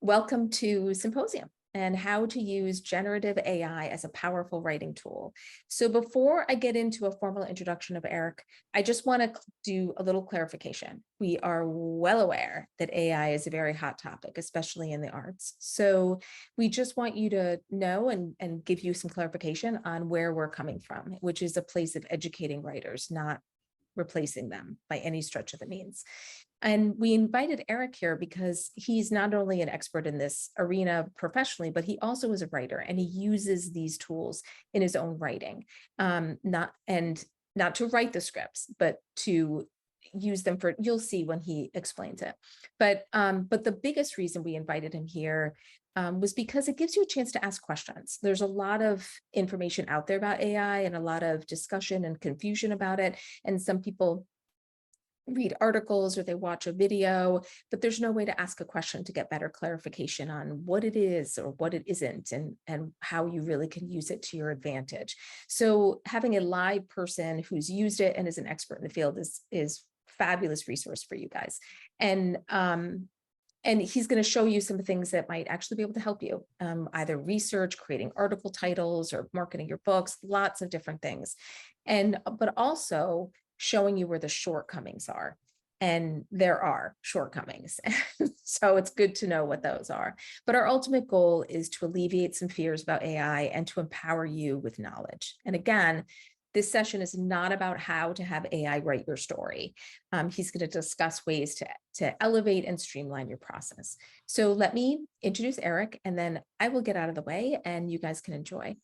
Welcome to Symposium and how to use generative AI as a powerful writing tool. So before I get into a formal introduction of Eric, I just want to do a little clarification. We are well aware that AI is a very hot topic, especially in the arts. So we just want you to know and give you some clarification on where we're coming from, which is a place of educating writers, not replacing them by any stretch of the means. And we invited Eric here because he's not only an expert in this arena professionally, but he also is a writer and he uses these tools in his own writing, not to write the scripts, but to use them for, you'll see when he explains it. But the biggest reason we invited him here was because it gives you a chance to ask questions. There's a lot of information out there about AI and a lot of discussion and confusion about it. And some people read articles or they watch a video, but there's no way to ask a question to get better clarification on what it is or what it isn't and how you really can use it to your advantage. So having a live person who's used it and is an expert in the field is fabulous resource for you guys. And he's going to show you some things that might actually be able to help you, either research, creating article titles, or marketing your books, lots of different things. But also showing you where the shortcomings are. And there are shortcomings. So it's good to know what those are. But our ultimate goal is to alleviate some fears about AI and to empower you with knowledge. And again, this session is not about how to have AI write your story. He's going to discuss ways to elevate and streamline your process. So let me introduce Eric, and then I will get out of the way and you guys can enjoy.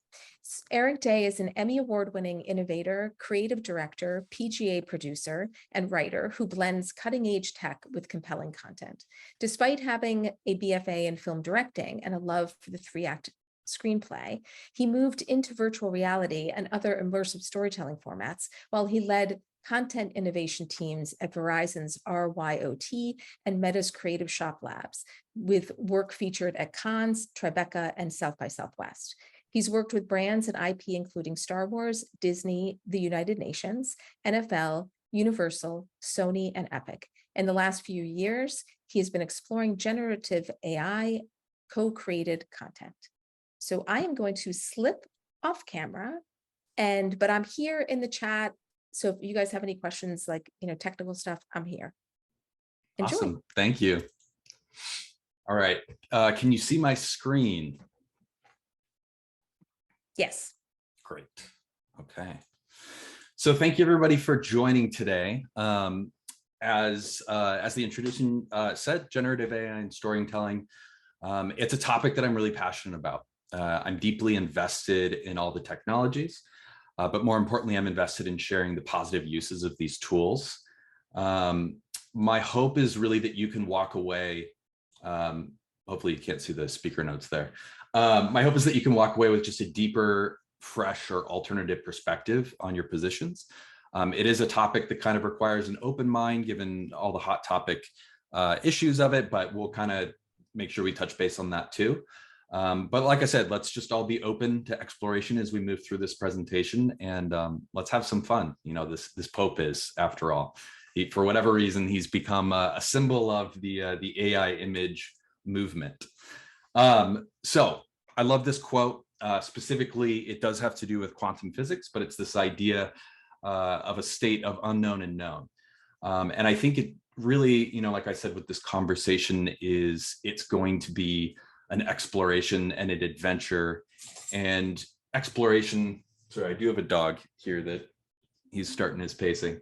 Eric Day is an Emmy Award-winning innovator, creative director, PGA producer, and writer who blends cutting-edge tech with compelling content. Despite having a BFA in film directing and a love for the three-act screenplay, he moved into virtual reality and other immersive storytelling formats while he led content innovation teams at Verizon's RYOT and Meta's Creative Shop Labs, with work featured at Cannes, Tribeca, and South by Southwest. He's worked with brands and IP including Star Wars, Disney, the United Nations, NFL, Universal, Sony, and Epic. In the last few years, he has been exploring generative AI co-created content. So I am going to slip off camera, but I'm here in the chat. So if you guys have any questions, like, technical stuff, I'm here. Enjoy. Awesome. Thank you. All right. Can you see my screen? Yes. Great. Okay. So thank you everybody for joining today. As the introduction said, generative AI and storytelling, it's a topic that I'm really passionate about. I'm deeply invested in all the technologies, but more importantly, I'm invested in sharing the positive uses of these tools. My hope is really that you can walk away, hopefully you can't see the speaker notes there. My hope is that you can walk away with just a deeper, fresh, or alternative perspective on your positions. It is a topic that kind of requires an open mind given all the hot topic issues of it, but we'll kind of make sure we touch base on that too. But like I said, let's just all be open to exploration as we move through this presentation, and let's have some fun. This Pope is, after all, for whatever reason, he's become a symbol of the AI image movement. So I love this quote. Specifically, it does have to do with quantum physics, but it's this idea of a state of unknown and known. And I think it really, like I said, with this conversation it's going to be an exploration and an adventure. And exploration, sorry, I do have a dog here that he's starting his pacing.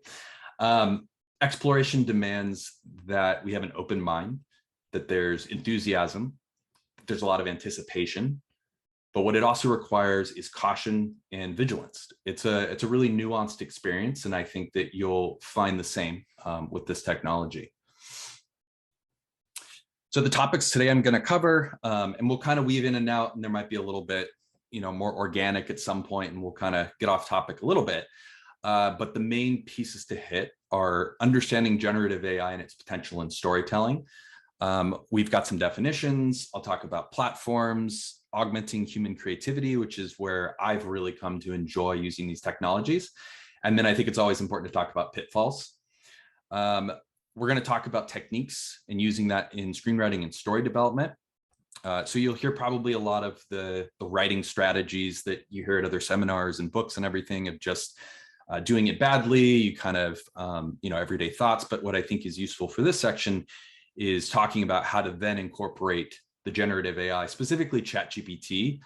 Exploration demands that we have an open mind, that there's enthusiasm, that there's a lot of anticipation, but what it also requires is caution and vigilance. It's a really nuanced experience, and I think that you'll find the same with this technology. So the topics today I'm going to cover, and we'll kind of weave in and out, and there might be a little bit, more organic at some point, and we'll kind of get off topic a little bit. But the main pieces to hit are understanding generative AI and its potential in storytelling. We've got some definitions. I'll talk about platforms, augmenting human creativity, which is where I've really come to enjoy using these technologies. And then I think it's always important to talk about pitfalls. We're going to talk about techniques and using that in screenwriting and story development. So you'll hear probably a lot of the writing strategies that you hear at other seminars and books and everything of just doing it badly, you kind of, everyday thoughts. But what I think is useful for this section is talking about how to then incorporate the generative AI, specifically ChatGPT,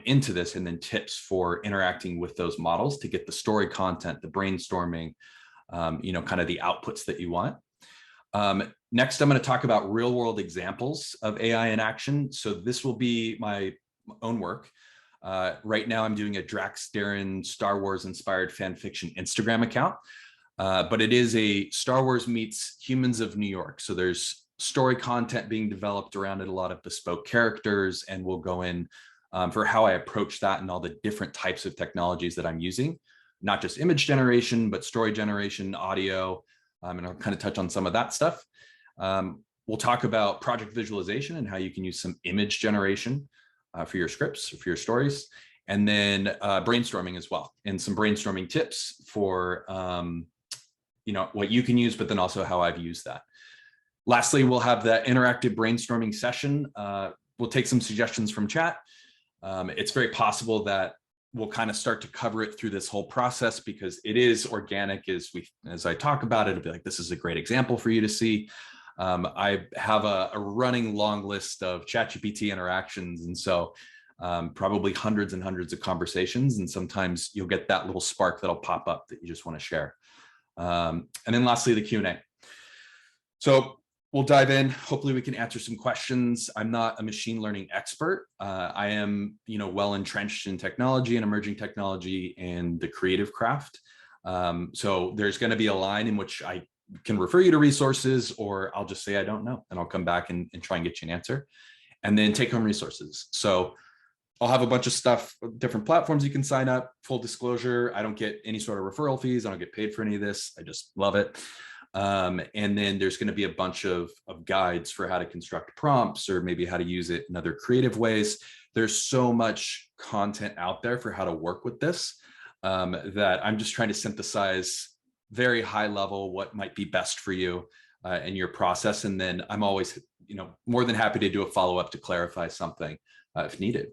into this, and then tips for interacting with those models to get the story content, the brainstorming, kind of the outputs that you want. Next, I'm going to talk about real world examples of AI in action. So this will be my own work. Right now, I'm doing a Drax Darren Star Wars inspired fan fiction Instagram account, but it is a Star Wars meets Humans of New York. So there's story content being developed around it, a lot of bespoke characters, and we'll go in for how I approach that and all the different types of technologies that I'm using, not just image generation, but story generation, audio, and I'll kind of touch on some of that stuff. We'll talk about project visualization and how you can use some image generation for your scripts, for your stories, and then brainstorming as well, and some brainstorming tips for what you can use, but then also how I've used that. Lastly, we'll have that interactive brainstorming session. We'll take some suggestions from chat. It's very possible that we'll kind of start to cover it through this whole process because it is organic as I talk about it. It'll be like, this is a great example for you to see. I have a running long list of ChatGPT interactions. And so probably hundreds and hundreds of conversations. And sometimes you'll get that little spark that'll pop up that you just want to share. And then lastly, the Q&A. So we'll dive in. Hopefully we can answer some questions. I'm not a machine learning expert. I am, well entrenched in technology and emerging technology and the creative craft. So there's going to be a line in which I can refer you to resources, or I'll just say I don't know, and I'll come back and try and get you an answer. And then take home resources. So I'll have a bunch of stuff, different platforms you can sign up. Full disclosure, I don't get any sort of referral fees. I don't get paid for any of this. I just love it. And then there's going to be a bunch of guides for how to construct prompts, or maybe how to use it in other creative ways. There's so much content out there for how to work with this that I'm just trying to synthesize very high level what might be best for you in your process. And then I'm always, more than happy to do a follow-up to clarify something if needed.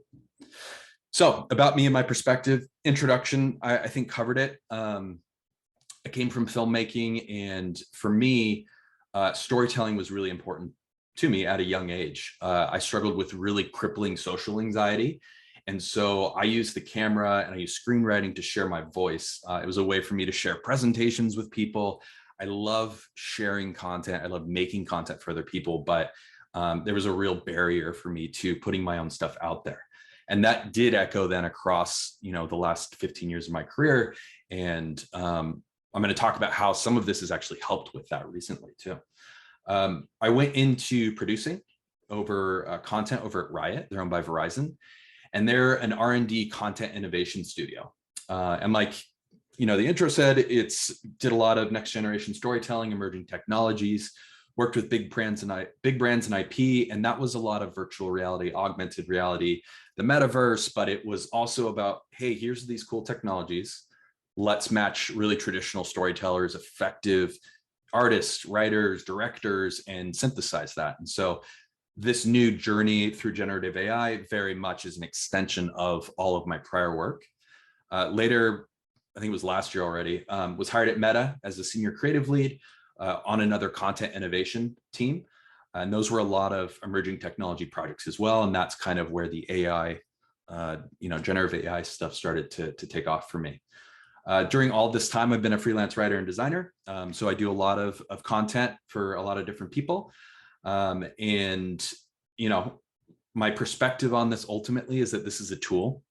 So about me and my perspective, introduction, I think covered it. I came from filmmaking, and for me, storytelling was really important to me at a young age. I struggled with really crippling social anxiety. And so I used the camera and I used screenwriting to share my voice. It was a way for me to share presentations with people. I love sharing content. I love making content for other people, but there was a real barrier for me to putting my own stuff out there. And that did echo then across, the last 15 years of my career. And I'm going to talk about how some of this has actually helped with that recently too. I went into producing content over at Riot. They're owned by Verizon, and they're an R&D content innovation studio. And like, the intro said, did a lot of next generation storytelling, emerging technologies, worked with big brands and IP. And that was a lot of virtual reality, augmented reality, the metaverse, but it was also about, hey, here's these cool technologies. Let's match really traditional storytellers, effective artists, writers, directors, and synthesize that. And so this new journey through generative AI very much is an extension of all of my prior work. Later, I think it was last year already, was hired at Meta as a senior creative lead on another content innovation team. And those were a lot of emerging technology projects as well. And that's kind of where the AI, generative AI stuff started to take off for me. During all this time, I've been a freelance writer and designer. So I do a lot of content for a lot of different people. And, my perspective on this ultimately is that this is a tool.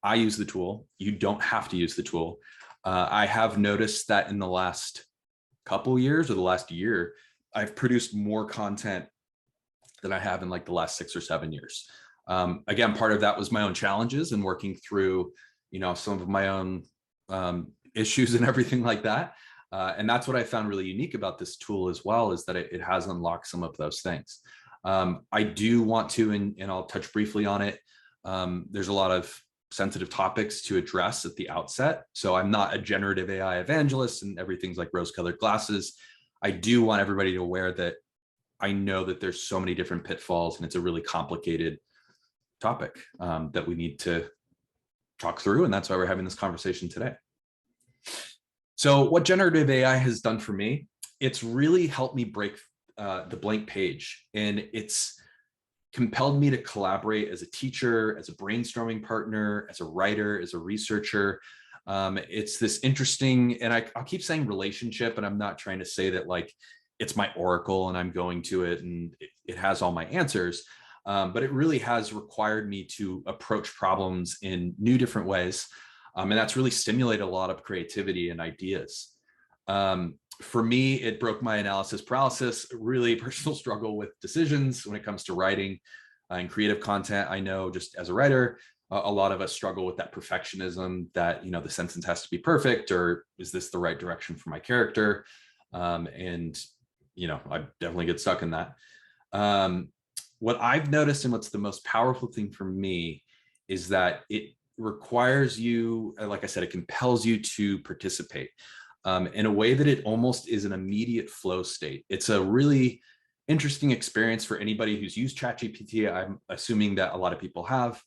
I use the tool. You don't have to use the tool. I have noticed that in the last couple years or the last year, I've produced more content than I have in like the last 6 or 7 years. Again, part of that was my own challenges and working through, some of my own issues and everything like that. And that's what I found really unique about this tool as well, is that it has unlocked some of those things. I do want to, and I'll touch briefly on it. There's a lot of sensitive topics to address at the outset. So I'm not a generative AI evangelist and everything's like rose-colored glasses. I do want everybody to aware that I know that there's so many different pitfalls, and it's a really complicated topic that we need to talk through. And that's why we're having this conversation today. So what generative AI has done for me, it's really helped me break the blank page, and it's compelled me to collaborate as a teacher, as a brainstorming partner, as a writer, as a researcher. It's this interesting, and I'll keep saying relationship, and I'm not trying to say that like it's my oracle and I'm going to it and it has all my answers. But it really has required me to approach problems in new different ways. And that's really stimulated a lot of creativity and ideas. For me, it broke my analysis paralysis, really personal struggle with decisions when it comes to writing and creative content. I know just as a writer, a lot of us struggle with that perfectionism that, you know, the sentence has to be perfect, or is this the right direction for my character? And, you know, I definitely get stuck in that. What I've noticed, and what's the most powerful thing for me, is that it requires you, like I said, it compels you to participate in a way that it almost is an immediate flow state. It's a really interesting experience for anybody who's used ChatGPT. I'm assuming that a lot of people have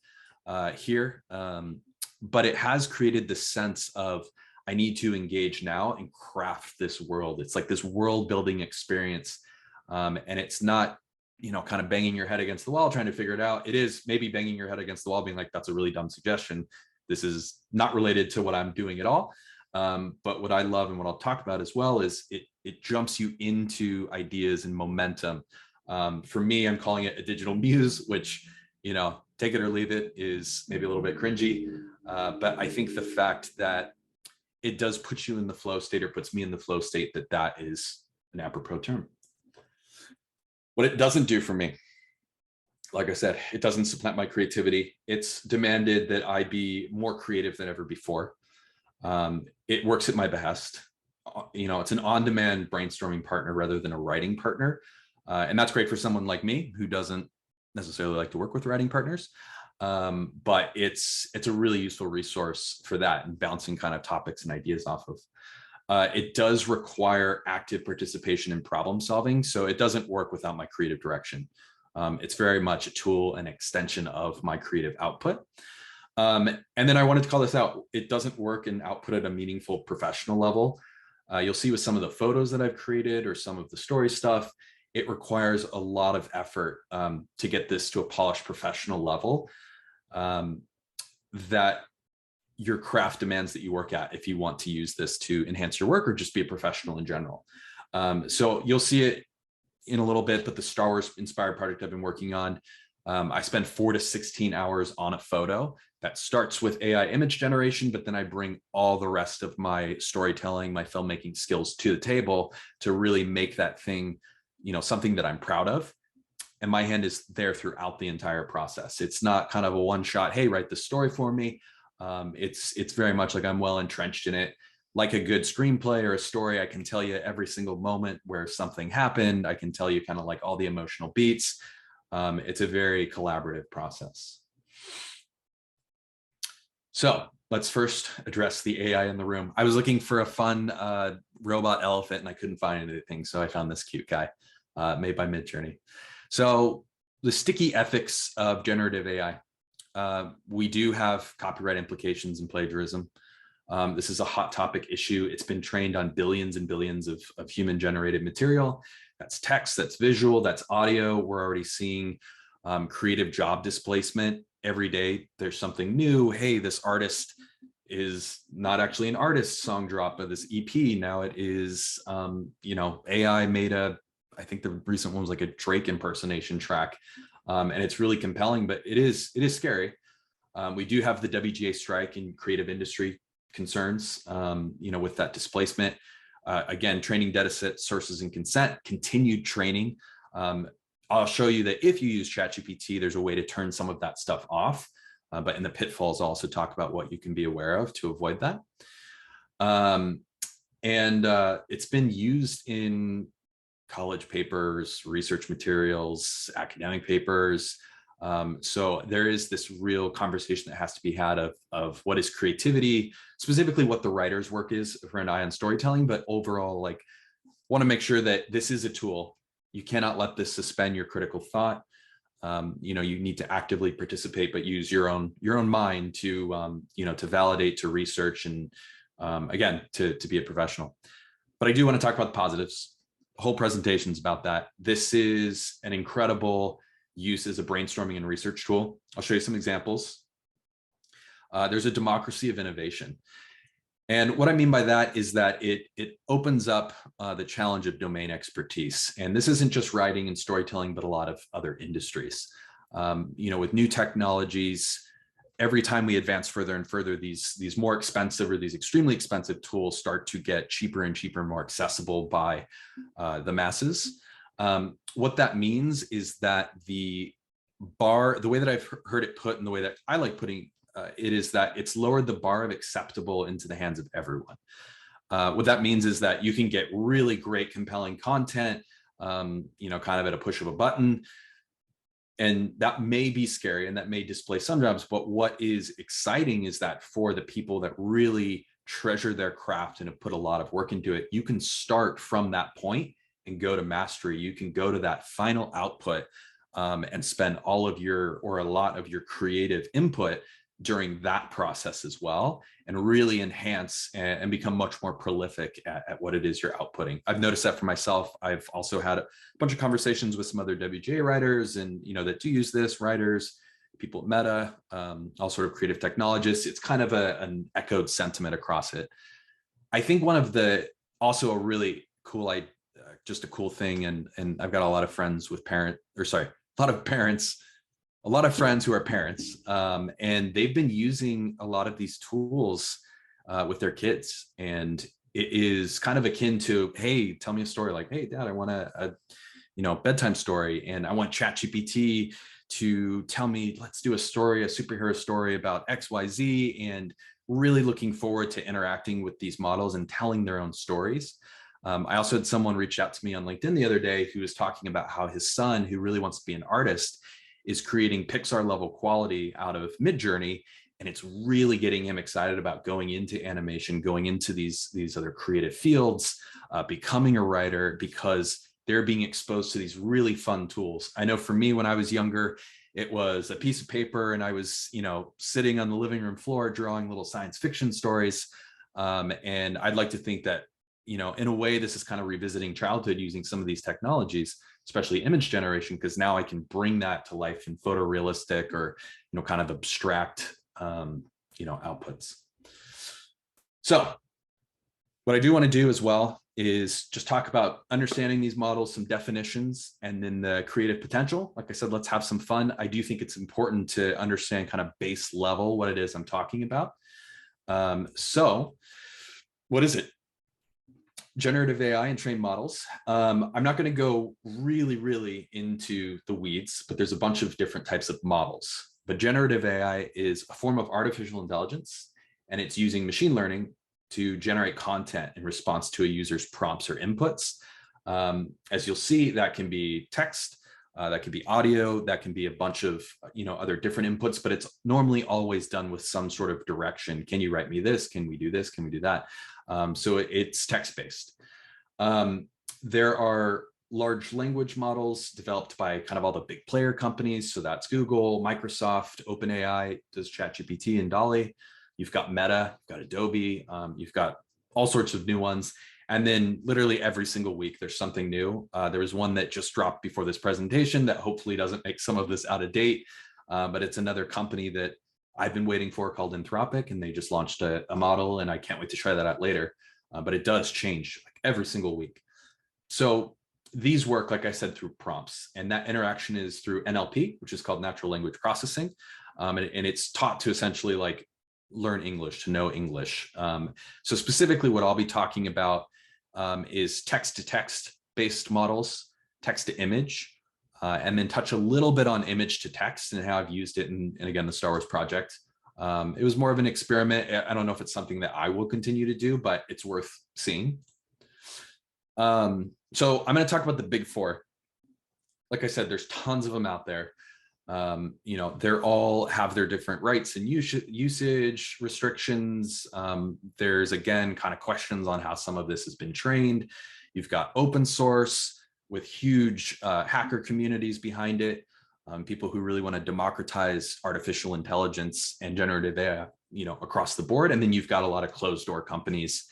here, but it has created this sense of, I need to engage now and craft this world. It's like this world building experience. And it's not, you know, kind of banging your head against the wall, trying to figure it out. It is maybe banging your head against the wall, being like, that's a really dumb suggestion. This is not related to what I'm doing at all. But what I love and what I'll talk about as well is it jumps you into ideas and momentum. For me, I'm calling it a digital muse, which, you know, take it or leave it, is maybe a little bit cringy. But I think the fact that it does put you in the flow state, or puts me in the flow state, that is an apropos term. What it doesn't do for me, like I said, it doesn't supplant my creativity. It's demanded that I be more creative than ever before. It works at my behest. You know, it's an on-demand brainstorming partner rather than a writing partner. And that's great for someone like me who doesn't necessarily like to work with writing partners. But it's a really useful resource for that, and bouncing kind of topics and ideas off of. It does require active participation in problem solving. So it doesn't work without my creative direction. It's very much a tool, an extension of my creative output. And then I wanted to call this out. It doesn't work in output at a meaningful professional level. You'll see with some of the photos that I've created or some of the story stuff, it requires a lot of effort to get this to a polished professional level that your craft demands that you work at if you want to use this to enhance your work or just be a professional in general. So you'll see it in a little bit, but the Star Wars inspired project I've been working on, I spend 4 to 16 hours on a photo that starts with AI image generation, but then I bring all the rest of my storytelling, my filmmaking skills to the table to really make that thing, you know, something that I'm proud of. And my hand is there throughout the entire process. It's not kind of a one shot, hey, write the story for me. It's very much like I'm well entrenched in it. Like a good screenplay or a story, I can tell you every single moment where something happened. I can tell you kind of like all the emotional beats. It's a very collaborative process. So let's first address the AI in the room. I was looking for a fun robot elephant and I couldn't find anything. So I found this cute guy made by Midjourney. So the sticky ethics of generative AI. We do have copyright implications and plagiarism. This is a hot topic issue. It's been trained on billions and billions of human generated material. That's text, that's visual, that's audio. We're already seeing creative job displacement. Every day there's something new. Hey, this artist is not actually an artist song drop of this EP. Now it is, you know, AI made I think the recent one was like a Drake impersonation track. And it's really compelling, but it is scary. We do have the WGA strike and creative industry concerns, you know, with that displacement. Again, training data set sources and consent, continued training. I'll show you that if you use ChatGPT, there's a way to turn some of that stuff off. But in the pitfalls, I'll also talk about what you can be aware of to avoid that. It's been used in college papers, research materials, academic papers. So there is this real conversation that has to be had of what is creativity, specifically what the writer's work is for an eye on storytelling, but overall, like, want to make sure that this is a tool. You cannot let this suspend your critical thought. You know, you need to actively participate, but use your own mind to, you know, to validate, to research, and again, to be a professional. But I do want to talk about the positives. The whole presentation is about that. This is an incredible use as a brainstorming and research tool. I'll show you some examples. There's a democracy of innovation. And what I mean by that is that it opens up the challenge of domain expertise. And this isn't just writing and storytelling, but a lot of other industries. You know, with new technologies, every time we advance further and further, these more expensive or these extremely expensive tools start to get cheaper and cheaper, more accessible by the masses. What that means is that the way that I've heard it put, and the way that I like putting it, is that it's lowered the bar of acceptable into the hands of everyone. What that means is that you can get really great, compelling content, you know, kind of at a push of a button. And that may be scary and that may displace some jobs, but what is exciting is that for the people that really treasure their craft and have put a lot of work into it, you can start from that point and go to mastery. You can go to that final output and spend all of your, or a lot of your creative input during that process as well, and really enhance and become much more prolific at what it is you're outputting. I've noticed that for myself. I've also had a bunch of conversations with some other WGA writers, and you know, that do use this, writers, people at Meta, all sort of creative technologists. It's kind of an echoed sentiment across it. I think one of the, also a really cool, just a cool thing, and I've got a lot of friends with a lot of parents, a lot of friends who are parents, and they've been using a lot of these tools with their kids. And it is kind of akin to, hey, tell me a story. Like, hey, Dad, I want a you know, bedtime story, and I want ChatGPT to tell me, let's do a story, a superhero story about XYZ, and really looking forward to interacting with these models and telling their own stories. I also had someone reach out to me on LinkedIn the other day who was talking about how his son, who really wants to be an artist, is creating Pixar level quality out of Midjourney, and it's really getting him excited about going into animation, going into these other creative fields, becoming a writer, because they're being exposed to these really fun tools. I know for me, when I was younger, it was a piece of paper and I was, you know, sitting on the living room floor drawing little science fiction stories. And I'd like to think that, you know, in a way, this is kind of revisiting childhood using some of these technologies, especially image generation, because now I can bring that to life in photorealistic or, you know, kind of abstract, you know, outputs. So what I do want to do as well is just talk about understanding these models, some definitions, and then the creative potential. Like I said, let's have some fun. I do think it's important to understand kind of base level what it is I'm talking about. So what is it? Generative AI and trained models. I'm not going to go really into the weeds, but there's a bunch of different types of models. But generative AI is a form of artificial intelligence, and it's using machine learning to generate content in response to a user's prompts or inputs. As you'll see, that can be text, that can be audio, that can be a bunch of, you know, other different inputs, but it's normally always done with some sort of direction. Can you write me this? Can we do this? Can we do that? So it's text-based. There are large language models developed by kind of all the big player companies. So that's Google, Microsoft, OpenAI does ChatGPT and DALL-E. You've got Meta, you've got Adobe, you've got all sorts of new ones. And then literally every single week, there's something new. There was one that just dropped before this presentation that hopefully doesn't make some of this out of date, but it's another company that I've been waiting for called Anthropic, and they just launched a model, and I can't wait to try that out later. But it does change like every single week. So these work, like I said, through prompts, and that interaction is through NLP, which is called natural language processing. And it's taught to essentially like learn English, to know English. So specifically what I'll be talking about is text-to-text based models, text-to-image, and then touch a little bit on image-to-text and how I've used it in again, the Star Wars project. It was more of an experiment. I don't know if it's something that I will continue to do, but it's worth seeing. So I'm going to talk about the big four. Like I said, there's tons of them out there. You know, they're all have their different rights and usage restrictions. There's again kind of questions on how some of this has been trained. You've got open source, with huge hacker communities behind it, people who really want to democratize artificial intelligence and generative AI, across the board. And then you've got a lot of closed door companies,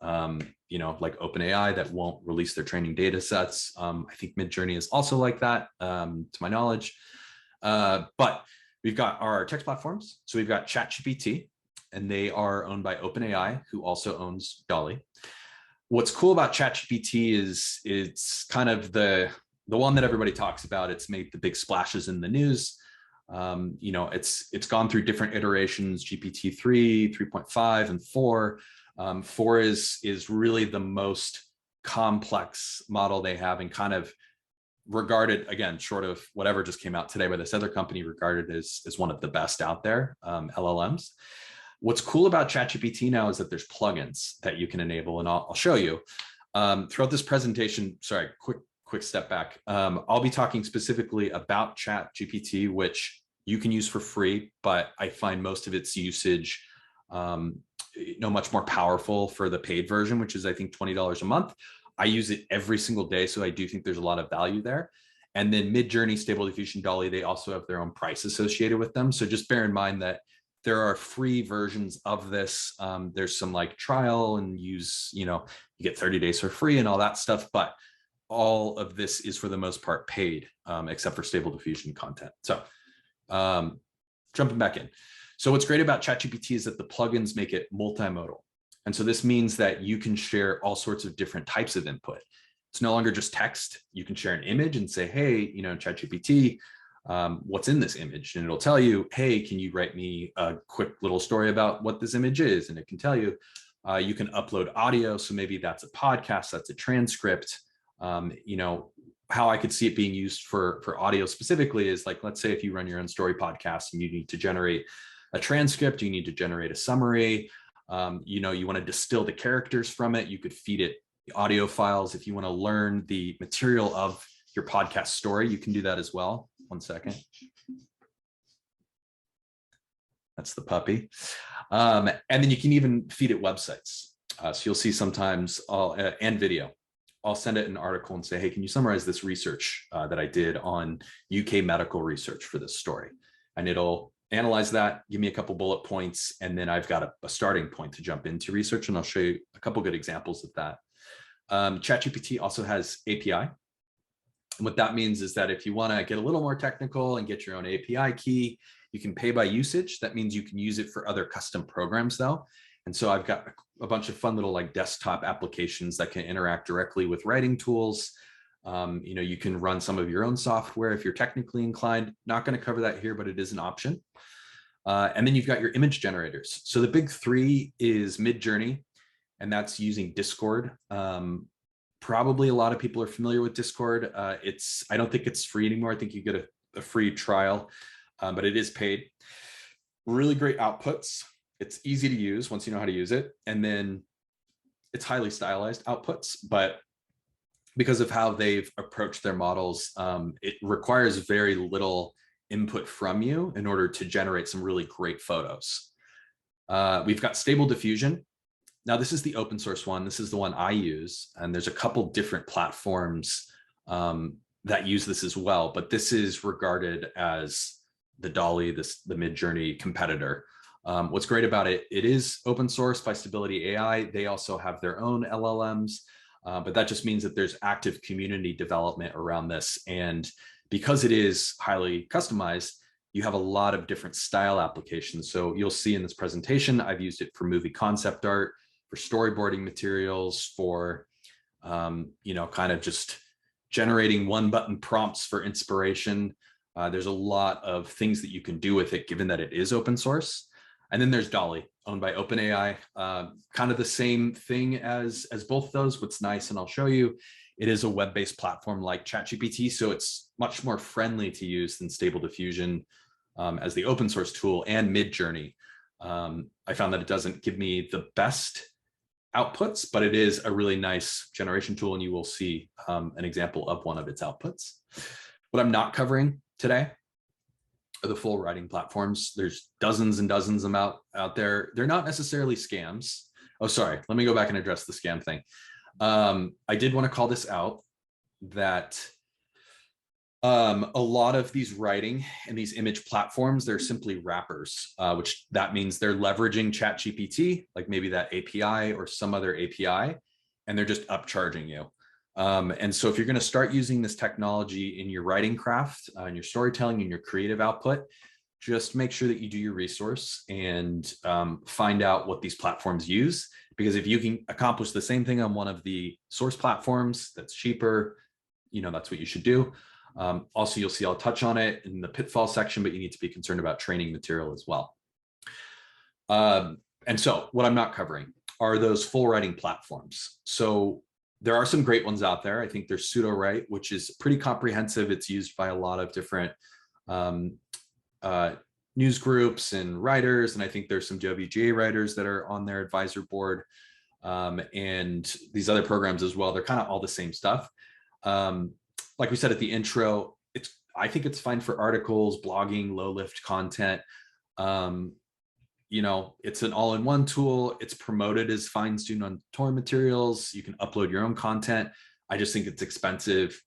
like OpenAI, that won't release their training data sets. I think Midjourney is also like that, to my knowledge. But we've got our text platforms. So we've got ChatGPT, and they are owned by OpenAI, who also owns DALL-E. What's cool about ChatGPT is it's kind of the one that everybody talks about. It's made the big splashes in the news. It's gone through different iterations, GPT-3, 3.5, and 4. 4 is really the most complex model they have, and kind of regarded, again, short of whatever just came out today by this other company, regarded as one of the best out there, LLMs. What's cool about ChatGPT now is that there's plugins that you can enable, and I'll show you. Throughout this presentation, sorry, quick step back. I'll be talking specifically about ChatGPT, which you can use for free, but I find most of its usage much more powerful for the paid version, which is, I think, $20 a month. I use it every single day, so I do think there's a lot of value there. And then Midjourney, Stable Diffusion, DALL-E, they also have their own price associated with them. So just bear in mind that there are free versions of this. There's some like trial and use, you get 30 days for free and all that stuff. But all of this is for the most part paid, except for Stable Diffusion content. So jumping back in. So what's great about ChatGPT is that the plugins make it multimodal. And so this means that you can share all sorts of different types of input. It's no longer just text. You can share an image and say, hey, ChatGPT, what's in this image? And it'll tell you, hey, can you write me a quick little story about what this image is? And it can tell you. You can upload audio. So maybe that's a podcast, that's a transcript. How I could see it being used for audio specifically is like, let's say if you run your own story podcast and you need to generate a transcript, you need to generate a summary, you want to distill the characters from it. You could feed it the audio files. If you want to learn the material of your podcast story, you can do that as well. One second. That's the puppy. And then you can even feed it websites. So you'll see sometimes and video. I'll send it an article and say, hey, can you summarize this research that I did on UK medical research for this story? And it'll analyze that, give me a couple bullet points, and then I've got a starting point to jump into research, and I'll show you a couple good examples of that. ChatGPT also has API. And what that means is that if you want to get a little more technical and get your own API key, you can pay by usage. That means you can use it for other custom programs though. And so I've got a bunch of fun little like desktop applications that can interact directly with writing tools. You can run some of your own software if you're technically inclined. Not going to cover that here, but it is an option. And then you've got your image generators. So the big three is Midjourney, and that's using Discord. Probably a lot of people are familiar with Discord. I don't think it's free anymore. I think you get a free trial, but it is paid. Really great outputs. It's easy to use once you know how to use it. And then it's highly stylized outputs, but because of how they've approached their models, it requires very little input from you in order to generate some really great photos. We've got Stable Diffusion. Now, this is the open source one. This is the one I use, and there's a couple different platforms that use this as well, but this is regarded as the DALL-E, the Midjourney competitor. What's great about it, it is open source by Stability AI. They also have their own LLMs, but that just means that there's active community development around this. And because it is highly customized, you have a lot of different style applications. So you'll see in this presentation, I've used it for movie concept art, for storyboarding materials, for, kind of just generating one button prompts for inspiration. There's a lot of things that you can do with it, given that it is open source. And then there's DALL-E, owned by OpenAI, kind of the same thing as both of those. What's nice, and I'll show you, it is a web-based platform like ChatGPT, so it's much more friendly to use than Stable Diffusion as the open source tool, and Midjourney. I found that it doesn't give me the best outputs, but it is a really nice generation tool, and you will see an example of one of its outputs. What I'm not covering today are the full writing platforms. There's dozens and dozens of them out there. They're not necessarily scams. Oh, sorry. Let me go back and address the scam thing. I did want to call this out. that a lot of these writing and these image platforms, they're simply wrappers, which that means they're leveraging ChatGPT, like maybe that API or some other API, and they're just upcharging you. And so if you're going to start using this technology in your writing craft, in your storytelling, in your creative output, just make sure that you do your resource and find out what these platforms use. Because if you can accomplish the same thing on one of the source platforms that's cheaper, that's what you should do. Also, you'll see I'll touch on it in the pitfall section, but you need to be concerned about training material as well. And so what I'm not covering are those full writing platforms. So there are some great ones out there. I think there's Pseudo-Write, which is pretty comprehensive. It's used by a lot of different news groups and writers. And I think there's some WGA writers that are on their advisor board, and these other programs as well. They're kind of all the same stuff. Like we said at the intro, I think it's fine for articles, blogging, low lift content. It's an all-in-one tool. It's promoted as fine-tuned on torrent materials. You can upload your own content. I just think it's expensive.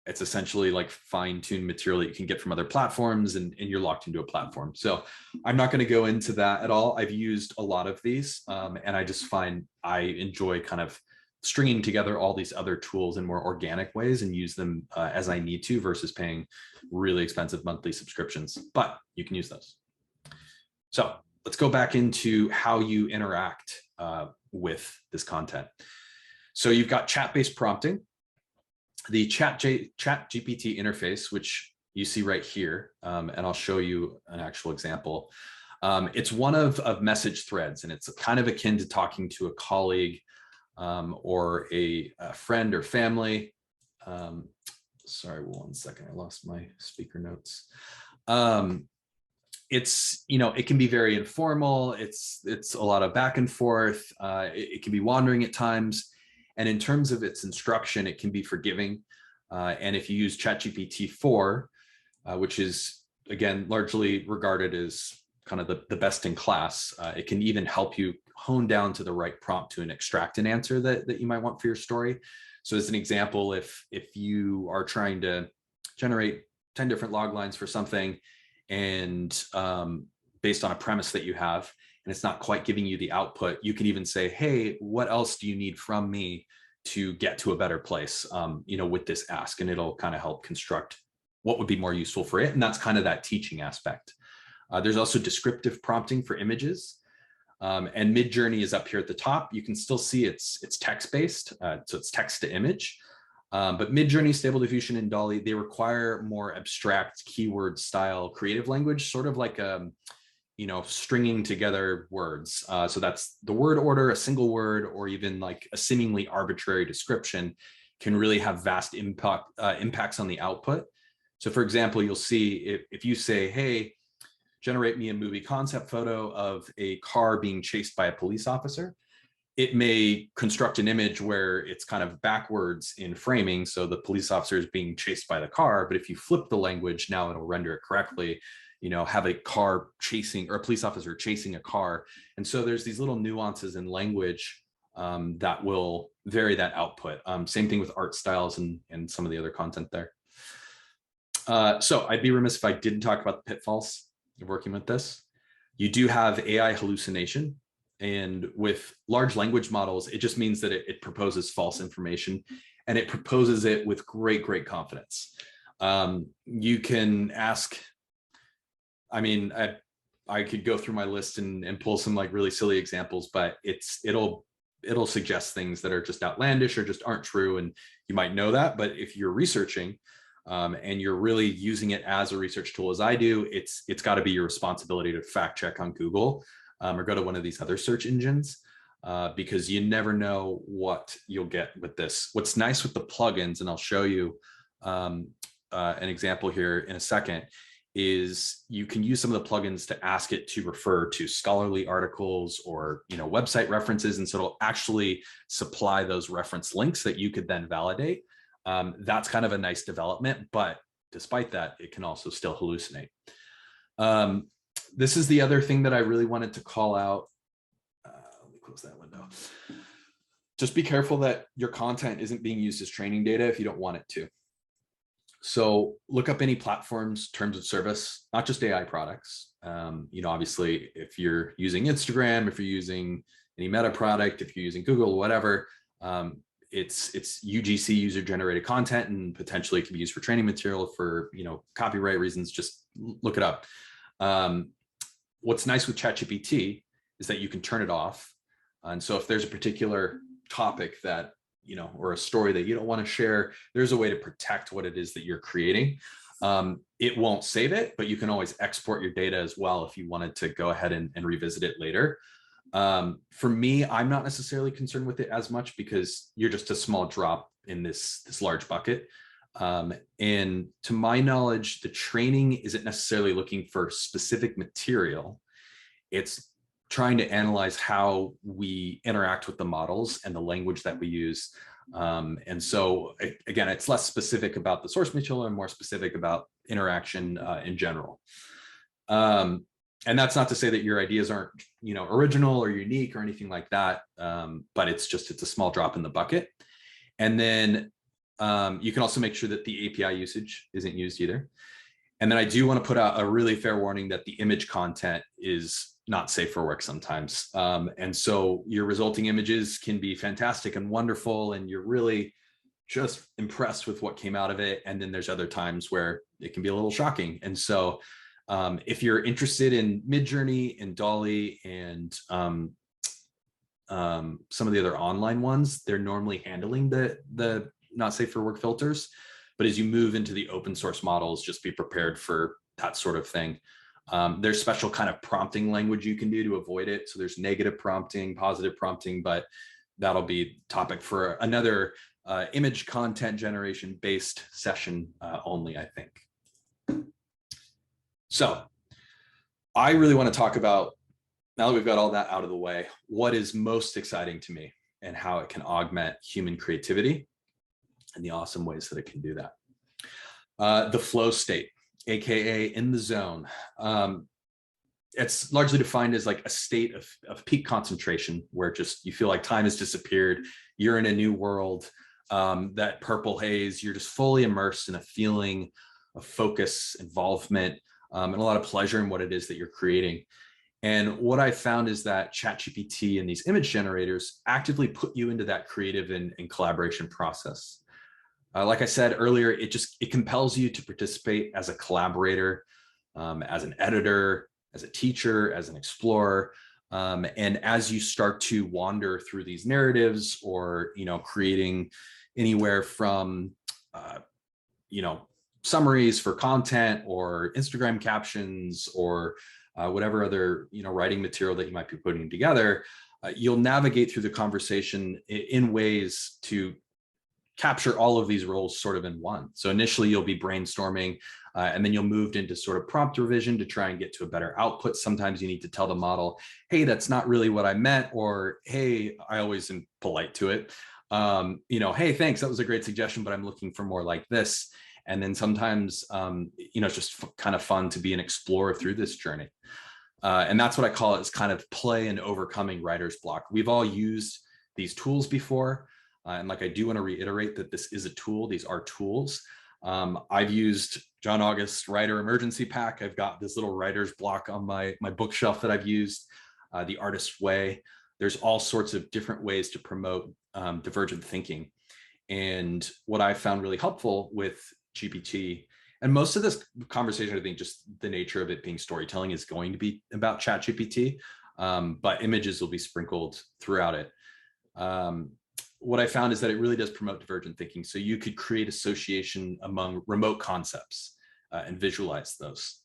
It's essentially like fine-tuned material that you can get from other platforms, and you're locked into a platform. So I'm not going to go into that at all. I've used a lot of these, and I just find I enjoy kind of stringing together all these other tools in more organic ways and use them as I need to, versus paying really expensive monthly subscriptions, but you can use those. So let's go back into how you interact with this content. So you've got chat-based prompting, the ChatGPT interface, which you see right here, and I'll show you an actual example. It's one of message threads, and it's kind of akin to talking to a colleague or a friend or family. Sorry, one second, I lost my speaker notes. It's, it can be very informal. It's a lot of back and forth. It can be wandering at times. And in terms of its instruction, it can be forgiving. And if you use ChatGPT 4, which is, again, largely regarded as kind of the best in class, it can even help you hone down to the right prompt to extract an answer that you might want for your story. So as an example, if you are trying to generate 10 different log lines for something, and based on a premise that you have, and it's not quite giving you the output, you can even say, hey, what else do you need from me to get to a better place, with this ask? And it'll kind of help construct what would be more useful for it. And that's kind of that teaching aspect. There's also descriptive prompting for images. And Midjourney is up here at the top. You can still see it's text-based, so it's text to image. But Midjourney, Stable Diffusion, and DALL-E, they require more abstract keyword style creative language, sort of like stringing together words. So that's the word order, a single word, or even like a seemingly arbitrary description can really have vast impacts on the output. So for example, you'll see if you say, hey, generate me a movie concept photo of a car being chased by a police officer, it may construct an image where it's kind of backwards in framing. So the police officer is being chased by the car, but if you flip the language, now it'll render it correctly, have a car chasing, or a police officer chasing a car. And so there's these little nuances in language that will vary that output. Same thing with art styles and some of the other content there. So I'd be remiss if I didn't talk about the pitfalls of working with this. You do have AI hallucination. And with large language models, it just means that it proposes false information, and it proposes it with great confidence. You can ask, I could go through my list and pull some like really silly examples, but it'll suggest things that are just outlandish or just aren't true. And you might know that, but if you're researching and you're really using it as a research tool, as I do, it's got to be your responsibility to fact check on Google. Or go to one of these other search engines, because you never know what you'll get with this. What's nice with the plugins, and I'll show you an example here in a second, is you can use some of the plugins to ask it to refer to scholarly articles or website references, and so it'll actually supply those reference links that you could then validate. That's kind of a nice development, but despite that, it can also still hallucinate. This is the other thing that I really wanted to call out. Let me close that window. just be careful that your content isn't being used as training data if you don't want it to. So look up any platforms, terms of service, not just AI products. Obviously, if you're using Instagram, if you're using any Meta product, if you're using Google, whatever, it's UGC, user generated content, and potentially it can be used for training material for copyright reasons. Just look it up. What's nice with ChatGPT is that you can turn it off. And so if there's a particular topic that or a story that you don't want to share, there's a way to protect what it is that you're creating. It won't save it, but you can always export your data as well if you wanted to go ahead and revisit it later. For me, I'm not necessarily concerned with it as much because you're just a small drop in this large bucket. And to my knowledge, the training isn't necessarily looking for specific material. It's trying to analyze how we interact with the models and the language that we use. And so again, it's less specific about the source material and more specific about interaction in general. And that's not to say that your ideas aren't, original or unique or anything like that. But it's a small drop in the bucket. And then you can also make sure that the API usage isn't used either. And then I do want to put out a really fair warning that the image content is not safe for work sometimes. And so your resulting images can be fantastic and wonderful, and you're really just impressed with what came out of it. And then there's other times where it can be a little shocking. And so if you're interested in Midjourney and Dolly and some of the other online ones, they're normally handling the not safe for work filters. But as you move into the open source models, just be prepared for that sort of thing. There's special kind of prompting language you can do to avoid it. So there's negative prompting, positive prompting, but that'll be topic for another image content generation based session only, I think. So I really want to talk about, now that we've got all that out of the way, what is most exciting to me and how it can augment human creativity and the awesome ways that it can do that. The flow state, AKA in the zone. It's largely defined as like a state of peak concentration where just you feel like time has disappeared. You're in a new world, that purple haze, you're just fully immersed in a feeling of focus, involvement, and a lot of pleasure in what it is that you're creating. And what I found is that ChatGPT and these image generators actively put you into that creative and collaboration process. Like I said earlier, it compels you to participate as a collaborator, as an editor, as a teacher, as an explorer. And as you start to wander through these narratives or, creating anywhere from, summaries for content or Instagram captions or whatever other, writing material that you might be putting together, you'll navigate through the conversation in ways to capture all of these roles sort of in one. So initially you'll be brainstorming and then you'll move into sort of prompt revision to try and get to a better output. Sometimes you need to tell the model, hey, that's not really what I meant, or hey, I always am polite to it. Hey, thanks, that was a great suggestion, but I'm looking for more like this. And then sometimes, it's just kind of fun to be an explorer through this journey. And that's what I call it, is kind of play and overcoming writer's block. We've all used these tools before. And like, I do want to reiterate that this is a tool. These are tools. I've used John August's Writer Emergency Pack. I've got this little writer's block on my bookshelf that I've used, The Artist's Way. There's all sorts of different ways to promote divergent thinking. And what I found really helpful with GPT, and most of this conversation, I think just the nature of it being storytelling is going to be about ChatGPT, but images will be sprinkled throughout it. What I found is that it really does promote divergent thinking. So you could create association among remote concepts and visualize those.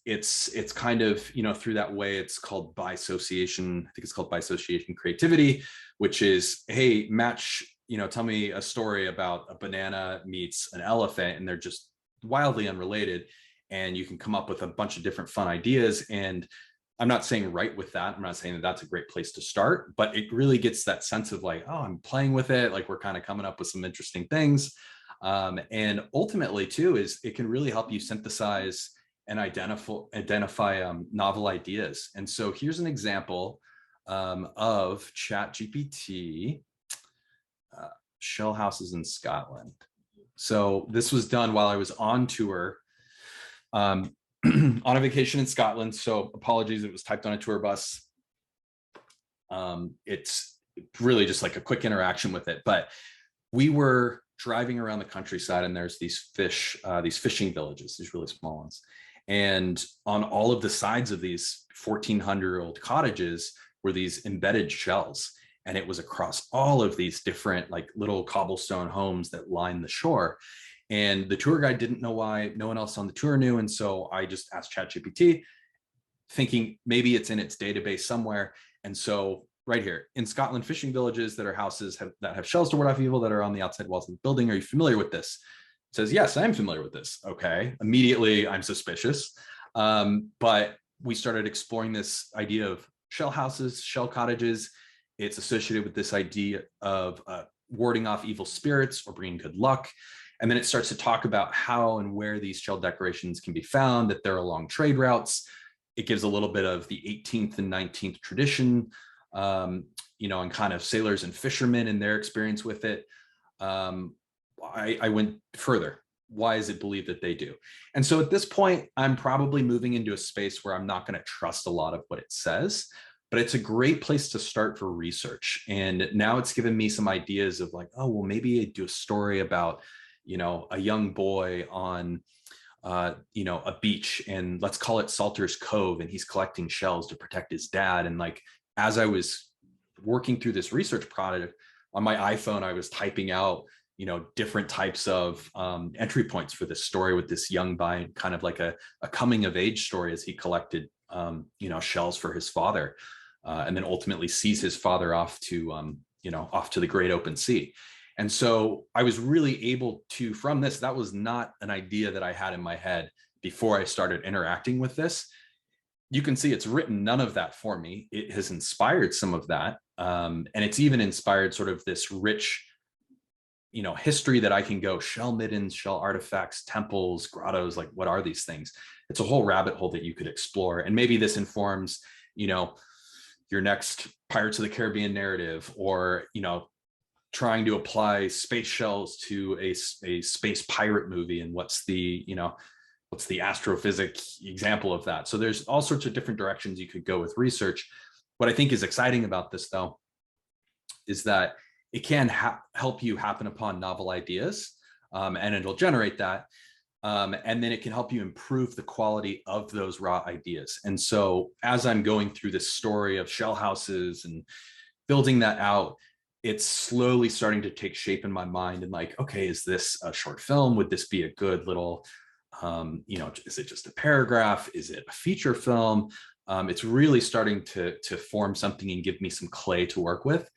It's kind of, through that way, it's called bisociation. I think it's called bisociation creativity, which is, hey, match, tell me a story about a banana meets an elephant, and they're just wildly unrelated. And you can come up with a bunch of different fun ideas. And I'm not saying write with that. I'm not saying that that's a great place to start, but it really gets that sense of like, oh, I'm playing with it. Like, we're kind of coming up with some interesting things. And ultimately too, is it can really help you synthesize and identify novel ideas. And so here's an example of ChatGPT, shell houses in Scotland. So this was done while I was on tour, on a vacation in Scotland. So apologies, it was typed on a tour bus. It's really just like a quick interaction with it. But we were driving around the countryside, and there's these fishing villages, these really small ones. And on all of the sides of these 1,400-year-old cottages were these embedded shells. And it was across all of these different like little cobblestone homes that line the shore. And the tour guide didn't know why, no one else on the tour knew. And so I just asked ChatGPT, thinking maybe it's in its database somewhere. And so right here in Scotland, fishing villages that are houses that have shells to ward off evil that are on the outside walls of the building. Are you familiar with this? It says, yes, I'm familiar with this. Okay. Immediately I'm suspicious. But we started exploring this idea of shell houses, shell cottages. It's associated with this idea of warding off evil spirits or bringing good luck. And then it starts to talk about how and where these shell decorations can be found, that they're along trade routes. It gives a little bit of the 18th and 19th tradition, and kind of sailors and fishermen and their experience with it. I went further. Why is it believed that they do? And so at this point, I'm probably moving into a space where I'm not going to trust a lot of what it says, but it's a great place to start for research. And now it's given me some ideas of like, oh, well, maybe I do a story about, a young boy on, a beach, and let's call it Salter's Cove, and he's collecting shells to protect his dad. And like, as I was working through this research project on my iPhone, I was typing out, different types of entry points for this story with this young boy, kind of like a coming of age story as he collected, shells for his father, and then ultimately sees his father off to the great open sea. And so I was really able to, from this, that was not an idea that I had in my head before I started interacting with this. You can see it's written none of that for me. It has inspired some of that. And it's even inspired sort of this rich, history that I can go shell middens, shell artifacts, temples, grottos, like what are these things? It's a whole rabbit hole that you could explore. And maybe this informs, your next Pirates of the Caribbean narrative, or, trying to apply space shells to a space pirate movie, and what's the astrophysic example of that. So there's all sorts of different directions you could go with research. What I think is exciting about this, though, is that it can help you happen upon novel ideas, and it'll generate that. And then it can help you improve the quality of those raw ideas. And so as I'm going through this story of shell houses and building that out, it's slowly starting to take shape in my mind, and like, okay, is this a short film? Would this be a good little, is it just a paragraph? Is it a feature film? It's really starting to form something and give me some clay to work with.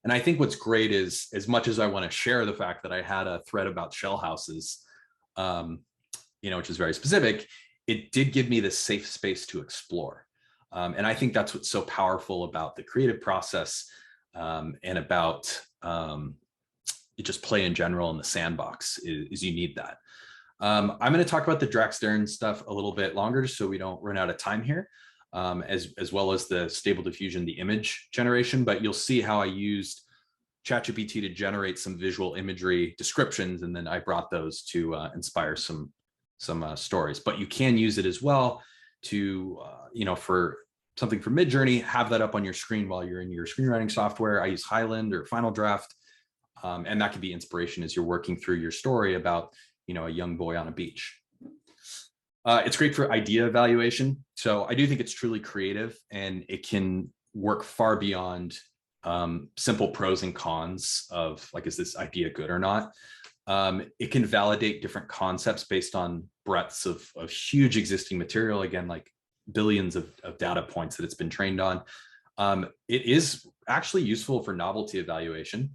And I think what's great is, as much as I want to share the fact that I had a thread about shell houses, which is very specific, it did give me this safe space to explore. And I think that's what's so powerful about the creative process, and about just play in general in the sandbox is you need that. I'm going to talk about the Draxdern stuff a little bit longer, just so we don't run out of time here, as well as the Stable Diffusion, the image generation. But you'll see how I used ChatGPT to generate some visual imagery descriptions, and then I brought those to inspire some stories. But you can use it as well to, for something for Midjourney, have that up on your screen while you're in your screenwriting software. I use Highland or Final Draft, and that could be inspiration as you're working through your story about, a young boy on a beach. It's great for idea evaluation. So I do think it's truly creative, and it can work far beyond simple pros and cons of like, is this idea good or not? It can validate different concepts based on breadths of huge existing material. Again, like billions of data points that it's been trained on. It is actually useful for novelty evaluation,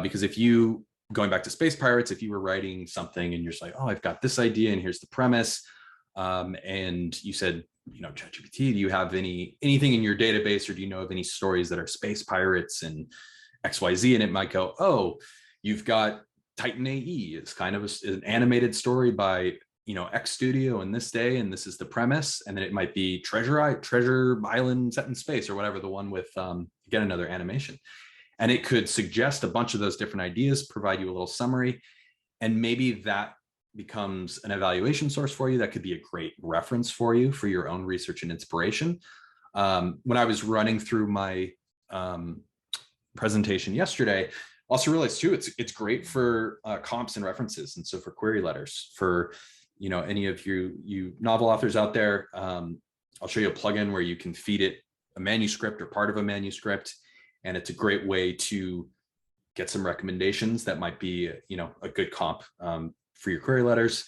because if you, going back to Space Pirates, if you were writing something and you're just like, oh, I've got this idea and here's the premise, and you said, ChatGPT, do you have anything in your database, or do you know of any stories that are space pirates and XYZ? And it might go, oh, you've got Titan AE. It's kind of an animated story by X studio in this day, and this is the premise. And then it might be Treasure Island set in space, or whatever, the one with get another animation. And it could suggest a bunch of those different ideas, provide you a little summary, and maybe that becomes an evaluation source for you. That could be a great reference for you for your own research and inspiration. When I was running through my presentation yesterday, also realized too, it's great for comps and references. And so for query letters, for any of you novel authors out there, I'll show you a plugin where you can feed it a manuscript or part of a manuscript, and it's a great way to get some recommendations that might be a good comp for your query letters.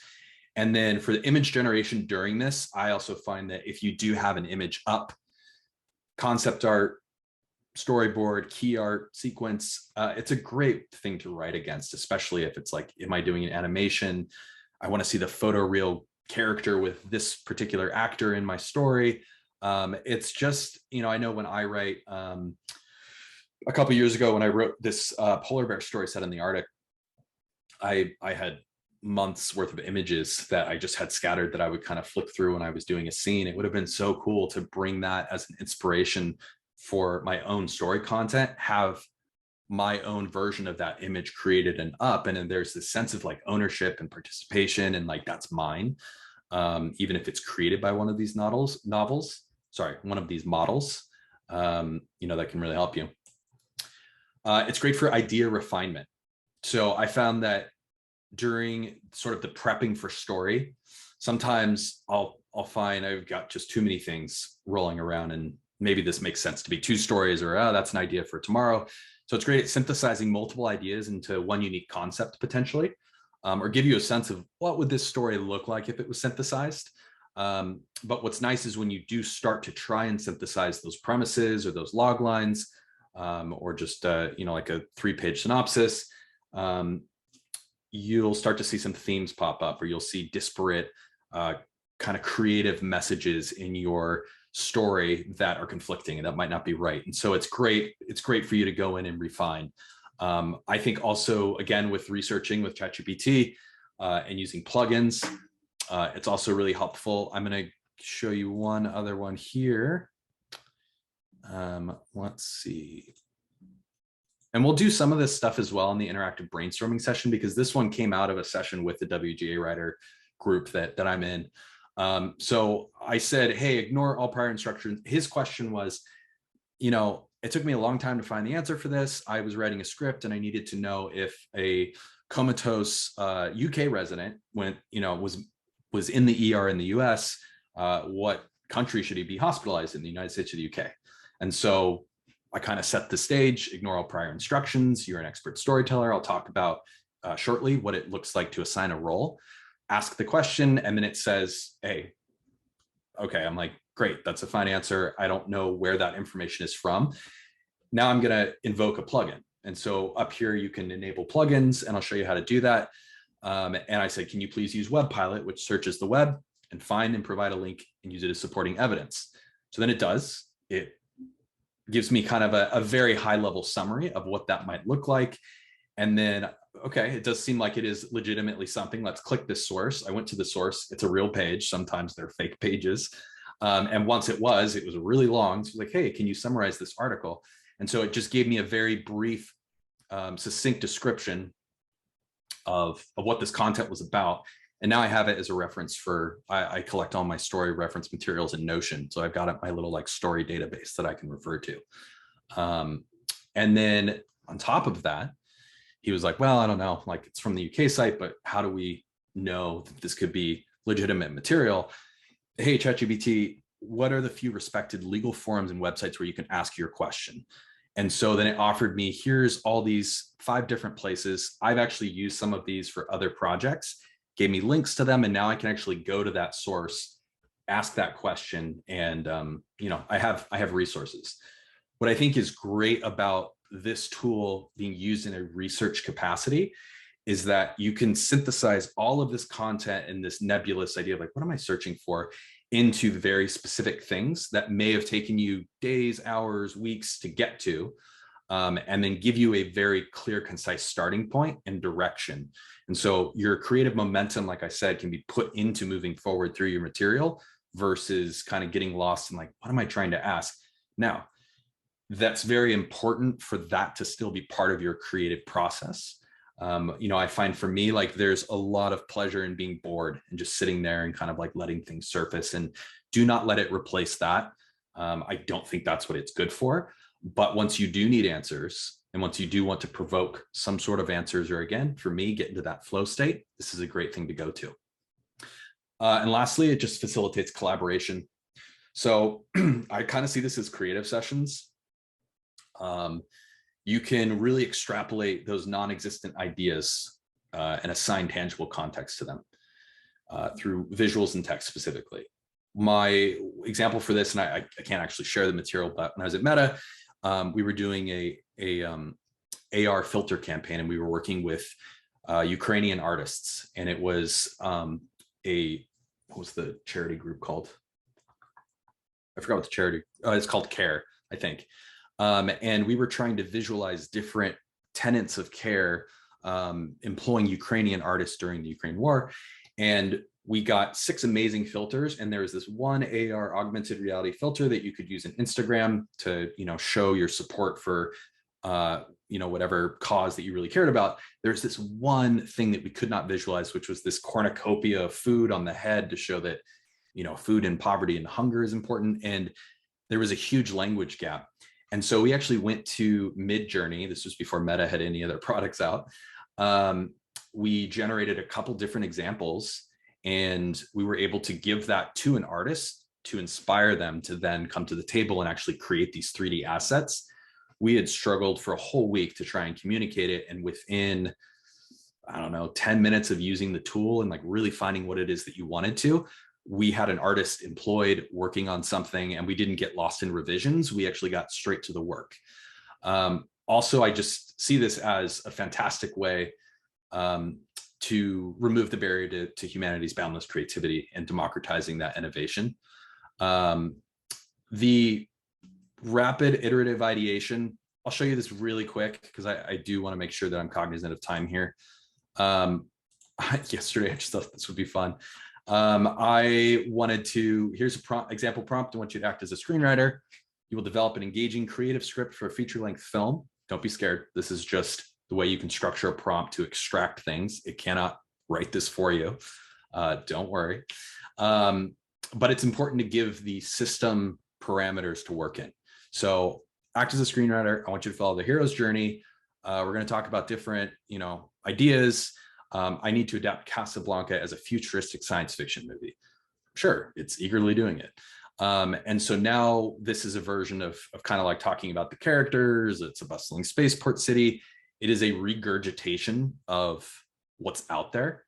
And then for the image generation during this, I also find that if you do have an image up, concept art, storyboard, key art, sequence, it's a great thing to write against, especially if it's like, am I doing an animation? I want to see the photoreal character with this particular actor in my story. It's just, I know when I write, a couple of years ago when I wrote this polar bear story set in the Arctic, I had months worth of images that I just had scattered that I would kind of flick through when I was doing a scene. It would have been so cool to bring that as an inspiration for my own story content, have my own version of that image created and up. And then there's this sense of like ownership and participation, and like, that's mine. Even if it's created by one of these one of these models, that can really help you. It's great for idea refinement. So I found that during sort of the prepping for story, sometimes I'll find I've got just too many things rolling around, and maybe this makes sense to be 2 stories, or that's an idea for tomorrow. So it's great at synthesizing multiple ideas into one unique concept potentially, or give you a sense of what would this story look like if it was synthesized. But what's nice is when you do start to try and synthesize those premises or those log lines, or just like a 3-page synopsis, you'll start to see some themes pop up, or you'll see disparate kind of creative messages in your story that are conflicting and that might not be right. And so it's great for you to go in and refine. I think also, again, with researching with ChatGPT and using plugins, it's also really helpful. I'm going to show you one other one here. Let's see. And we'll do some of this stuff as well in the interactive brainstorming session, because this one came out of a session with the WGA writer group that I'm in. So I said, hey, ignore all prior instructions. His question was, it took me a long time to find the answer for this. I was writing a script and I needed to know if a comatose UK resident was in the ER in the US, what country should he be hospitalized in, the United States or the UK? And so I kind of set the stage, ignore all prior instructions. You're an expert storyteller. I'll talk about shortly what it looks like to assign a role, ask the question, and then it says, hey, okay. I'm like, great, that's a fine answer. I don't know where that information is from. Now I'm going to invoke a plugin. And so up here, you can enable plugins, and I'll show you how to do that. And I said, can you please use Web Pilot, which searches the web and find and provide a link and use it as supporting evidence. So then it does. It gives me kind of a very high level summary of what that might look like. And then, okay, it does seem like it is legitimately something. Let's click this source. I went to the source. It's a real page. Sometimes they're fake pages. And once it was really long. So it was like, hey, can you summarize this article? And so it just gave me a very brief, succinct description of what this content was about. And now I have it as a reference for, I collect all my story reference materials in Notion. So I've got my little like story database that I can refer to. And then on top of that, he was like, well, I don't know, like it's from the UK site, but how do we know that this could be legitimate material? Hey, ChatGPT, what are the few respected legal forums and websites where you can ask your question? And so then it offered me, here's all these 5 different places. I've actually used some of these for other projects, gave me links to them. And now I can actually go to that source, ask that question. And, I have resources. What I think is great about this tool being used in a research capacity is that you can synthesize all of this content and this nebulous idea of like, what am I searching for, into very specific things that may have taken you days, hours, weeks to get to. and then give you a very clear, concise starting point and direction. And so your creative momentum, like I said, can be put into moving forward through your material versus kind of getting lost in like, what am I trying to ask? Now, that's very important for that to still be part of your creative process. I find for me, like there's a lot of pleasure in being bored and just sitting there and kind of like letting things surface, and do not let it replace that. I don't think that's what it's good for. But once you do need answers, and once you do want to provoke some sort of answers, or again, for me, get into that flow state, this is a great thing to go to. And lastly, it just facilitates collaboration. So I kind of see this as creative sessions. You can really extrapolate those non-existent ideas and assign tangible context to them through visuals and text specifically. My example for this, and I can't actually share the material, but when I was at Meta, we were doing a AR filter campaign, and we were working with Ukrainian artists, and it was what was the charity group called? I forgot what the charity, it's called CARE, I think. And we were trying to visualize different tenets of CARE employing Ukrainian artists during the Ukraine war. And we got 6 amazing filters, and there was this one AR augmented reality filter that you could use in Instagram to, show your support for, whatever cause that you really cared about. There's this one thing that we could not visualize, which was this cornucopia of food on the head to show that, food and poverty and hunger is important. And there was a huge language gap. And so we actually went to Midjourney. This was before Meta had any other products out. We generated a couple different examples, and we were able to give that to an artist to inspire them to then come to the table and actually create these 3D assets. We had struggled for a whole week to try and communicate it. And within, 10 minutes of using the tool and like really finding what it is that you wanted to, we had an artist employed working on something, and we didn't get lost in revisions. We actually got straight to the work. Also, I just see this as a fantastic way to remove the barrier to humanity's boundless creativity and democratizing that innovation. The rapid iterative ideation, I'll show you this really quick because I do want to make sure that I'm cognizant of time here. Yesterday, I just thought this would be fun. I wanted to, here's a example prompt. I want you to act as a screenwriter. You will develop an engaging creative script for a feature-length film. Don't be scared. This is just the way you can structure a prompt to extract things. It cannot write this for you. Don't worry. But it's important to give the system parameters to work in. So act as a screenwriter. I want you to follow the hero's journey. We're going to talk about different, ideas. I need to adapt Casablanca as a futuristic science fiction movie. Sure, it's eagerly doing it. And so now this is a version of kind of like talking about the characters. It's a bustling spaceport city. It is a regurgitation of what's out there.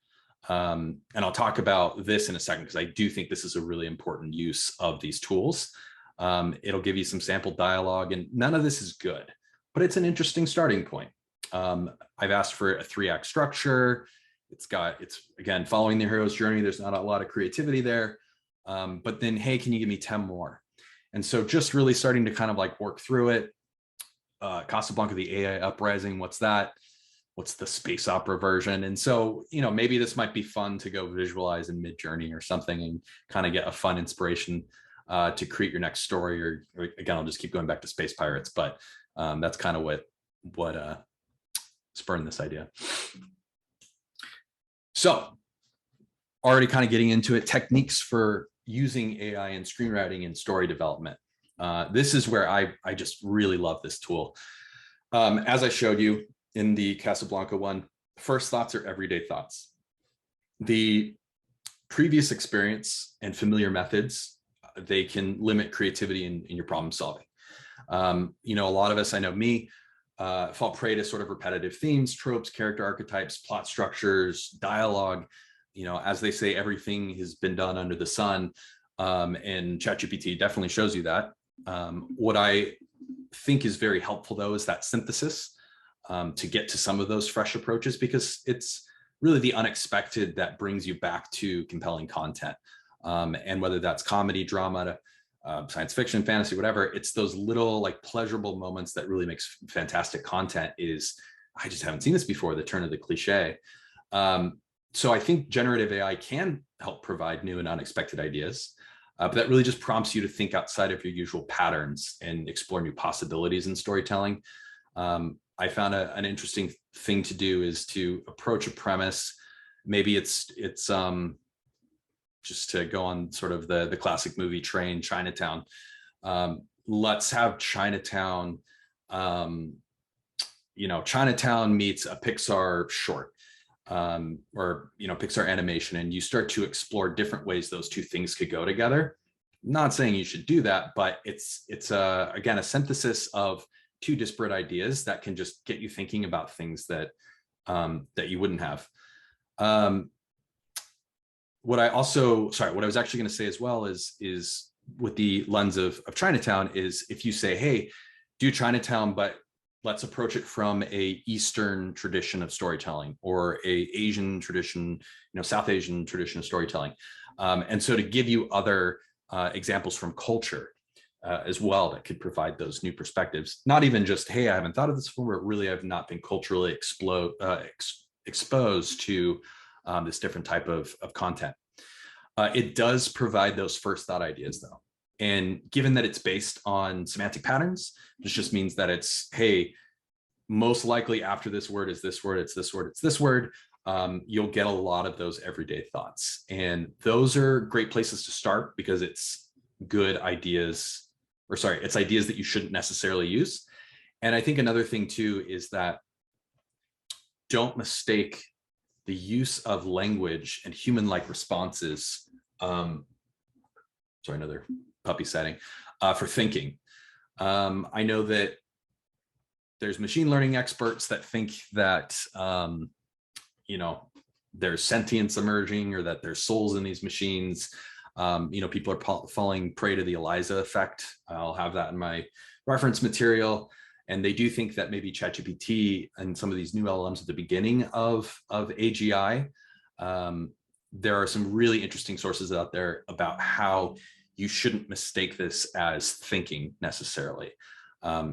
And I'll talk about this in a second, because I do think this is a really important use of these tools. It'll give you some sample dialogue, and none of this is good, but it's an interesting starting point. I've asked for a 3-act structure. It's again, following the hero's journey. There's not a lot of creativity there. But then, hey, can you give me 10 more? And so just really starting to kind of like work through it. Casablanca, the AI uprising, what's that? What's the space opera version? And so, maybe this might be fun to go visualize in Midjourney or something and kind of get a fun inspiration to create your next story. Or again, I'll just keep going back to space pirates, but that's kind of what spurned this idea. So already kind of getting into it, techniques for using AI in screenwriting and story development. This is where I just really love this tool. As I showed you in the Casablanca one, first thoughts are everyday thoughts. The previous experience and familiar methods, they can limit creativity in your problem solving. A lot of us, I know me, fall prey to sort of repetitive themes, tropes, character archetypes, plot structures, dialogue. As they say, everything has been done under the sun, and ChatGPT definitely shows you that. What I think is very helpful, though, is that synthesis to get to some of those fresh approaches, because it's really the unexpected that brings you back to compelling content. And whether that's comedy, drama, science fiction, fantasy, whatever. It's those little like pleasurable moments that really makes fantastic content. Is I just haven't seen this before, the turn of the cliche. So I think generative AI can help provide new and unexpected ideas, but that really just prompts you to think outside of your usual patterns and explore new possibilities in storytelling. I found an interesting thing to do is to approach a premise. Maybe it's just to go on sort of the classic movie train, Chinatown. Let's have Chinatown, Chinatown meets a Pixar short, or Pixar animation, and you start to explore different ways those two things could go together. Not saying you should do that, but it's again a synthesis of two disparate ideas that can just get you thinking about things that you wouldn't have. What I was actually going to say as well is with the lens of Chinatown is, if you say, hey, do Chinatown, but let's approach it from a Eastern tradition of storytelling, or a Asian tradition, South Asian tradition of storytelling. And so to give you other examples from culture as well that could provide those new perspectives, not even just, hey, I haven't thought of this before, but really I've not been culturally exposed to this different type of content. It does provide those first thought ideas though. And given that it's based on semantic patterns, this just means that it's, hey, most likely after this word is this word, it's this word, it's this word. You'll get a lot of those everyday thoughts. And those are great places to start because it's good ideas, it's ideas that you shouldn't necessarily use. And I think another thing too is that don't mistake the use of language and human-like responses, another puppy setting, for thinking. I know that there's machine learning experts that think that, there's sentience emerging, or that there's souls in these machines. People are falling prey to the Eliza effect. I'll have that in my reference material. And they do think that maybe ChatGPT and some of these new LLMs at the beginning of AGI, there are some really interesting sources out there about how you shouldn't mistake this as thinking necessarily.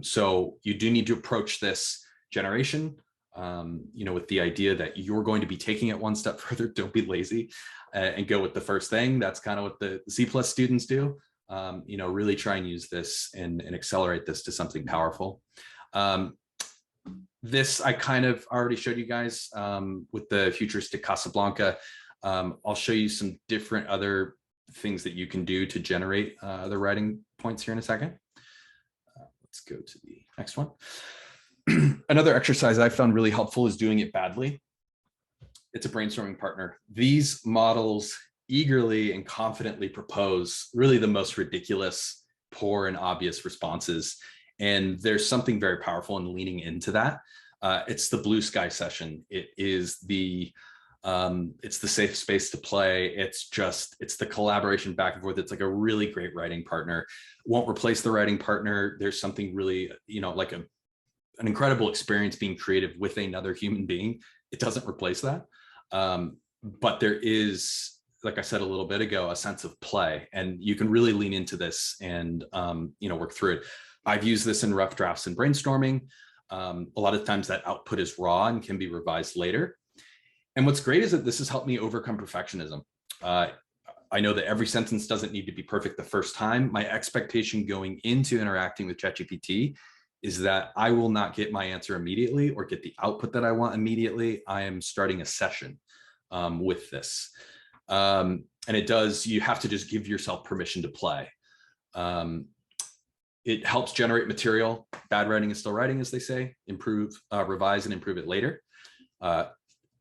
So you do need to approach this generation, with the idea that you're going to be taking it one step further. Don't be lazy and go with the first thing. That's kind of what the C+ students do. Really try and use this and accelerate this to something powerful. This I kind of already showed you guys with the futuristic Casablanca. I'll show you some different other things that you can do to generate the writing points here in a second. Let's go to the next one. Another exercise I found really helpful is doing it badly. It's a brainstorming partner. These models eagerly and confidently propose really the most ridiculous, poor, and obvious responses. And there's something very powerful in leaning into that. It's the blue sky session. It is it's the safe space to play. It's the collaboration back and forth. It's like a really great writing partner. Won't replace the writing partner. There's something really, like an incredible experience being creative with another human being. It doesn't replace that. But there is, like I said a little bit ago, a sense of play, and you can really lean into this and, work through it. I've used this in rough drafts and brainstorming. A lot of times that output is raw and can be revised later. And what's great is that this has helped me overcome perfectionism. I know that every sentence doesn't need to be perfect the first time. My expectation going into interacting with ChatGPT is that I will not get my answer immediately or get the output that I want immediately. I am starting a session with this. And you have to just give yourself permission to play. It helps generate material. Bad writing is still writing, as they say. Revise and improve it later.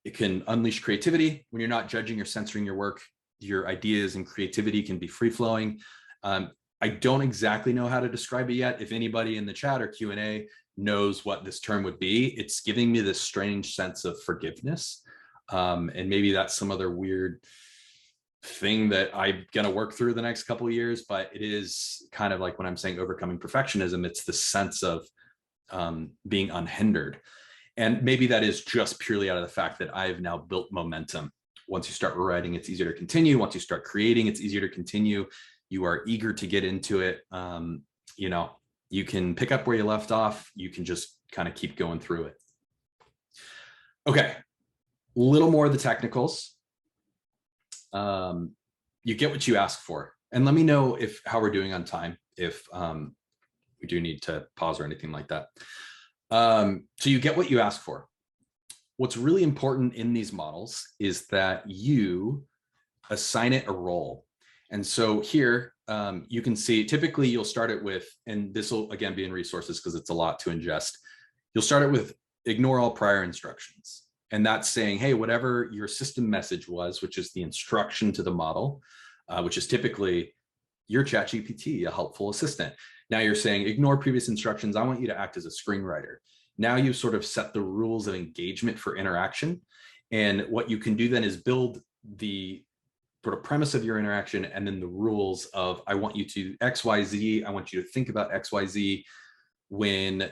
It can unleash creativity. When you're not judging or censoring your work, your ideas and creativity can be free-flowing. I don't exactly know how to describe it yet. If anybody in the chat or Q&A knows what this term would be, it's giving me this strange sense of forgiveness. And maybe that's some other weird thing that I'm going to work through the next couple of years, but it is kind of like when I'm saying overcoming perfectionism, it's the sense of being unhindered. And maybe that is just purely out of the fact that I've now built momentum. Once you start writing, it's easier to continue. Once you start creating, it's easier to continue. you are eager to get into it, you know, you can pick up where you left off. You can just kind of keep going through it. Okay, a little more of the technicals. You get what you ask for. And let me know how we're doing on time, if we do need to pause or anything like that. So you get what you ask for. What's really important in these models is that you assign it a role. And so here you can see, typically you'll start it with, and this will again be in resources because it's a lot to ingest. You'll start it with ignore all prior instructions. And that's saying, hey, whatever your system message was, which is the instruction to the model, which is typically your ChatGPT, a helpful assistant. Now you're saying, ignore previous instructions. I want you to act as a screenwriter. Now you sort of set the rules of engagement for interaction. And what you can do then is build the sort of premise of your interaction and then the rules of, I want you to X, Y, Z. I want you to think about X, Y, Z. When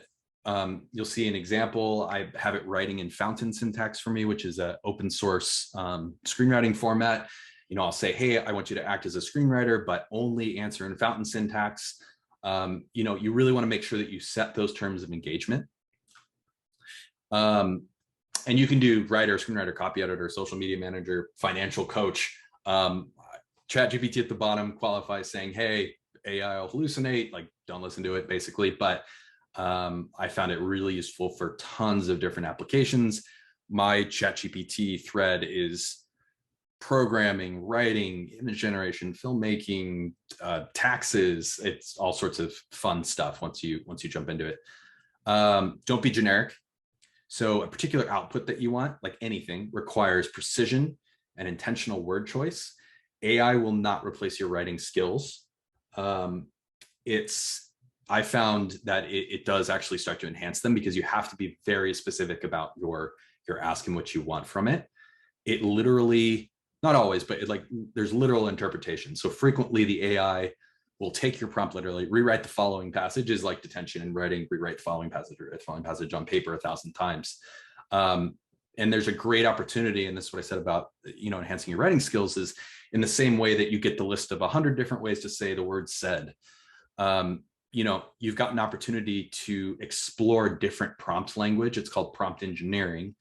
you'll see an example, I have it writing in Fountain syntax for me, which is an open source screenwriting format. You know, I'll say, hey, I want you to act as a screenwriter, but only answer in Fountain syntax. You know, you really want to make sure that you set those terms of engagement. And you can do writer, screenwriter, copy editor, social media manager, financial coach. ChatGPT at the bottom qualifies saying, hey, AI will hallucinate, like don't listen to it basically. But I found it really useful for tons of different applications. My ChatGPT thread is programming, writing, image generation, filmmaking, taxes. It's all sorts of fun stuff once you jump into it. Don't be generic. So a particular output that you want, like anything, requires precision and intentional word choice. AI will not replace your writing skills. I found that it does actually start to enhance them because you have to be very specific about your ask and what you want from it. It literally, not always, but there's literal interpretation. So frequently the AI will take your prompt literally, rewrite the following passage is like detention in writing, rewrite the following passage on paper 1,000 times. And there's a great opportunity, and this is what I said about, you know, enhancing your writing skills, is in the same way that you get the list of 100 different ways to say the word said. You know, you've got an opportunity to explore different prompt language. It's called prompt engineering,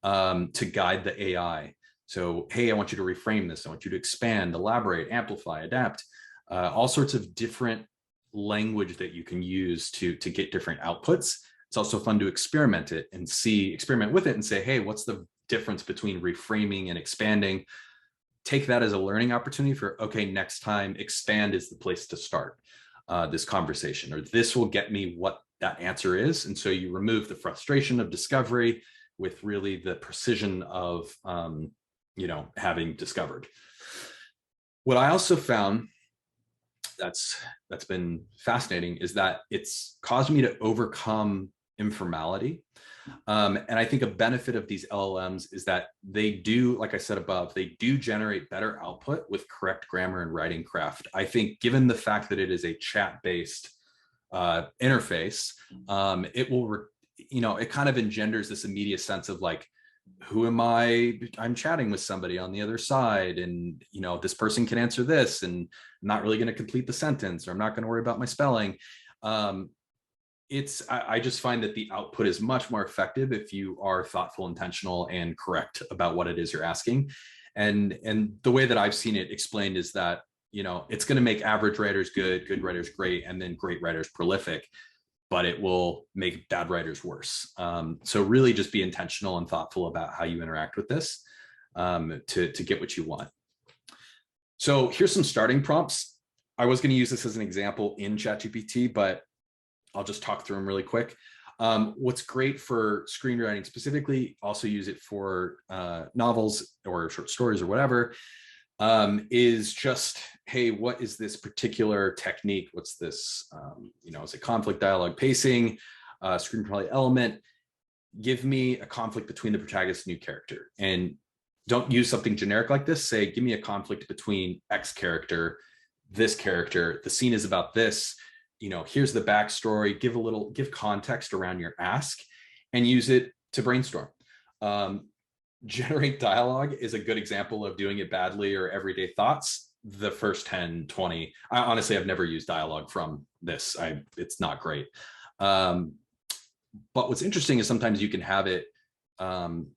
to guide the AI. So, hey, I want you to reframe this. I want you to expand, elaborate, amplify, adapt, all sorts of different language that you can use to get different outputs. It's also fun to experiment with it and say, hey, what's the difference between reframing and expanding? Take that as a learning opportunity for, okay, next time, expand is the place to start this conversation, or this will get me what that answer is. And so you remove the frustration of discovery with really the precision of, you know, having discovered. What I also found that's been fascinating is that it's caused me to overcome informality. And I think a benefit of these LLMs is that they do, like I said above, they do generate better output with correct grammar and writing craft. I think given the fact that it is a chat-based interface, it will, you know, it kind of engenders this immediate sense of like, who am I? I'm chatting with somebody on the other side, and you know, this person can answer this, and I'm not really going to complete the sentence, or I'm not going to worry about my spelling. I just find that the output is much more effective if you are thoughtful, intentional, and correct about what it is you're asking. And the way that I've seen it explained is that, you know, it's going to make average writers good writers great, and then great writers prolific, but it will make bad writers worse. So really just be intentional and thoughtful about how you interact with this to get what you want. So here's some starting prompts. I was going to use this as an example in ChatGPT, but I'll just talk through them really quick. What's great for screenwriting specifically, also use it for novels or short stories or whatever, is just, hey, what is this particular technique? What's this, you know, is it conflict, dialogue, pacing, screenplay element? Give me a conflict between the protagonist and new character. And don't use something generic like this. Say, give me a conflict between X character, this character, the scene is about this, you know, here's the backstory, give context around your ask, and use it to brainstorm. Generate dialogue is a good example of doing it badly, or everyday thoughts. the first 10, 20. Honestly, I've never used dialogue from this. It's not great. But what's interesting is sometimes you can have it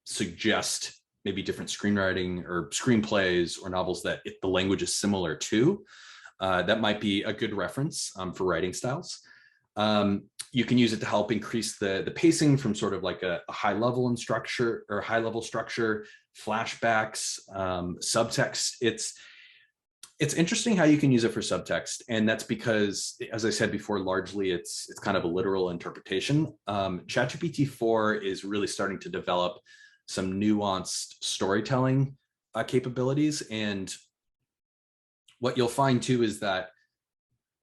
suggest maybe different screenwriting or screenplays or novels that if the language is similar to, that might be a good reference for writing styles. You can use it to help increase the pacing from sort of like a high level and structure or high level structure, flashbacks, subtext. It's interesting how you can use it for subtext. And that's because, as I said before, largely it's kind of a literal interpretation. ChatGPT 4 is really starting to develop some nuanced storytelling capabilities. And what you'll find too is that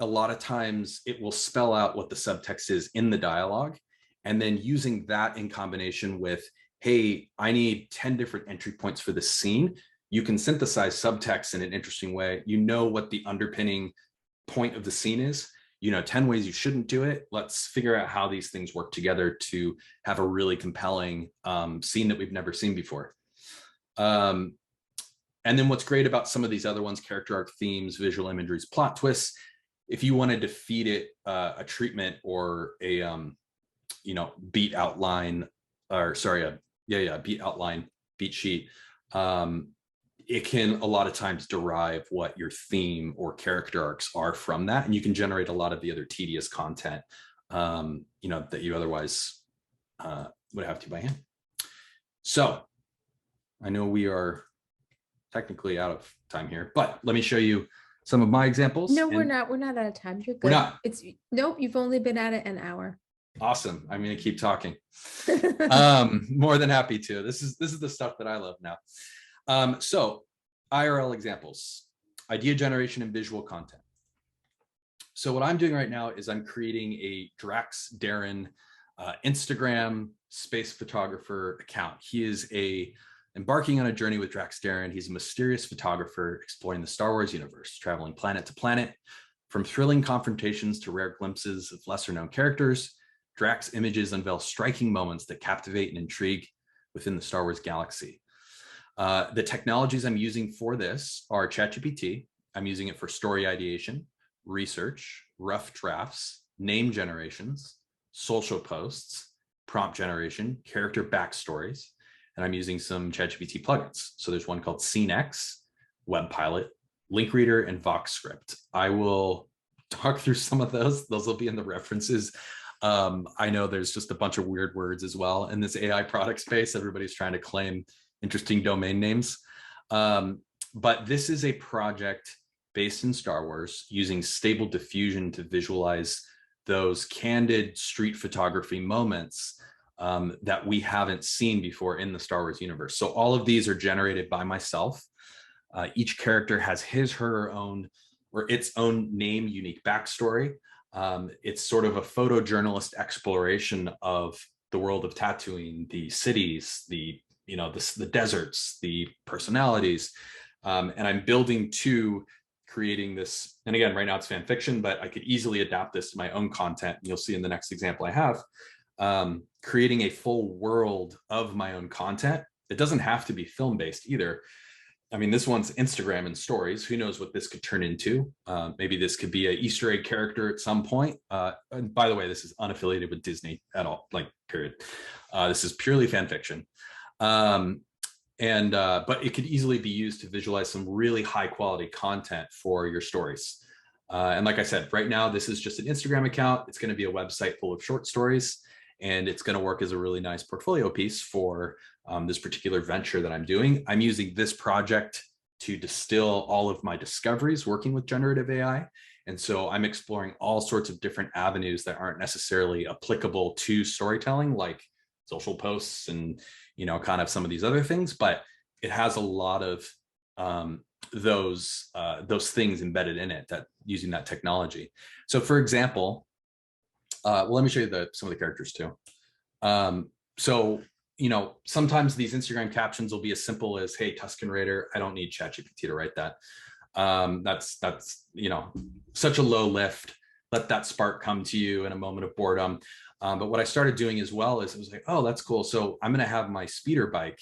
a lot of times it will spell out what the subtext is in the dialogue. And then using that in combination with, hey, I need 10 different entry points for this scene. You can synthesize subtext in an interesting way. You know what the underpinning point of the scene is. 10 ways you shouldn't do it. Let's figure out how these things work together to have a really compelling scene that we've never seen before. And then what's great about some of these other ones, character arc themes, visual imageries, plot twists, if you wanted to feed it a treatment or a beat outline, or sorry, beat outline, beat sheet, it can a lot of times derive what your theme or character arcs are from that, and you can generate a lot of the other tedious content that you otherwise would have to by hand. So I know we are technically out of time here, but let me show you some of my examples. No, we're not out of time. You're good. We're not. Nope, you've only been at it an hour. Awesome. I'm going to keep talking. More than happy to. This is the stuff that I love now. So IRL examples, idea generation and visual content. So what I'm doing right now is I'm creating a Drax Darren Instagram space photographer account. He is embarking on a journey with Drax Darren. He's a mysterious photographer exploring the Star Wars universe, traveling planet to planet. From thrilling confrontations to rare glimpses of lesser known characters, Drax images unveil striking moments that captivate and intrigue within the Star Wars galaxy. The technologies I'm using for this are ChatGPT. I'm using it for story ideation, research, rough drafts, name generations, social posts, prompt generation, character backstories, and I'm using some ChatGPT plugins. So there's one called SceneX, WebPilot, LinkReader, and VoxScript. I will talk through some of those. Those will be in the references. I know there's just a bunch of weird words as well in this AI product space. Everybody's trying to claim interesting domain names. But this is a project based in Star Wars using Stable Diffusion to visualize those candid street photography moments that we haven't seen before in the Star Wars universe. So all of these are generated by myself. Each character has his, her own, or its own name, unique backstory. It's sort of a photojournalist exploration of the world of Tatooine, the cities, the deserts, the personalities, and I'm building to creating this. And again, right now it's fan fiction, but I could easily adapt this to my own content. And you'll see in the next example I have, creating a full world of my own content. It doesn't have to be film-based either. I mean, this one's Instagram and stories. Who knows what this could turn into? Maybe this could be an Easter egg character at some point. And by the way, this is unaffiliated with Disney at all, like, period. This is purely fan fiction. But it could easily be used to visualize some really high quality content for your stories. And like I said, right now, this is just an Instagram account. It's going to be a website full of short stories, and it's going to work as a really nice portfolio piece for this particular venture that I'm doing. I'm using this project to distill all of my discoveries working with generative AI. And so I'm exploring all sorts of different avenues that aren't necessarily applicable to storytelling, like social posts and, kind of some of these other things, but it has a lot of those things embedded in it, that using that technology. So for example, let me show you some of the characters too. Sometimes these Instagram captions will be as simple as, "Hey, Tusken Raider." I don't need ChatGPT to write that. That's such a low lift. Let that spark come to you in a moment of boredom. But what I started doing as well is I was like, oh, that's cool. So I'm going to have my speeder bike.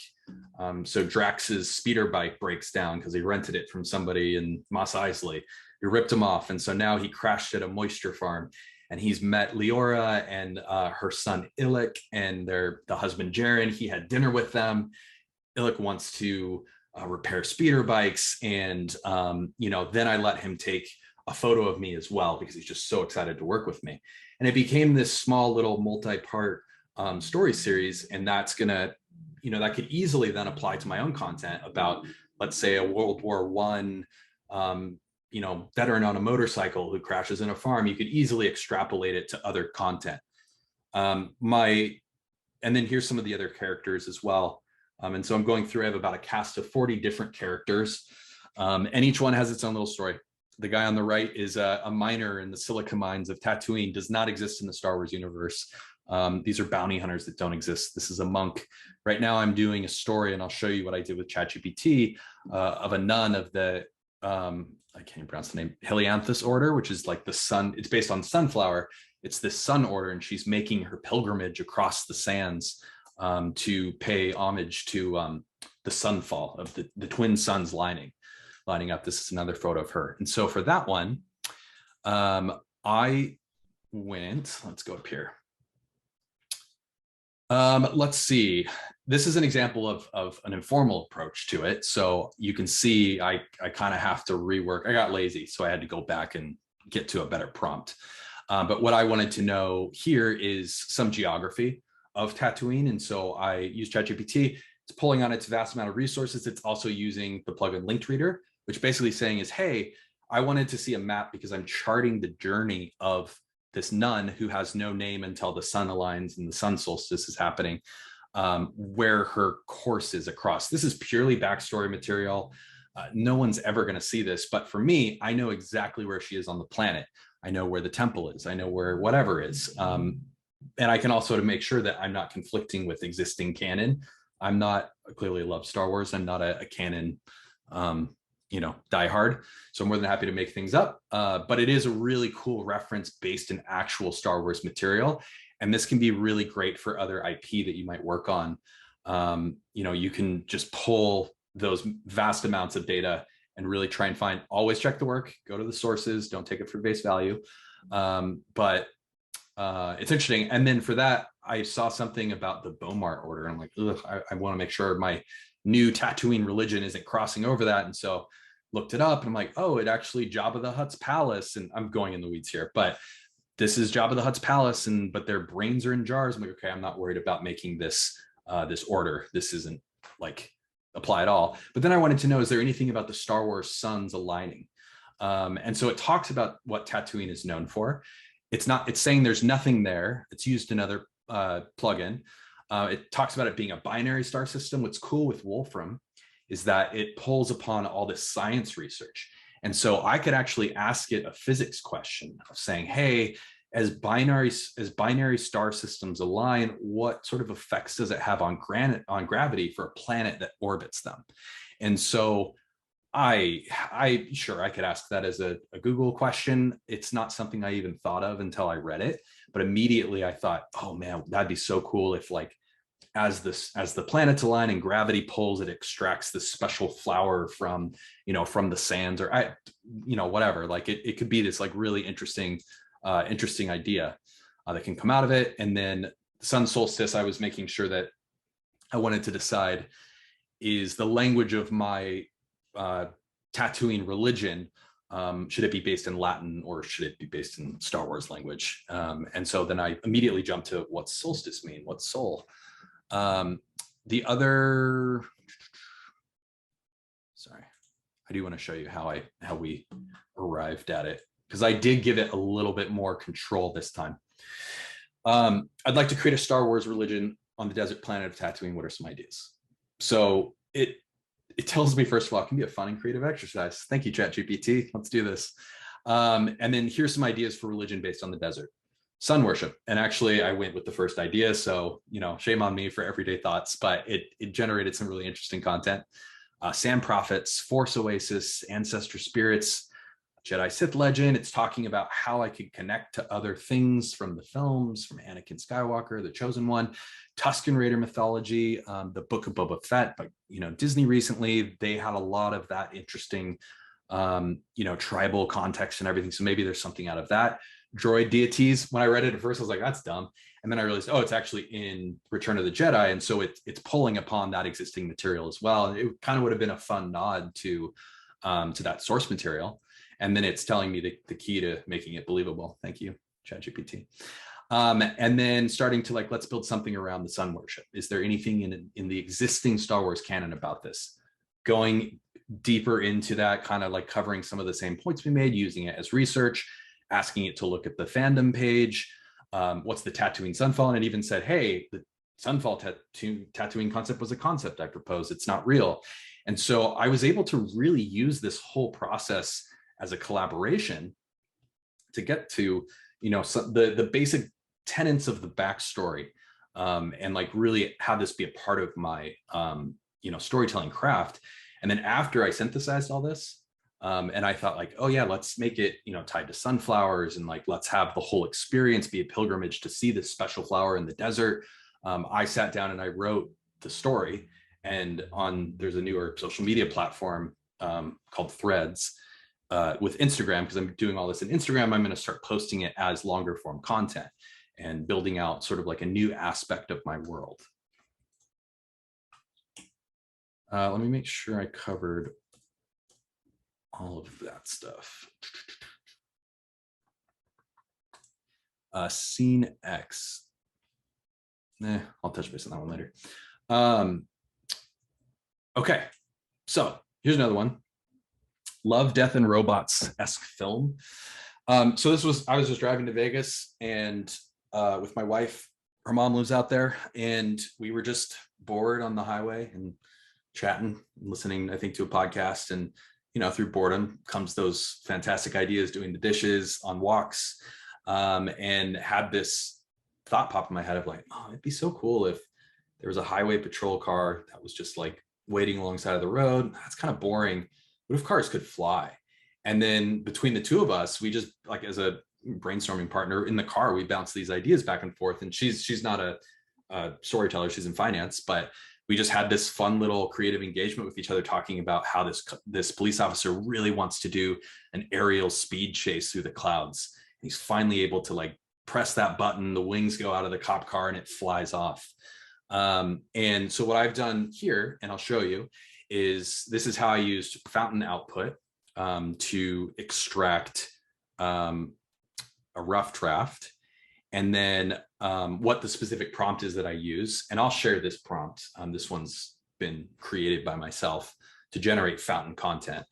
So Drax's speeder bike breaks down because he rented it from somebody in Mos Eisley. He ripped him off. And so now he crashed at a moisture farm. And he's met Leora and her son Illik and the husband Jaren. He had dinner with them. Illik wants to repair speeder bikes. And, then I let him take a photo of me as well, because he's just so excited to work with me. And it became this small little multi-part story series. And that's going to, that could easily then apply to my own content about, let's say, a World War I, veteran on a motorcycle who crashes in a farm. You could easily extrapolate it to other content. And then here's some of the other characters as well. And so I'm going through, I have about a cast of 40 different characters, and each one has its own little story. The guy on the right is a miner in the silica mines of Tatooine, does not exist in the Star Wars universe. These are bounty hunters that don't exist. This is a monk. Right now I'm doing a story, and I'll show you what I did with ChatGPT, of a nun of the, I can't even pronounce the name, Helianthus order, which is like the sun. It's based on sunflower. It's this sun order, and she's making her pilgrimage across the sands to pay homage to the sunfall of the twin suns lining up. This is another photo of her. And so for that one, I went, let's go up here. Let's see. This is an example of an informal approach to it. So you can see I kind of have to rework. I got lazy, so I had to go back and get to a better prompt. But what I wanted to know here is some geography of Tatooine. And so I used ChatGPT. It's pulling on its vast amount of resources. It's also using the plugin Linked Reader, which basically saying is, hey, I wanted to see a map because I'm charting the journey of this nun who has no name until the sun aligns and the sun solstice is happening, where her course is across. This is purely backstory material. No one's ever going to see this, but for me, I know exactly where she is on the planet. I know where the temple is. I know where whatever is. And I can also to make sure that I'm not conflicting with existing canon. I'm not, clearly love Star Wars. I'm not a canon, diehard. So I'm more than happy to make things up. But it is a really cool reference based in actual Star Wars material. And this can be really great for other IP that you might work on. You can just pull those vast amounts of data and really try and find, always check the work, go to the sources, don't take it for face value. But it's interesting. And then for that, I saw something about the Bomar order. I'm like, I want to make sure my new Tatooine religion isn't crossing over that. And so looked it up and I'm like, oh, it actually Jabba the Hutt's palace. And I'm going in the weeds here, but this is Jabba the Hutt's palace, but their brains are in jars. I'm like, okay, I'm not worried about making this order. This isn't like apply at all. But then I wanted to know, is there anything about the Star Wars suns aligning? And so it talks about what Tatooine is known for. It's saying there's nothing there. It's used another plugin. It talks about it being a binary star system. What's cool with Wolfram is that it pulls upon all this science research. And so I could actually ask it a physics question of saying, hey, as binary star systems align, what sort of effects does it have on gravity for a planet that orbits them? And so I could ask that as a Google question. It's not something I even thought of until I read it, but immediately I thought, oh man, that'd be so cool if like, as the planets align and gravity pulls, it extracts this special flower from the sands or whatever. Like it could be this like really interesting idea that can come out of it. And then sun solstice, I was making sure that I wanted to decide, is the language of my Tatooine religion, should it be based in Latin or should it be based in Star Wars language? And so then I immediately jumped to what's solstice mean? What's soul? The other, sorry, I do want to show you how we arrived at it, because I did give it a little bit more control this time. I'd like to create a Star Wars religion on the desert planet of Tatooine. What are some ideas? So it tells me, first of all, it can be a fun and creative exercise. Thank you, ChatGPT. Let's do this. And then here's some ideas for religion based on the desert. Sun worship. And actually I went with the first idea. So, shame on me for everyday thoughts, but it generated some really interesting content. Sand prophets, force oasis, ancestor spirits, Jedi Sith legend. It's talking about how I could connect to other things from the films, from Anakin Skywalker, the Chosen One, Tusken Raider mythology, the Book of Boba Fett. But Disney recently, they had a lot of that interesting tribal context and everything. So maybe there's something out of that. Droid deities. When I read it at first, I was like, that's dumb. And then I realized, oh, it's actually in Return of the Jedi. And so it's pulling upon that existing material as well. And it kind of would have been a fun nod to that source material. And then it's telling me the key to making it believable. Thank you, ChatGPT. And then starting to let's build something around the sun worship. Is there anything in the existing Star Wars canon about this? Going deeper into that, kind of covering some of the same points we made, using it as research, asking it to look at the fandom page. What's the Tatooine Sunfall? And it even said, hey, the Sunfall Tatooine concept was a concept I proposed. It's not real. And so I was able to really use this whole process as a collaboration to get to, the basic tenets of the backstory, and really have this be a part of my, storytelling craft. And then after I synthesized all this, and I thought oh yeah, let's make it, tied to sunflowers, and let's have the whole experience be a pilgrimage to see this special flower in the desert. I sat down and I wrote the story, and there's a newer social media platform called Threads with Instagram, because I'm doing all this in Instagram. I'm going to start posting it as longer form content and building out sort of a new aspect of my world. Let me make sure I covered all of that stuff. Scene X. I'll touch base on that one later. Okay, so here's another one. Love, Death, and Robots-esque film. So I was just driving to Vegas, and with my wife. Her mom lives out there, and we were just bored on the highway and chatting, listening, I think, to a podcast. And through boredom comes those fantastic ideas, doing the dishes on walks, and had this thought pop in my head of oh, it'd be so cool if there was a highway patrol car that was just waiting alongside of the road. That's kind of boring. What if cars could fly? And then between the two of us, we just as a brainstorming partner in the car, we bounce these ideas back and forth. And she's not a storyteller, she's in finance, but we just had this fun little creative engagement with each other, talking about how this police officer really wants to do an aerial speed chase through the clouds. And he's finally able to press that button, the wings go out of the cop car, and it flies off. And so what I've done here, and I'll show you, is this is how I used fountain output to extract a rough draft, and then what the specific prompt is that I use. And I'll share this prompt. This one's been created by myself to generate fountain content.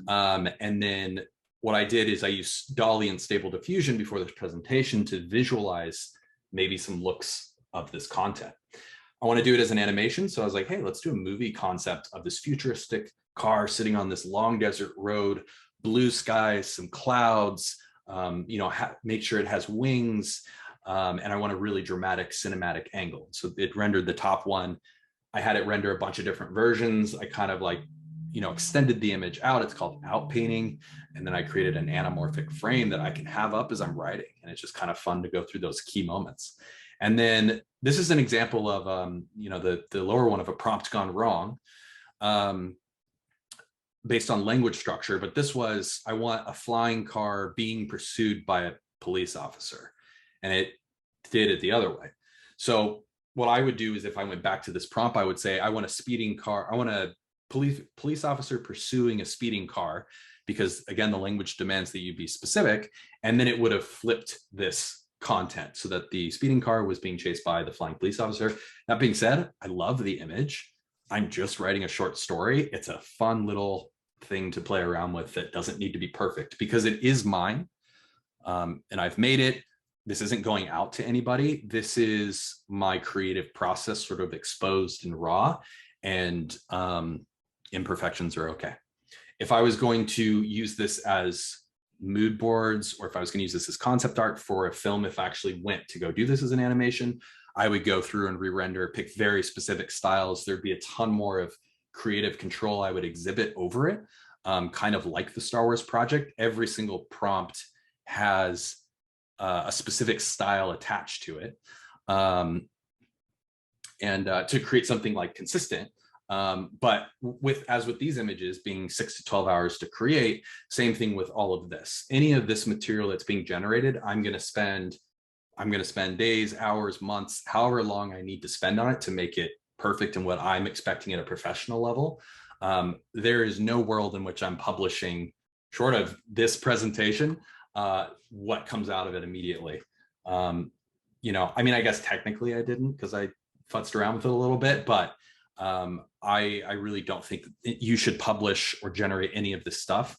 And then what I did is I used Dolly and Stable Diffusion before this presentation to visualize maybe some looks of this content. I want to do it as an animation. So I was like, hey, let's do a movie concept of this futuristic car sitting on this long desert road, blue skies, some clouds, make sure it has wings. And I want a really dramatic cinematic angle. So it rendered the top one. I had it render a bunch of different versions. I kind of extended the image out. It's called outpainting. And then I created an anamorphic frame that I can have up as I'm writing. And it's just kind of fun to go through those key moments. And then this is an example of, the lower one of a prompt gone wrong, based on language structure. But this was, I want a flying car being pursued by a police officer. And it did it the other way. So what I would do is, if I went back to this prompt, I would say, I want a speeding car. I want a police officer pursuing a speeding car, because again, the language demands that you be specific. And then it would have flipped this content so that the speeding car was being chased by the flying police officer. That being said, I love the image. I'm just writing a short story. It's a fun little thing to play around with that doesn't need to be perfect, because it is mine. And I've made it. This isn't going out to anybody. This is my creative process, sort of exposed and raw, and imperfections are okay. If I was going to use this as mood boards, or if I was going to use this as concept art for a film, if I actually went to go do this as an animation, I would go through and re-render, pick very specific styles. There'd be a ton more of creative control I would exhibit over it. kind of like the Star Wars project. Every single prompt has a specific style attached to it. And to create something like consistent. But as with these images being 6 to 12 hours to create, same thing with all of this. Any of this material that's being generated, I'm going to spend days, hours, months, however long I need to spend on it to make it perfect and what I'm expecting at a professional level. There is no world in which I'm publishing, short of this presentation, what comes out of it immediately. I mean, I guess technically I didn't, because I futzed around with it a little bit, but I really don't think that you should publish or generate any of this stuff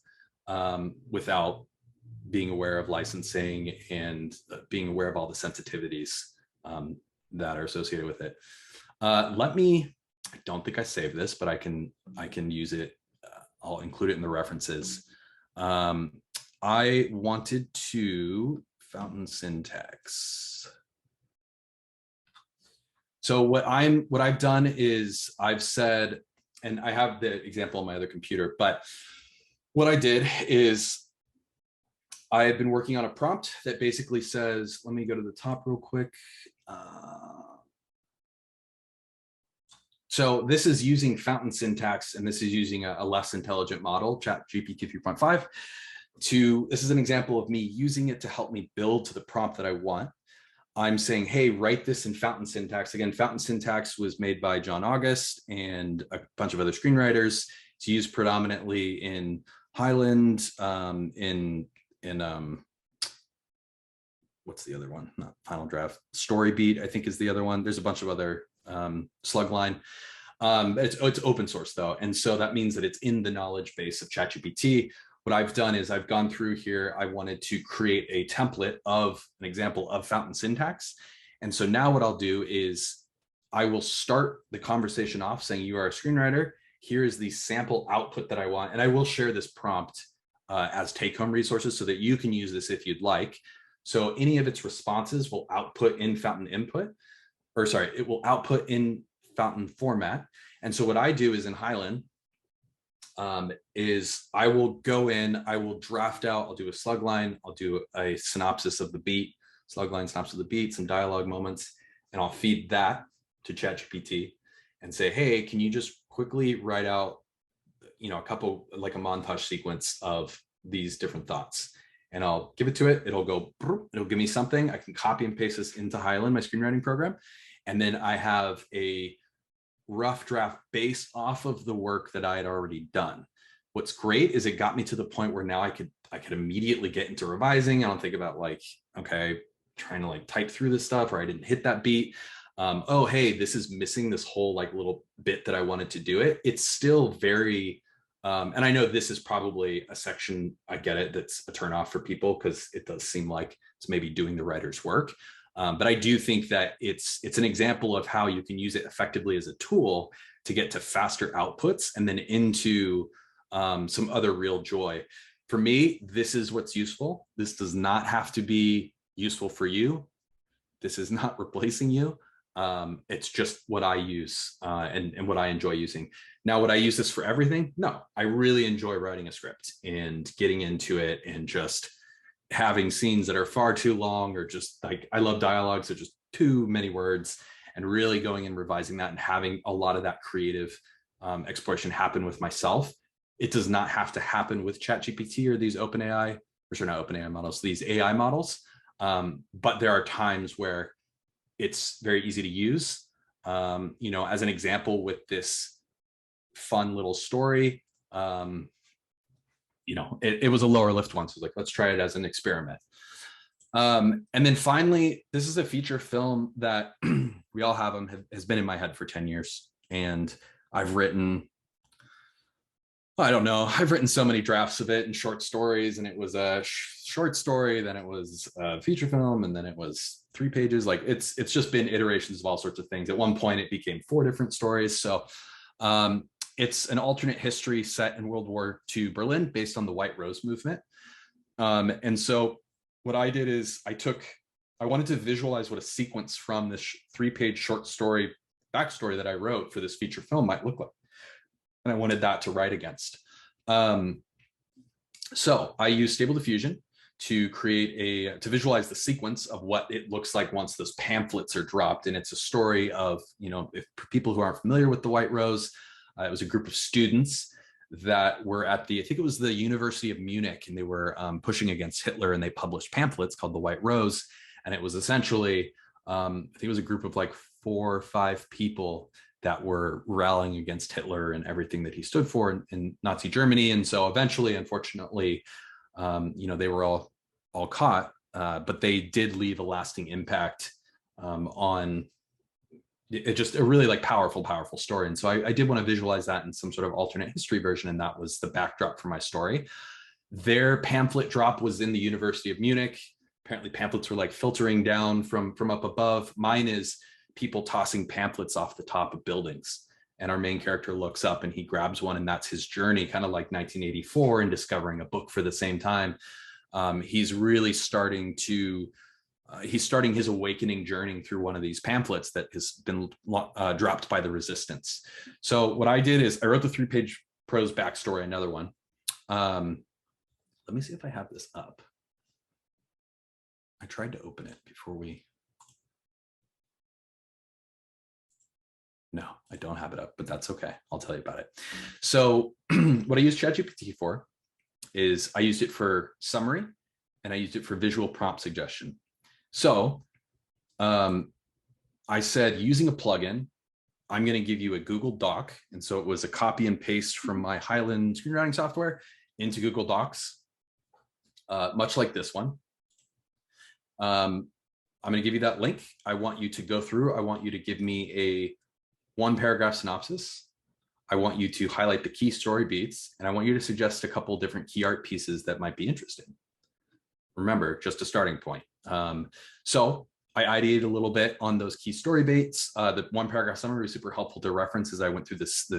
without being aware of licensing and being aware of all the sensitivities that are associated with it. I don't think I saved this, but I can use it. I'll include it in the references. I wanted to fountain syntax. So what I've done is I've said, and I have the example on my other computer, but what I did is I have been working on a prompt that basically says, let me go to the top real quick. So this is using fountain syntax, and this is using a less intelligent model, ChatGPT 3.5. This is an example of me using it to help me build to the prompt that I want. I'm saying, hey, write this in fountain syntax. Again, fountain syntax was made by John August and a bunch of other screenwriters. It's used predominantly in Highland, what's the other one? Not Final Draft. Storybeat, I think, is the other one. There's a bunch of other Slugline. It's open source though, and so that means that it's in the knowledge base of ChatGPT. What I've done is I've gone through here. I wanted to create a template of an example of fountain syntax. And so now what I'll do is I will start the conversation off saying, you are a screenwriter. Here is the sample output that I want. And I will share this prompt as take-home resources so that you can use this if you'd like. So any of its responses will output in fountain input, or sorry, it will output in fountain format. And so what I do is in Highland, is I will go in, I will draft out, I'll do a slug line, I'll do a synopsis of the beat, slug line, synopsis of the beat, some dialogue moments, and I'll feed that to ChatGPT and say, hey, can you just quickly write out, a couple, like a montage sequence of these different thoughts? And I'll give it to it. It'll go, it'll give me something. I can copy and paste this into Highland, my screenwriting program. And then I have a rough draft based off of the work that I had already done. What's great is it got me to the point where now I could immediately get into revising. I don't think about trying to type through this stuff, or I didn't hit that beat. Oh, hey, this is missing this whole little bit that I wanted to do it. It's still very, and I know this is probably a section, I get it, that's a turnoff for people because it does seem like it's maybe doing the writer's work. But I do think that it's an example of how you can use it effectively as a tool to get to faster outputs and then into some other real joy. For me, this is what's useful. This does not have to be useful for you. This is not replacing you. It's just what I use and what I enjoy using. Now, would I use this for everything? No, I really enjoy writing a script and getting into it and just having scenes that are far too long, or just I love dialogues that are just too many words, and really going and revising that and having a lot of that creative exploration happen with myself. It does not have to happen with ChatGPT or these OpenAI, or sorry, not OpenAI models, these AI models. But there are times where it's very easy to use. As an example with this fun little story, it was a lower lift one. So I was like, let's try it as an experiment. And then finally, this is a feature film that we all have has been in my head for 10 years. And I've written, I've written so many drafts of it and short stories, and it was a short story, then it was a feature film, and then it was 3 pages. It's just been iterations of all sorts of things. At one point it became 4 different stories. So it's an alternate history set in World War II Berlin based on the White Rose movement. And so what I did is I wanted to visualize what a sequence from this 3-page short story backstory that I wrote for this feature film might look like. And I wanted that to write against. So I use Stable Diffusion to to visualize the sequence of what it looks like once those pamphlets are dropped. And it's a story of, if people who aren't familiar with the White Rose, it was a group of students that were at I think it was the University of Munich, and they were pushing against Hitler, and they published pamphlets called the White Rose. And it was essentially, I think it was a group of like 4 or 5 people that were rallying against Hitler and everything that he stood for in Nazi Germany. And so eventually, unfortunately, they were all caught, but they did leave a lasting impact on it. Just a really like powerful story. And so I did want to visualize that in some sort of alternate history version, and that was the backdrop for my story. Their pamphlet drop was in the University of Munich. Apparently pamphlets were like filtering down from up above. Mine is people tossing pamphlets off the top of buildings. And our main character looks up and he grabs one, and that's his journey, kind of like 1984 and discovering a book for the same time. He's really starting his awakening journey through one of these pamphlets that has been dropped by the resistance. So what I did is I wrote the 3-page prose backstory, another one. Let me see if I have this up. I tried to open it before No, I don't have it up, but that's okay. I'll tell you about it. So what I use ChatGPT for is I used it for summary, and I used it for visual prompt suggestion. So I said, using a plugin, I'm going to give you a Google Doc. And so it was a copy and paste from my Highland screenwriting software into Google Docs, much like this one. I'm going to give you that link. I want you to go through. I want you to give me a 1-paragraph synopsis. I want you to highlight the key story beats, and I want you to suggest a couple different key art pieces that might be interesting. Remember, just a starting point. So I ideated a little bit on those key story beats. The 1-paragraph summary was super helpful to reference as I went through this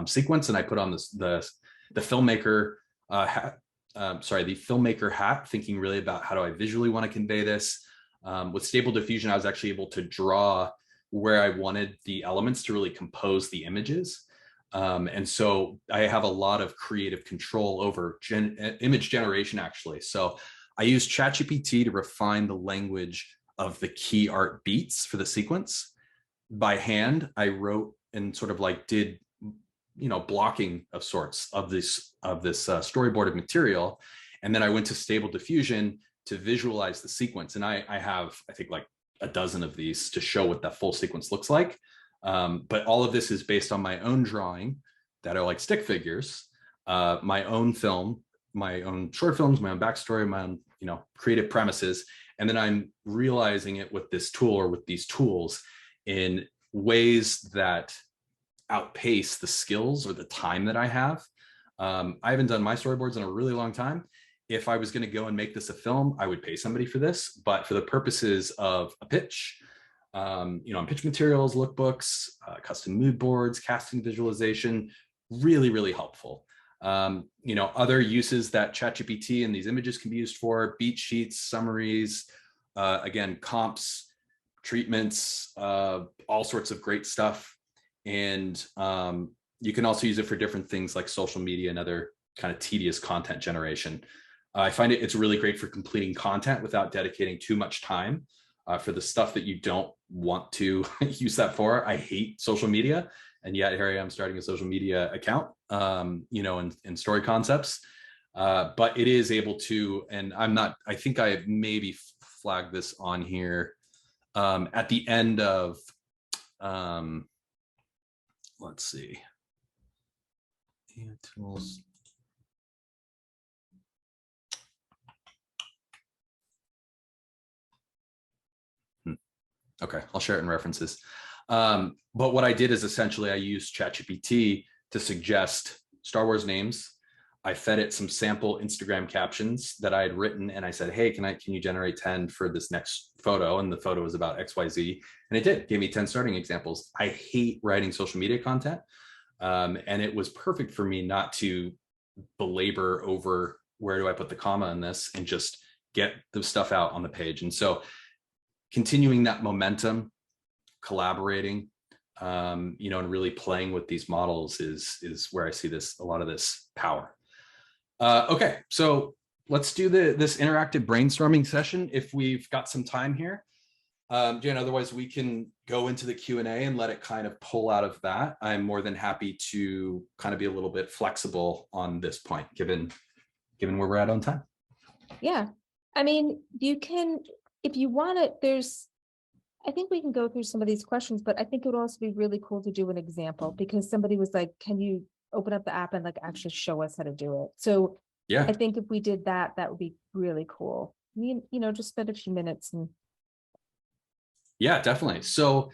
sequence, and I put on the filmmaker hat. The filmmaker hat, thinking really about how do I visually want to convey this. With Stable Diffusion, I was actually able to draw where I wanted the elements to really compose the images. And so I have a lot of creative control over image generation, actually. So I used ChatGPT to refine the language of the key art beats for the sequence. By hand, I wrote and sort of like did, blocking of sorts of this storyboarded material. And then I went to Stable Diffusion to visualize the sequence. And I have, I think, like a dozen of these to show what that full sequence looks like. But all of this is based on my own drawing that are like stick figures, my own film, my own short films, my own backstory, my own, creative premises. And then I'm realizing it with this tool or with these tools in ways that outpace the skills or the time that I have. I haven't done my storyboards in a really long time. If I was going to go and make this a film, I would pay somebody for this. But for the purposes of a pitch, on pitch materials, lookbooks, custom mood boards, casting visualization, really, really helpful. Other uses that ChatGPT and these images can be used for: beat sheets, summaries, again, comps, treatments, all sorts of great stuff. And you can also use it for different things like social media and other kind of tedious content generation. I find it's really great for completing content without dedicating too much time for the stuff that you don't want to use that for. I hate social media, and yet here I am starting a social media account, in story concepts. But it is able to, and I think I have maybe flagged this on here at the end of, let's see, tools. Okay, I'll share it in references. But what I did is essentially I used ChatGPT to suggest Star Wars names. I fed it some sample Instagram captions that I had written, and I said, hey, can you generate 10 for this next photo? And the photo was about XYZ. And it did, gave me 10 starting examples. I hate writing social media content. And it was perfect for me not to belabor over where do I put the comma in this and just get the stuff out on the page. And so continuing that momentum, collaborating, and really playing with these models is where I see a lot of this power. Okay, so let's do this interactive brainstorming session if we've got some time here. Jan, otherwise we can go into the Q&A and let it kind of pull out of that. I'm more than happy to kind of be a little bit flexible on this point, given where we're at on time. Yeah, I mean, you can, if you want to, I think we can go through some of these questions, but I think it would also be really cool to do an example because somebody was like, can you open up the app and like actually show us how to do it? So Yeah, I think if we did that, that would be really cool. Just spend a few minutes and. yeah, definitely. So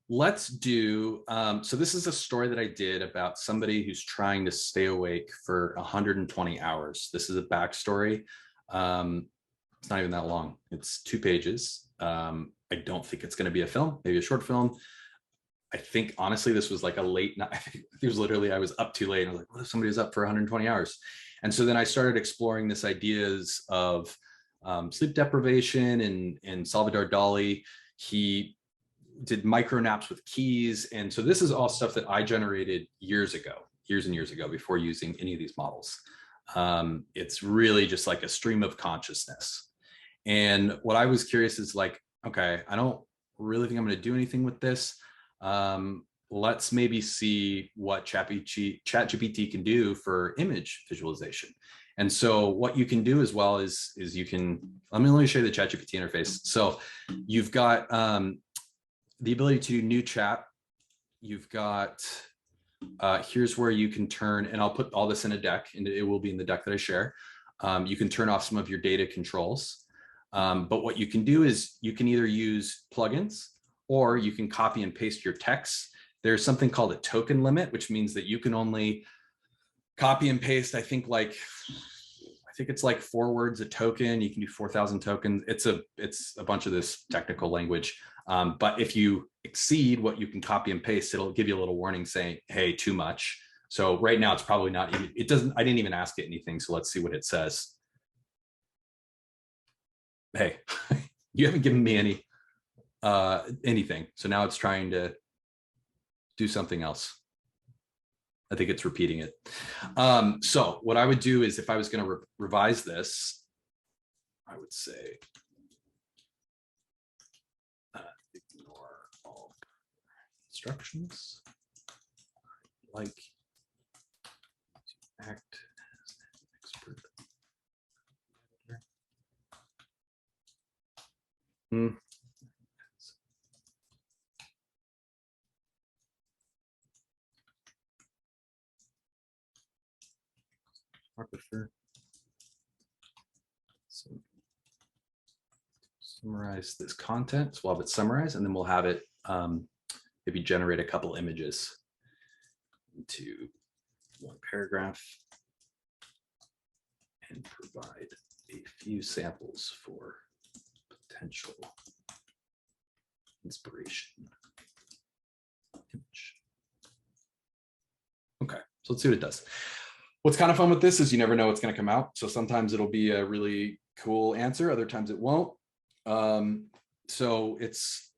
let's do, so this is a story that I did about somebody who's trying to stay awake for 120 hours. This is a backstory. It's not even that long. It's 2 pages. I don't think it's going to be a film, maybe a short film. I think honestly, this was like a late night. I think it was literally, I was up too late. And I was like, what if somebody was up for 120 hours? And so then I started exploring this ideas of sleep deprivation and Salvador Dali. He did micro naps with keys. And so this is all stuff that I generated years and years ago, before using any of these models. It's really just like a stream of consciousness. And what I was curious is like, okay, I don't really think I'm going to do anything with this. Let's maybe see what ChatGPT can do for image visualization. And so what you can do as well is you can, let me show you the ChatGPT interface. So you've got the ability to do new chat. You've got, here's where you can turn, and I'll put all this in a deck, and it will be in the deck that I share. You can turn off some of your data controls. But what you can do is you can either use plugins or you can copy and paste your text. There's something called a token limit, which means that you can only copy and paste, I think it's like 4 words a token. You can do 4,000 tokens. It's a bunch of this technical language. But if you exceed what you can copy and paste, it'll give you a little warning saying, hey, too much. So right now it's probably not even, I didn't even ask it anything. So let's see what it says. Hey, you haven't given me anything. So now it's trying to do something else. I think it's repeating it. So what I would do is, if I was going to revise this, I would say, ignore all instructions. Like to act as an expert. So summarize this content. So we'll have it summarized, and then we'll have it maybe generate a couple images into one paragraph and provide a few samples for potential inspiration. Image. Okay, so let's see what it does. What's kind of fun with this is you never know what's going to come out. So sometimes it'll be a really cool answer. Other times it won't. So it's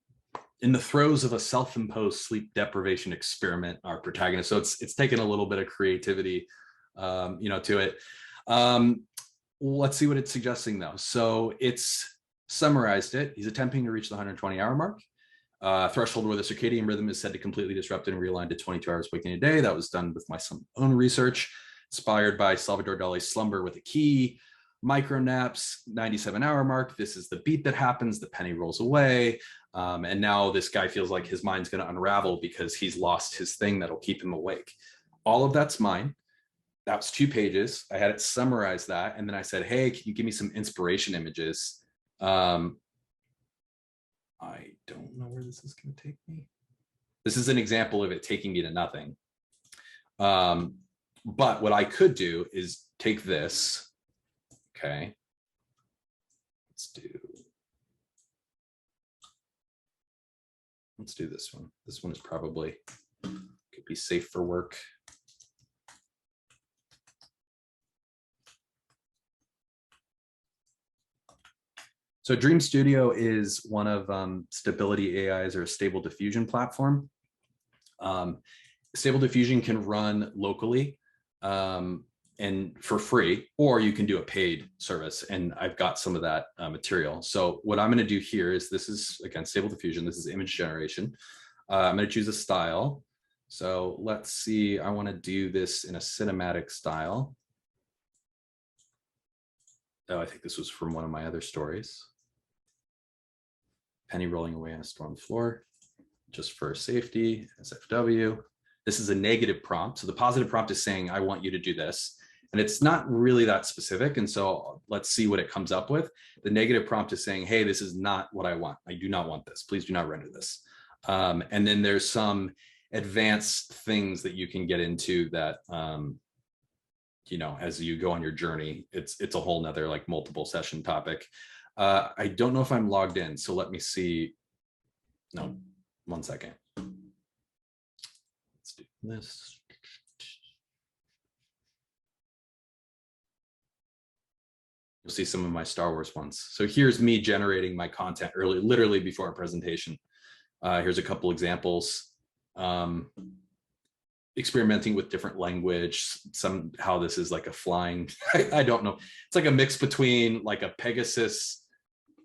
in the throes of a self-imposed sleep deprivation experiment, our protagonist. So it's taken a little bit of creativity, to it. Let's see what it's suggesting though. So it's summarized it. He's attempting to reach the 120-hour mark. Threshold where the circadian rhythm is said to completely disrupt and realign to 22 hours waking a day. That was done with my own research, inspired by Salvador Dali's Slumber with a Key, micro naps, 97-hour mark. This is the beat that happens. The penny rolls away. And now this guy feels like his mind's going to unravel because he's lost his thing that'll keep him awake. All of that's mine. That was 2 pages. I had it summarize that. And then I said, hey, can you give me some inspiration images? I don't know where this is going to take me. This is an example of it taking me to nothing. But what I could do is take this. Okay. Let's do this one. This one is probably could be safe for work. So Dream Studio is one of Stability AI's or Stable Diffusion platform. Stable Diffusion can run locally. And and for free, or you can do a paid service. And I've got some of that material. So what I'm going to do here is, this is again, Stable Diffusion. This is image generation. I'm going to choose a style. So let's see, I want to do this in a cinematic style. Oh, I think this was from one of my other stories. Penny rolling away on a storm floor, just for safety, SFW. This is a negative prompt. So the positive prompt is saying, I want you to do this. And it's not really that specific. And so let's see what it comes up with. The negative prompt is saying, hey, this is not what I want. I do not want this. Please do not render this. And then there's some advanced things that you can get into that, you know, as you go on your journey. It's a whole nother like multiple session topic. I don't know if I'm logged in. So let me see. No, 1 second. Let's do this. You'll see some of my Star Wars ones. So here's me generating my content literally before a presentation. Here's a couple examples. Experimenting with different language. Somehow this is like a flying, I don't know. It's like a mix between like a Pegasus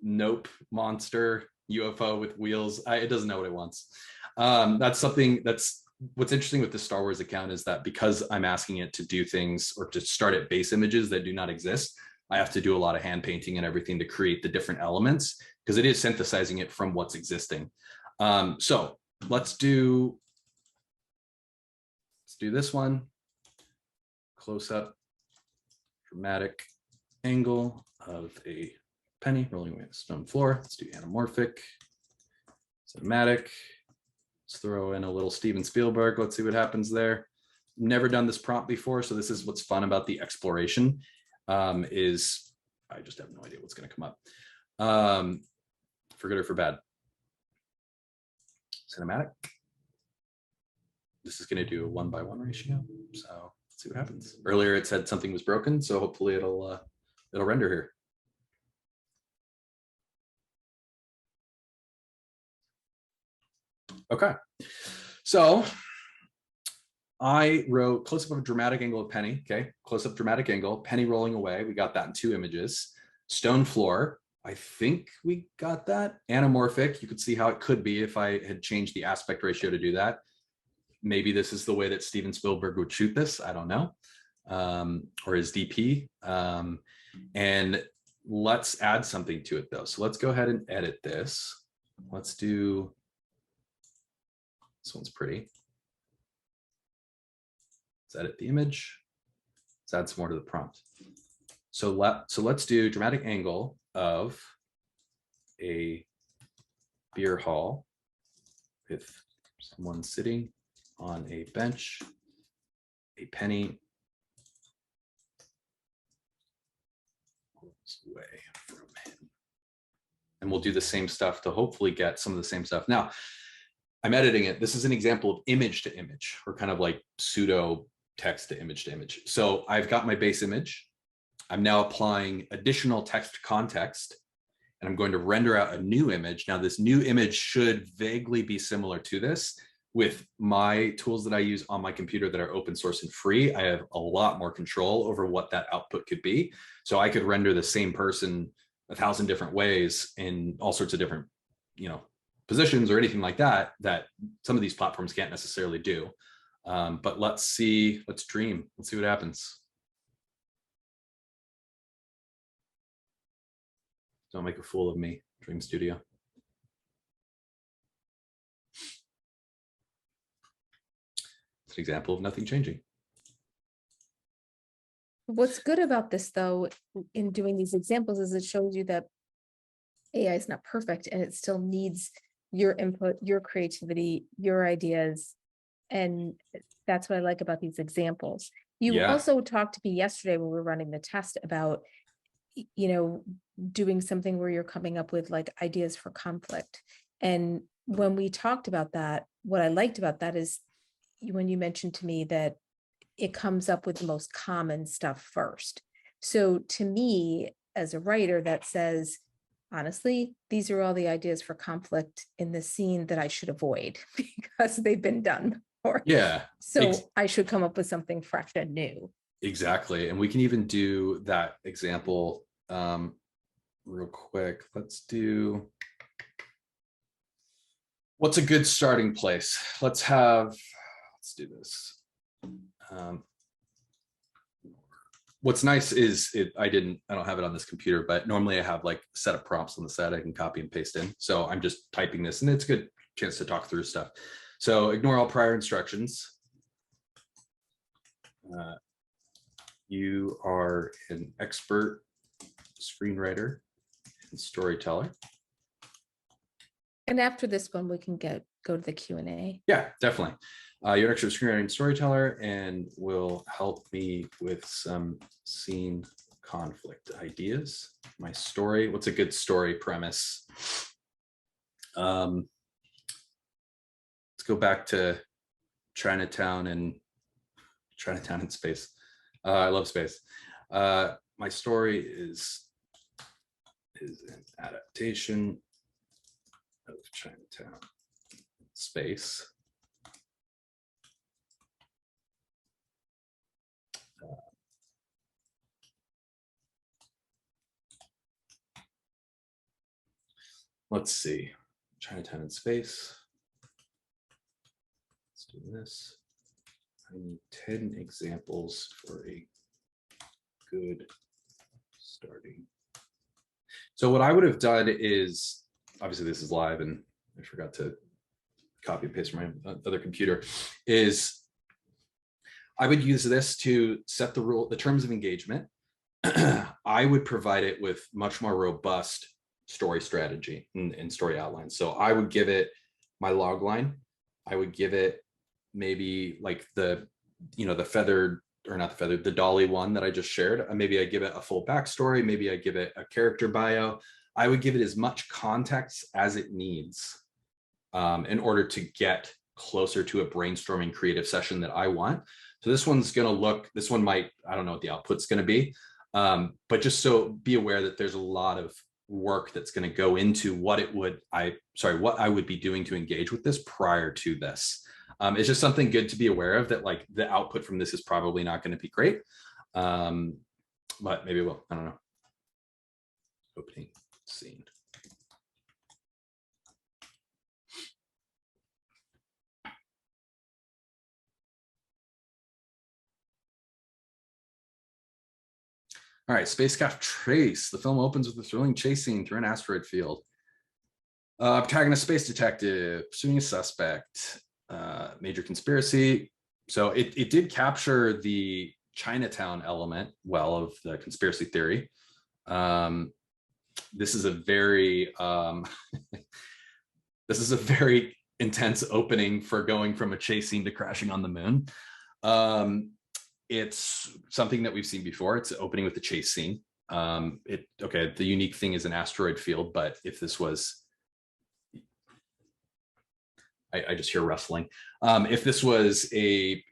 nope monster UFO with wheels. It doesn't know what it wants. That's something that's what's interesting with the Star Wars account, is that because I'm asking it to do things or to start at base images that do not exist, I have to do a lot of hand painting and everything to create the different elements, because it is synthesizing it from what's existing. So let's do this one. Close up, dramatic angle of a penny rolling away on the stone floor. Let's do anamorphic, cinematic. Let's throw in a little Steven Spielberg. Let's see what happens there. Never done this prompt before, so this is what's fun about the exploration. Is I just have no idea what's going to come up, for good or for bad. Cinematic. This is going to do a 1:1 ratio. So let's see what happens. Earlier it said something was broken, so hopefully it'll render here. Okay, so I wrote close up of a dramatic angle of penny. Okay, close up dramatic angle, penny rolling away. We got that in 2 images. Stone floor. I think we got that. Anamorphic. You could see how it could be if I had changed the aspect ratio to do that. Maybe this is the way that Steven Spielberg would shoot this. I don't know. Or his DP. And let's add something to it though. So let's go ahead and edit this. Let's do, this one's pretty. Let's edit the image. Let's add some more to the prompt. So let's do dramatic angle of a beer hall with someone sitting on a bench, a penny away from him. And we'll do the same stuff to hopefully get some of the same stuff. Now, I'm editing it. This is an example of image to image, or kind of like pseudo text to image to image. So I've got my base image. I'm now applying additional text context, and I'm going to render out a new image. Now, this new image should vaguely be similar to this. With my tools that I use on my computer that are open source and free, I have a lot more control over what that output could be. So I could render the same person 1,000 different ways in all sorts of different, you know, positions or anything like that, that some of these platforms can't necessarily do. But let's dream. Let's see what happens. Don't make a fool of me, Dream Studio. It's an example of nothing changing. What's good about this, though, in doing these examples, is it shows you that AI is not perfect and it still needs your input, your creativity, your ideas. And that's what I like about these examples. You also talked to me yesterday when we were running the test about, you know, doing something where you're coming up with like ideas for conflict. And when we talked about that, what I liked about that is when you mentioned to me that it comes up with the most common stuff first. So to me, as a writer, that says, honestly, these are all the ideas for conflict in the scene that I should avoid because they've been done before. Yeah. So I should come up with something fresh and new. Exactly. And we can even do that example real quick. Let's do, what's a good starting place? Let's do this. What's nice is I don't have it on this computer, but normally I have like a set of prompts on the side I can copy and paste in. So I'm just typing this, and it's a good chance to talk through stuff. So ignore all prior instructions. You are an expert screenwriter and storyteller. And after this one, we can go to the Q&A. Yeah, definitely. You're an expert screenwriter and storyteller, and will help me with some scene conflict ideas. My story, what's a good story premise? Let's go back to Chinatown and space. I love space. My story is an adaptation of Chinatown space. Let's see, Chinatown in space. Let's do this. I need 10 examples for a good starting. So what I would have done is, obviously this is live and I forgot to copy and paste from my other computer, is I would use this to set the terms of engagement. I would provide it with much more robust story strategy and story outlines. So I would give it my log line. I would give it maybe like the feathered, or not the feathered, the dolly one that I just shared. Maybe I give it a full backstory. Maybe I give it a character bio. I would give it as much context as it needs in order to get closer to a brainstorming creative session that I want. So this one might, I don't know what the output's going to be, but just so be aware that there's a lot of work that's going to go into what I would be doing to engage with this prior to this. It's just something good to be aware of, that like the output from this is probably not going to be great, but maybe it will. I don't know. Opening scene. All right, Spacecraft Trace. The film opens with a thrilling chase scene through an asteroid field. Protagonist space detective pursuing a suspect. Major conspiracy. So it did capture the Chinatown element well of the conspiracy theory. This is a very intense opening for going from a chase scene to crashing on the moon. It's something that we've seen before. It's opening with the chase scene. The unique thing is an asteroid field, but if this was, I just hear rustling. If this was the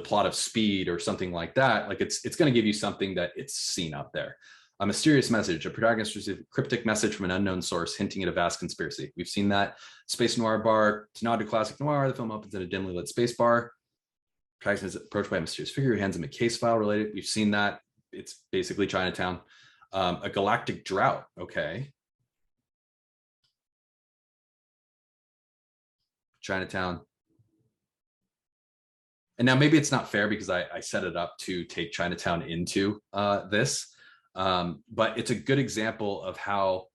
plot of Speed or something like that, like it's going to give you something that it's seen out there. A mysterious message. A protagonist receives a cryptic message from an unknown source hinting at a vast conspiracy. We've seen that. Space noir bar. To nod to classic noir, the film opens in a dimly lit space bar. Protagonist is approached by a mysterious figure who hands him a case file related. We've seen that. It's basically Chinatown. A galactic drought. Okay. Chinatown. And now maybe it's not fair because I set it up to take Chinatown into this. But it's a good example of how,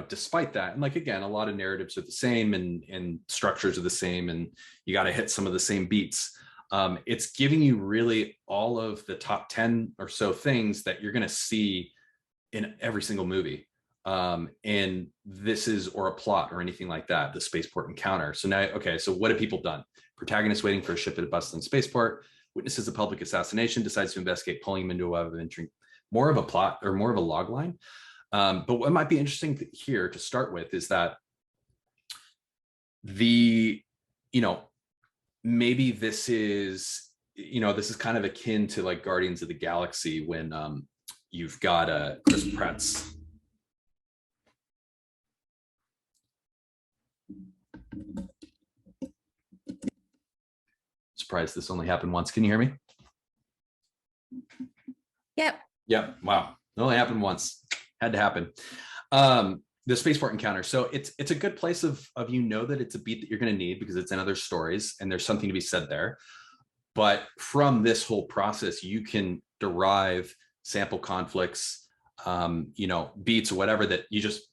despite that, and like, again, a lot of narratives are the same and structures are the same, and you got to hit some of the same beats. It's giving you really all of the top 10 or so things that you're going to see in every single movie. And this is, or a plot or anything like that, the spaceport encounter. So now, okay, so what have people done? Protagonist waiting for a ship at a bustling spaceport, witnesses a public assassination, decides to investigate, pulling him into a web of intrigue. More of a plot or more of a log line. But what might be interesting here to start with is that maybe this is kind of akin to like Guardians of the Galaxy when you've got Chris Pratt's. Surprised this only happened once. Can you hear me? Yep. Yep. Wow. It only happened once. Had to happen. The spaceport encounter. So it's a good place of you know that it's a beat that you're going to need because it's in other stories and there's something to be said there. But from this whole process, you can derive sample conflicts, you know, beats or whatever that you just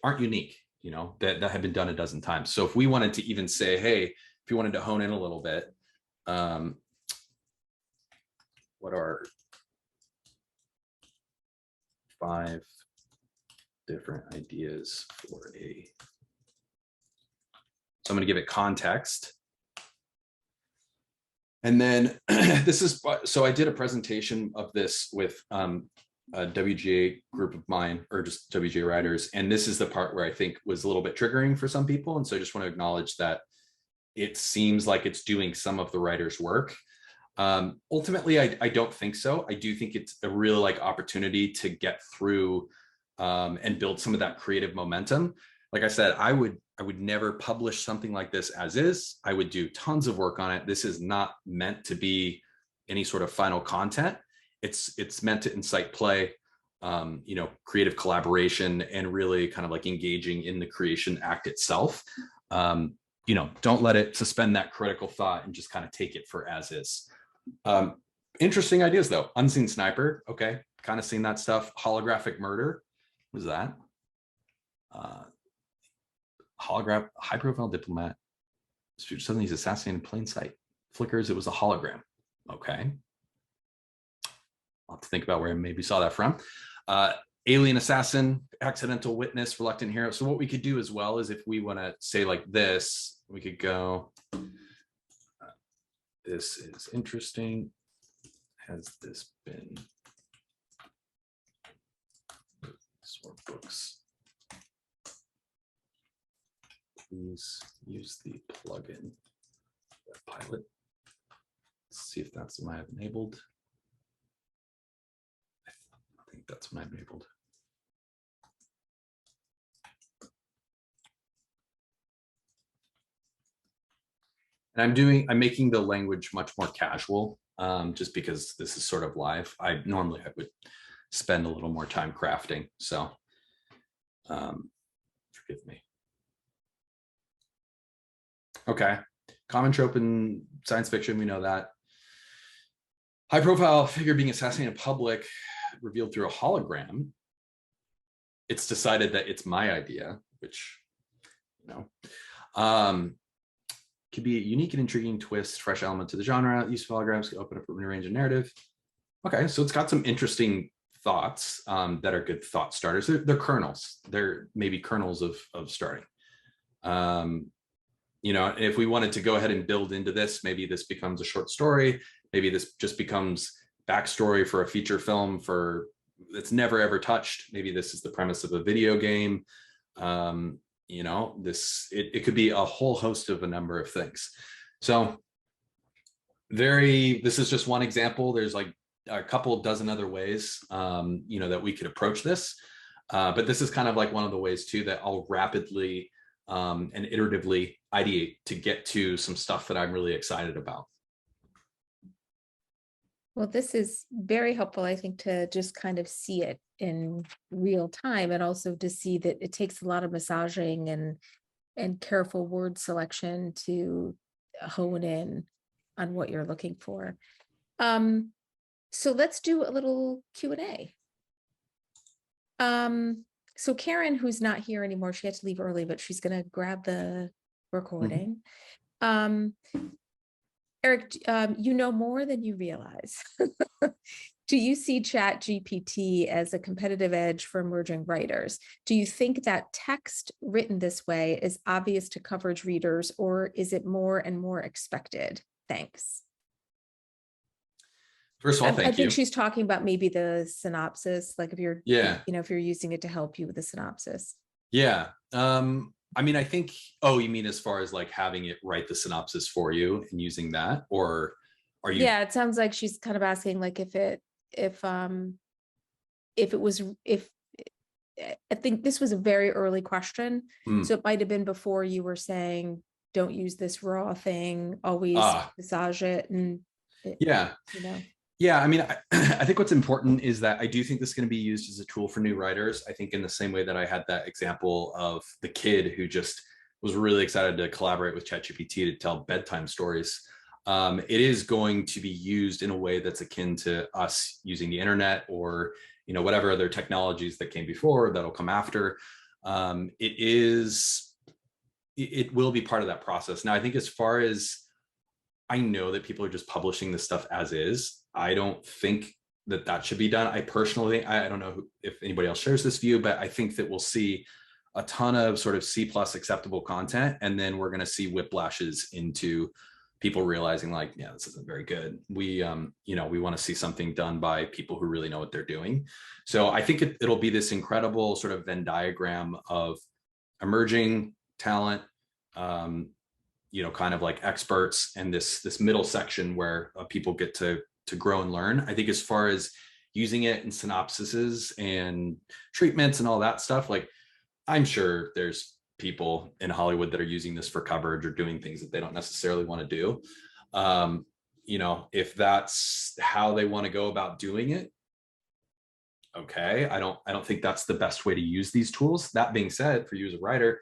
aren't unique, you know, that have been done a dozen times. So if we wanted to even say, hey, if you wanted to hone in a little bit, what are 5 different ideas for a, so I'm going to give it context. And then this is, so I did a presentation of this with a WGA group of mine, or just WGA writers. And this is the part where I think was a little bit triggering for some people. And so I just want to acknowledge that it seems like it's doing some of the writer's work. Ultimately, I don't think so. I do think it's a real like opportunity to get through and build some of that creative momentum. Like I said, I would never publish something like this as is. I would do tons of work on it. This is not meant to be any sort of final content. It's meant to incite play, you know, creative collaboration, and really kind of like engaging in the creation act itself. You know, don't let it suspend that critical thought and just kind of take it for as is. Interesting ideas though. Unseen sniper. Okay. Kind of seen that stuff. Holographic murder. What is that? Holograph, high profile diplomat. Suddenly he's assassinated in plain sight. Flickers, it was a hologram. Okay. I'll have to think about where I maybe saw that from. Alien assassin, accidental witness, reluctant hero. So what we could do as well is if we want to say like this, we could go, this is interesting. Has this been sort books? Please use the plugin pilot. Let's see if that's what I have enabled. I think that's what I've enabled. And I'm making the language much more casual, just because this is sort of live. Normally I would spend a little more time crafting, so forgive me. Okay, common trope in science fiction, we know that. High profile figure being assassinated in public, revealed through a hologram. It's decided that it's my idea, which, you know, could be a unique and intriguing twist, fresh element to the genre. Use of holograms can open up a new range of narrative. Okay, so it's got some interesting thoughts that are good thought starters. They're kernels. They're maybe kernels of starting. You know, if we wanted to go ahead and build into this, maybe this becomes a short story. Maybe this just becomes backstory for a feature film for that's never ever touched. Maybe this is the premise of a video game. You know, it could be a whole host of a number of things. So this is just one example. There's like a couple of dozen other ways, you know, that we could approach this. But this is kind of like one of the ways too that I'll rapidly and iteratively ideate to get to some stuff that I'm really excited about. Well, this is very helpful, I think, to just kind of see it in real time, and also to see that it takes a lot of massaging and careful word selection to hone in on what you're looking for. So let's do a little Q&A. So Karen, who's not here anymore, she had to leave early, but she's going to grab the recording. Eric, you know more than you realize. Do you see ChatGPT as a competitive edge for emerging writers? Do you think that text written this way is obvious to coverage readers, or is it more and more expected? Thanks. First of all, thank you. I think she's talking about maybe the synopsis, like if you're, yeah, you know, if you're using it to help you with the synopsis. Yeah. I mean, I think, oh, you mean as far as like having it write the synopsis for you and using that, or are you? Yeah, it sounds like she's kind of asking like if I think this was a very early question. So it might have been before you were saying, don't use this raw thing, always massage it. And yeah, you know. Yeah, I mean, I think what's important is that I do think this is going to be used as a tool for new writers. I think in the same way that I had that example of the kid who just was really excited to collaborate with ChatGPT to tell bedtime stories. It is going to be used in a way that's akin to us using the internet or whatever other technologies that came before that'll come after. It will be part of that process. Now, I think as far as I know that people are just publishing this stuff as is. I don't think that that should be done. I personally, I don't know if anybody else shares this view, but I think that we'll see a ton of sort of C+ acceptable content, and then we're going to see whiplashes into people realizing like, yeah, this isn't very good. We want to see something done by people who really know what they're doing. So I think it'll be this incredible sort of Venn diagram of emerging talent, kind of like experts, and this middle section where people get to grow and learn. I think as far as using it in synopsises and treatments and all that stuff, like I'm sure there's people in Hollywood that are using this for coverage or doing things that they don't necessarily want to do. If that's how they want to go about doing it, okay. I don't think that's the best way to use these tools. That being said, for you as a writer,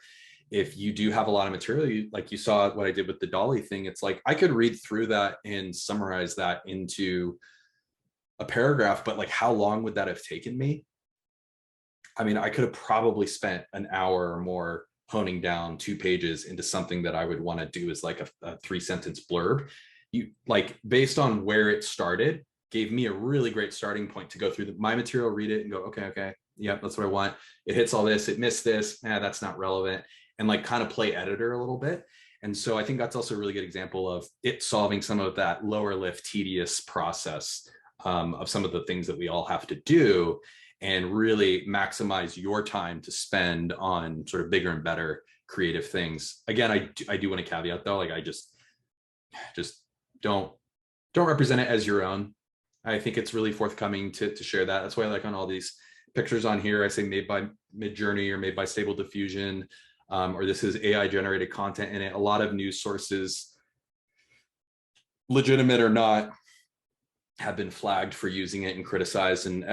if you do have a lot of material, like you saw what I did with the Dolly thing, it's like I could read through that and summarize that into a paragraph, but like how long would that have taken me? I mean, I could have probably spent an hour or more honing down 2 pages into something that I would want to do as like a 3-sentence blurb. You like based on where it started, gave me a really great starting point to go through my material, read it and go, okay, yep, that's what I want. It hits all this, it missed this, that's not relevant. And like kind of play editor a little bit. And so I think that's also a really good example of it solving some of that lower lift tedious process of some of the things that we all have to do, and really maximize your time to spend on sort of bigger and better creative things. Again, I do want to caveat though, like I just don't represent it as your own. I think it's really forthcoming to share that. That's why I like on all these pictures on here, I say made by Midjourney or made by Stable Diffusion. Or this is AI generated content in it. A lot of news sources, legitimate or not, have been flagged for using it and criticized. And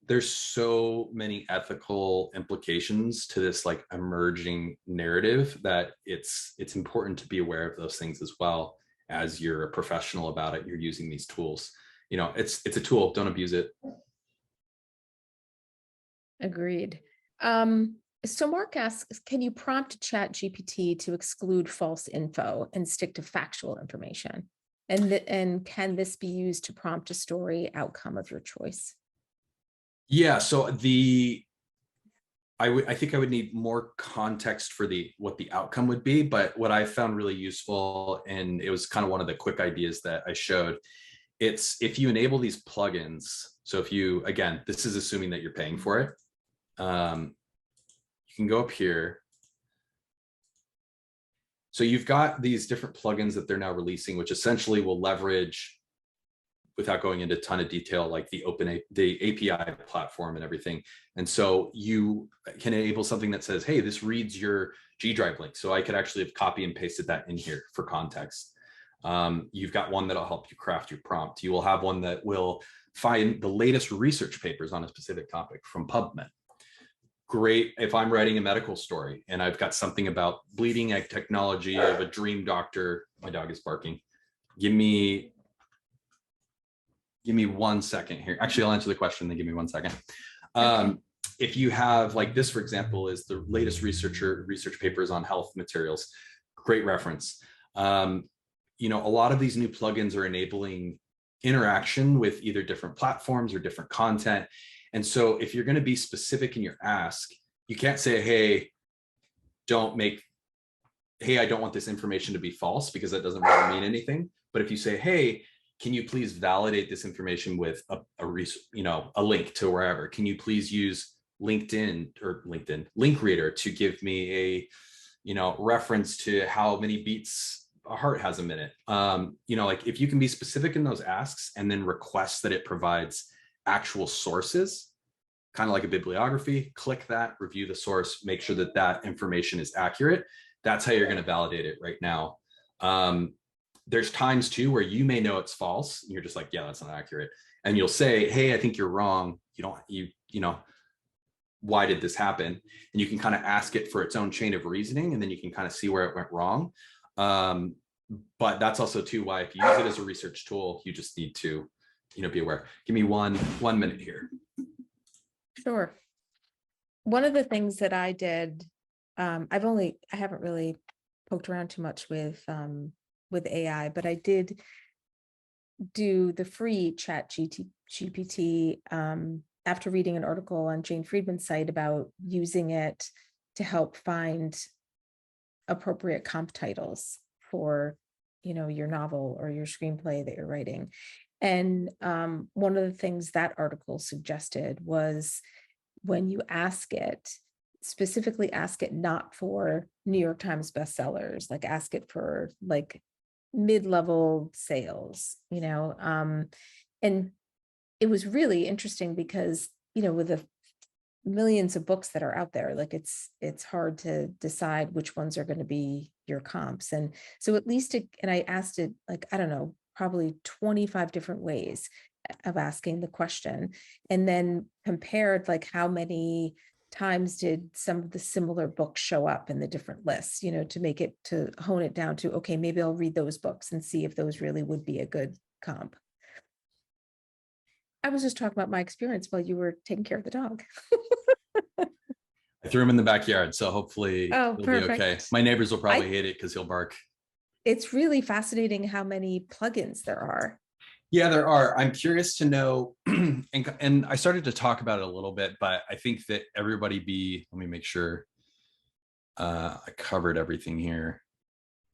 there's so many ethical implications to this like emerging narrative that it's important to be aware of those things as well as you're a professional about it. You're using these tools. It's a tool. Don't abuse it. Agreed. So Mark asks, can you prompt ChatGPT to exclude false info and stick to factual information? And can this be used to prompt a story outcome of your choice? Yeah, so I think I would need more context for what the outcome would be, but what I found really useful, and it was kind of one of the quick ideas that I showed, it's if you enable these plugins. So if you, again, this is assuming that you're paying for it. You can go up here. So you've got these different plugins that they're now releasing, which essentially will leverage, without going into a ton of detail, like the API platform and everything. And so you can enable something that says, hey, this reads your G Drive link. So I could actually have copy and pasted that in here for context. You've got one that'll help you craft your prompt. You will have one that will find the latest research papers on a specific topic from PubMed. Great if I'm writing a medical story and I've got something about bleeding edge technology of a dream doctor. My dog is barking. Give me 1 second here. Actually, I'll answer the question, then give me 1 second. Okay. If you have like this, for example, is the latest research papers on health materials. Great reference. A lot of these new plugins are enabling interaction with either different platforms or different content. And so if you're going to be specific in your ask, you can't say, hey, I don't want this information to be false, because that doesn't really mean anything. But if you say, hey, can you please validate this information with a link to wherever? Can you please use LinkedIn link reader to give me a reference to how many beats a heart has a minute? Like if you can be specific in those asks and then request that it provides actual sources, kind of like a bibliography, click that, review the source, make sure that information is accurate. That's how you're going to validate it right now. there's times too where you may know it's false. And you're just like, yeah, that's not accurate. And you'll say, hey, I think you're wrong. You know, why did this happen? And you can kind of ask it for its own chain of reasoning, and then you can kind of see where it went wrong. But that's also too why if you use it as a research tool, you just need to, be aware. Give me one minute here. Sure. One of the things that I did, I haven't really poked around too much with AI, but I did do the free ChatGPT after reading an article on Jane Friedman's site about using it to help find appropriate comp titles for, your novel or your screenplay that you're writing. And one of the things that article suggested was when you ask it, specifically ask it not for New York Times bestsellers, like ask it for like mid-level sales, and it was really interesting because, with the millions of books that are out there, like it's hard to decide which ones are going to be your comps. And so at least and I asked it, like, I don't know, probably 25 different ways of asking the question, and then compared like how many times did some of the similar books show up in the different lists, to hone it down to, okay, maybe I'll read those books and see if those really would be a good comp. I was just talking about my experience while you were taking care of the dog. I threw him in the backyard, so hopefully he'll be okay. My neighbors will probably hate it because he'll bark. It's really fascinating how many plugins there are. Yeah, there are. I'm curious to know, and I started to talk about it a little bit, but I think that let me make sure I covered everything here.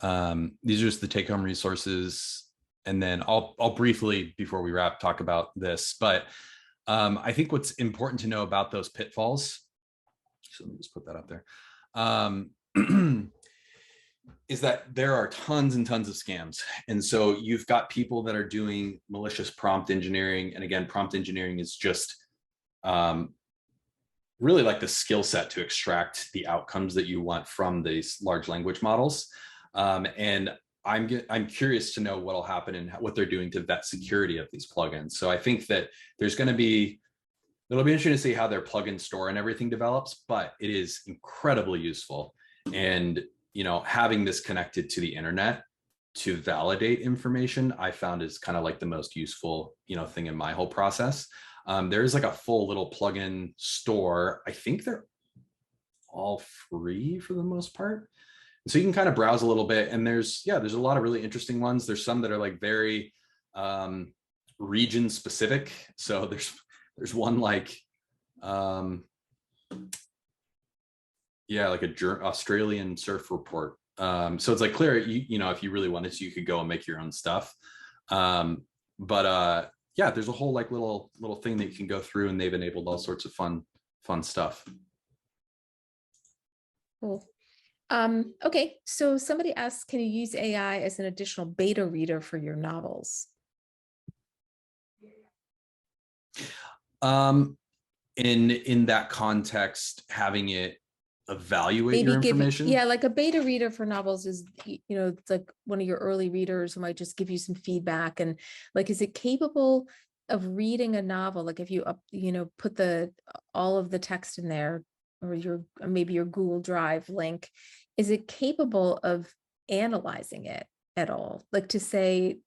These are just the take-home resources. And then I'll briefly, before we wrap, talk about this. But I think what's important to know about those pitfalls, so let me just put that up there, is that there are tons and tons of scams. And so you've got people that are doing malicious prompt engineering. And again, prompt engineering is just really like the skill set to extract the outcomes that you want from these large language models. And I'm curious to know what'll happen and what they're doing to vet security of these plugins. So I think that it'll be interesting to see how their plugin store and everything develops, but it is incredibly useful. And, having this connected to the internet to validate information, I found is kind of like the most useful, thing in my whole process. There's like a full little plugin store. I think they're all free for the most part. So you can kind of browse a little bit, and there's a lot of really interesting ones. There's some that are like very region specific. So there's one like like a Australian surf report. So it's like clear, if you really wanted to, you could go and make your own stuff. But there's a whole like little thing that you can go through, and they've enabled all sorts of fun stuff. Cool. Okay, so somebody asks, can you use AI as an additional beta reader for your novels? In that context, having it evaluate your information. Like a beta reader for novels is, it's like one of your early readers who might just give you some feedback, and like, is it capable of reading a novel? Like if you put all of the text in there, or maybe your Google Drive link, is it capable of analyzing it at all? Like to say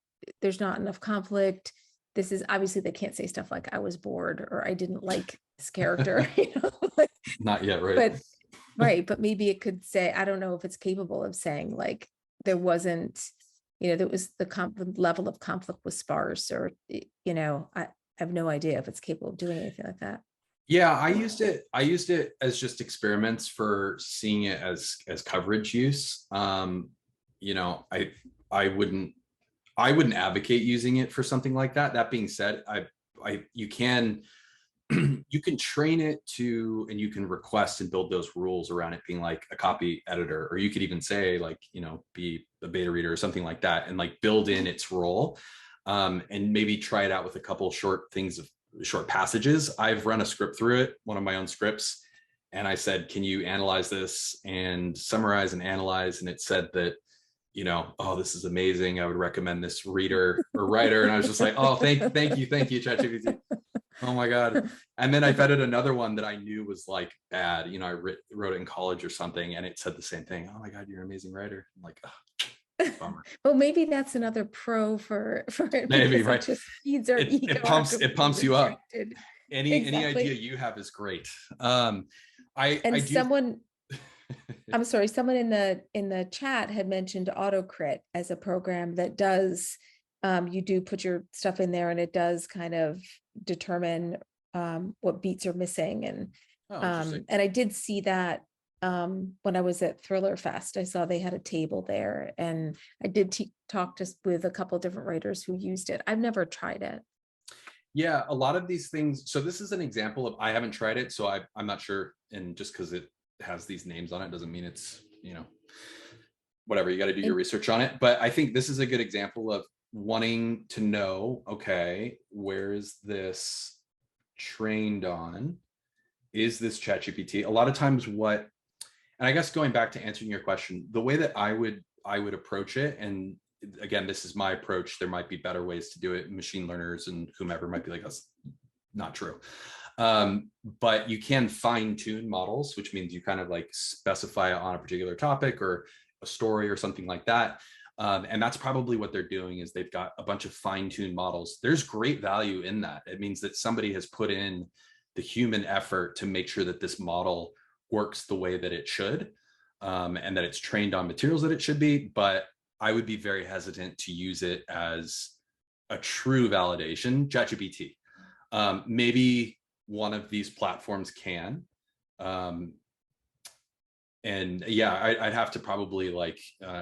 there's not enough conflict. This is obviously, they can't say stuff like I was bored or I didn't like this character, Not yet, right? But maybe it could say, I don't know if it's capable of saying like there wasn't, there was the level of conflict was sparse, or I have no idea if it's capable of doing anything like that. Yeah, I used it as just experiments for seeing it as coverage use. I wouldn't advocate using it for something like that. That being said, you can train it to, and you can request and build those rules around it being like a copy editor, or you could even say like, be a beta reader or something like that, and like build in its role, and maybe try it out with a couple short passages. I've run a script through it, one of my own scripts, and I said, can you analyze this and summarize and analyze? And it said that oh, this is amazing. I would recommend this reader or writer. And I was just like, oh, thank you, ChatGPT. Oh my God. And then I fed it another one that I knew was like bad. I wrote it in college or something, and it said the same thing. Oh my God, you're an amazing writer. I'm like, oh, bummer. Well, maybe that's another pro for it. Maybe, right. It just feeds our ego. It pumps you up. Any Exactly. idea you have is great. I'm sorry, someone in the chat had mentioned AutoCrit as a program that does, you do put your stuff in there and it does kind of determine what beats are missing. And I did see that when I was at Thriller Fest. I saw they had a table there, and I did talk just with a couple of different writers who used it. I've never tried it. Yeah, a lot of these things. So this is an example of, I haven't tried it, so I'm not sure. And just because it has these names on it doesn't mean it's, whatever. You got to do your research on it. But I think this is a good example of wanting to know, okay, where is this trained on? Is this ChatGPT? A lot of times and I guess going back to answering your question, the way that I would approach it, and again, this is my approach, there might be better ways to do it. Machine learners and whomever might be like, that's not true. But you can fine tune models, which means you kind of like specify on a particular topic or a story or something like that. And that's probably what they're doing, is they've got a bunch of fine tuned models. There's great value in that. It means that somebody has put in the human effort to make sure that this model works the way that it should, and that it's trained on materials that it should be. But I would be very hesitant to use it as a true validation. ChatGPT, maybe one of these platforms can, and yeah, I'd have to probably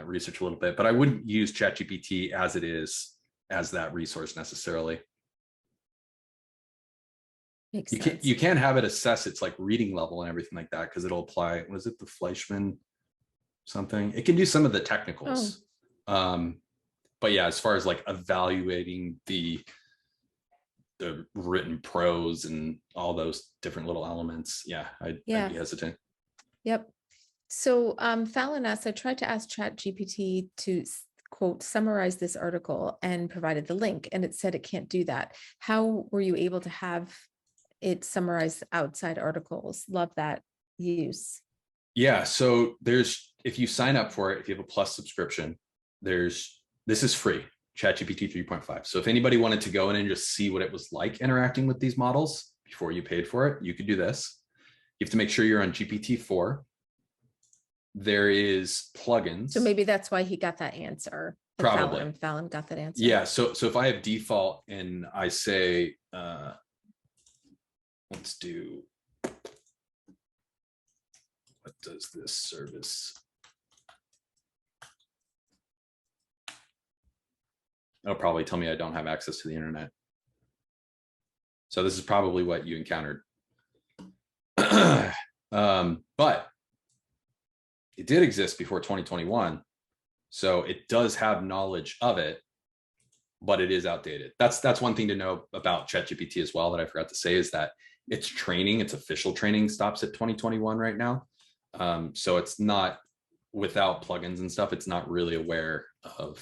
research a little bit, but I wouldn't use ChatGPT as it is as that resource necessarily. Makes sense. You can have it assess its like reading level and everything like that, because it'll apply, was it the Fleischman something? It can do some of the technicals. But yeah, as far as like evaluating the written prose and all those different little elements, I'd be hesitant. Yep. So Fallon asked, I tried to ask ChatGPT to quote summarize this article and provided the link, and it said it can't do that. How were you able to have it summarize outside articles? Love that use. Yeah, so if you sign up for it, if you have a Plus subscription, this is free, ChatGPT 3.5. So if anybody wanted to go in and just see what it was like interacting with these models before you paid for it, you could do this. You have to make sure you're on GPT-4. There is plugins. So maybe that's why he got that answer. Probably. Fallon got that answer. Yeah, so if I have default and I say, let's do, what does this service? It'll probably tell me I don't have access to the internet. So this is probably what you encountered. But it did exist before 2021. So it does have knowledge of it, but it is outdated. That's one thing to know about ChatGPT as well that I forgot to say, is that its official training stops at 2021 right now. So it's not, without plugins and stuff, it's not really aware of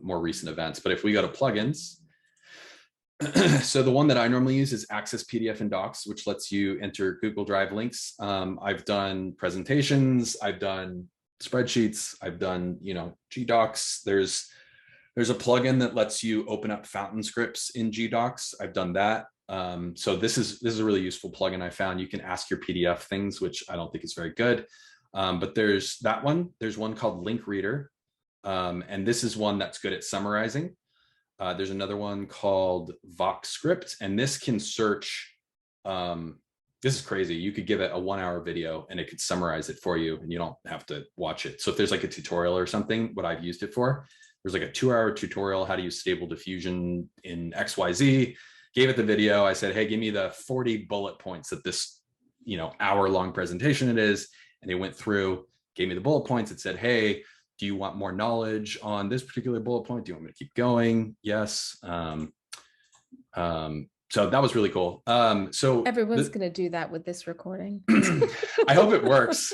more recent events. But if we go to plugins, so the one that I normally use is Access PDF and Docs, which lets you enter Google Drive links. I've done presentations, I've done spreadsheets, I've done, GDocs. There's a plugin that lets you open up fountain scripts in GDocs. I've done that. So this is a really useful plugin I found. You can ask your PDF things, which I don't think is very good. But there's that one. There's one called Link Reader. And this is one that's good at summarizing. There's another one called VoxScript, and this can search. This is crazy. You could give it a 1-hour video and it could summarize it for you, and you don't have to watch it. So if there's like a tutorial or something, what I've used it for, there's like a 2-hour tutorial, how to use Stable Diffusion in XYZ. Gave it the video. I said, hey, give me the 40 bullet points that this, hour-long presentation it is. And it went through, gave me the bullet points. It said, hey, do you want more knowledge on this particular bullet point? Do you want me to keep going? Yes. So that was really cool. So everyone's going to do that with this recording. I hope it works.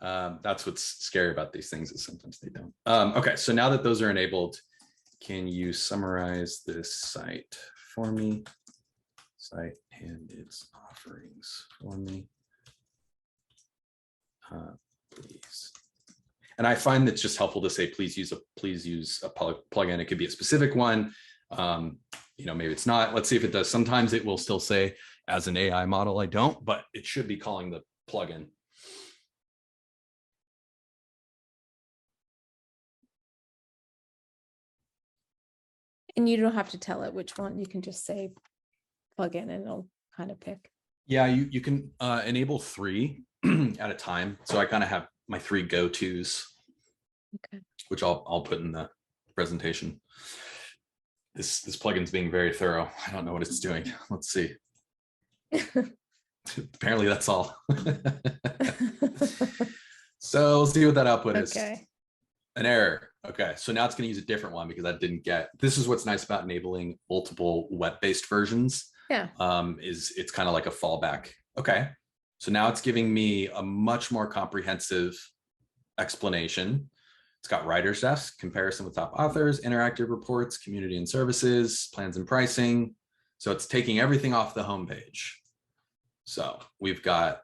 That's what's scary about these things is sometimes they don't. Okay, so now that those are enabled, can you summarize this site for me? Site and its offerings for me, please. And I find it's just helpful to say, please use a plugin. It could be a specific one. Maybe it's not. Let's see if it does. Sometimes it will still say as an AI model, I don't, but it should be calling the plugin. And you don't have to tell it which one. You can just say plugin and it'll kind of pick. Yeah, you can enable 3 at a time. So I kind of have my 3 go-tos, okay, which I'll put in the presentation. This plugin's being very thorough. I don't know what it's doing. Let's see. Apparently that's all. So we'll see what that output is. Okay. An error. Okay, so now it's going to use a different one because I didn't get. This is what's nice about enabling multiple web-based versions. Yeah. Is it's kind of like a fallback. Okay, so now it's giving me a much more comprehensive explanation. It's got writer's desk, comparison with top authors, interactive reports, community and services, plans and pricing. So it's taking everything off the homepage. So we've got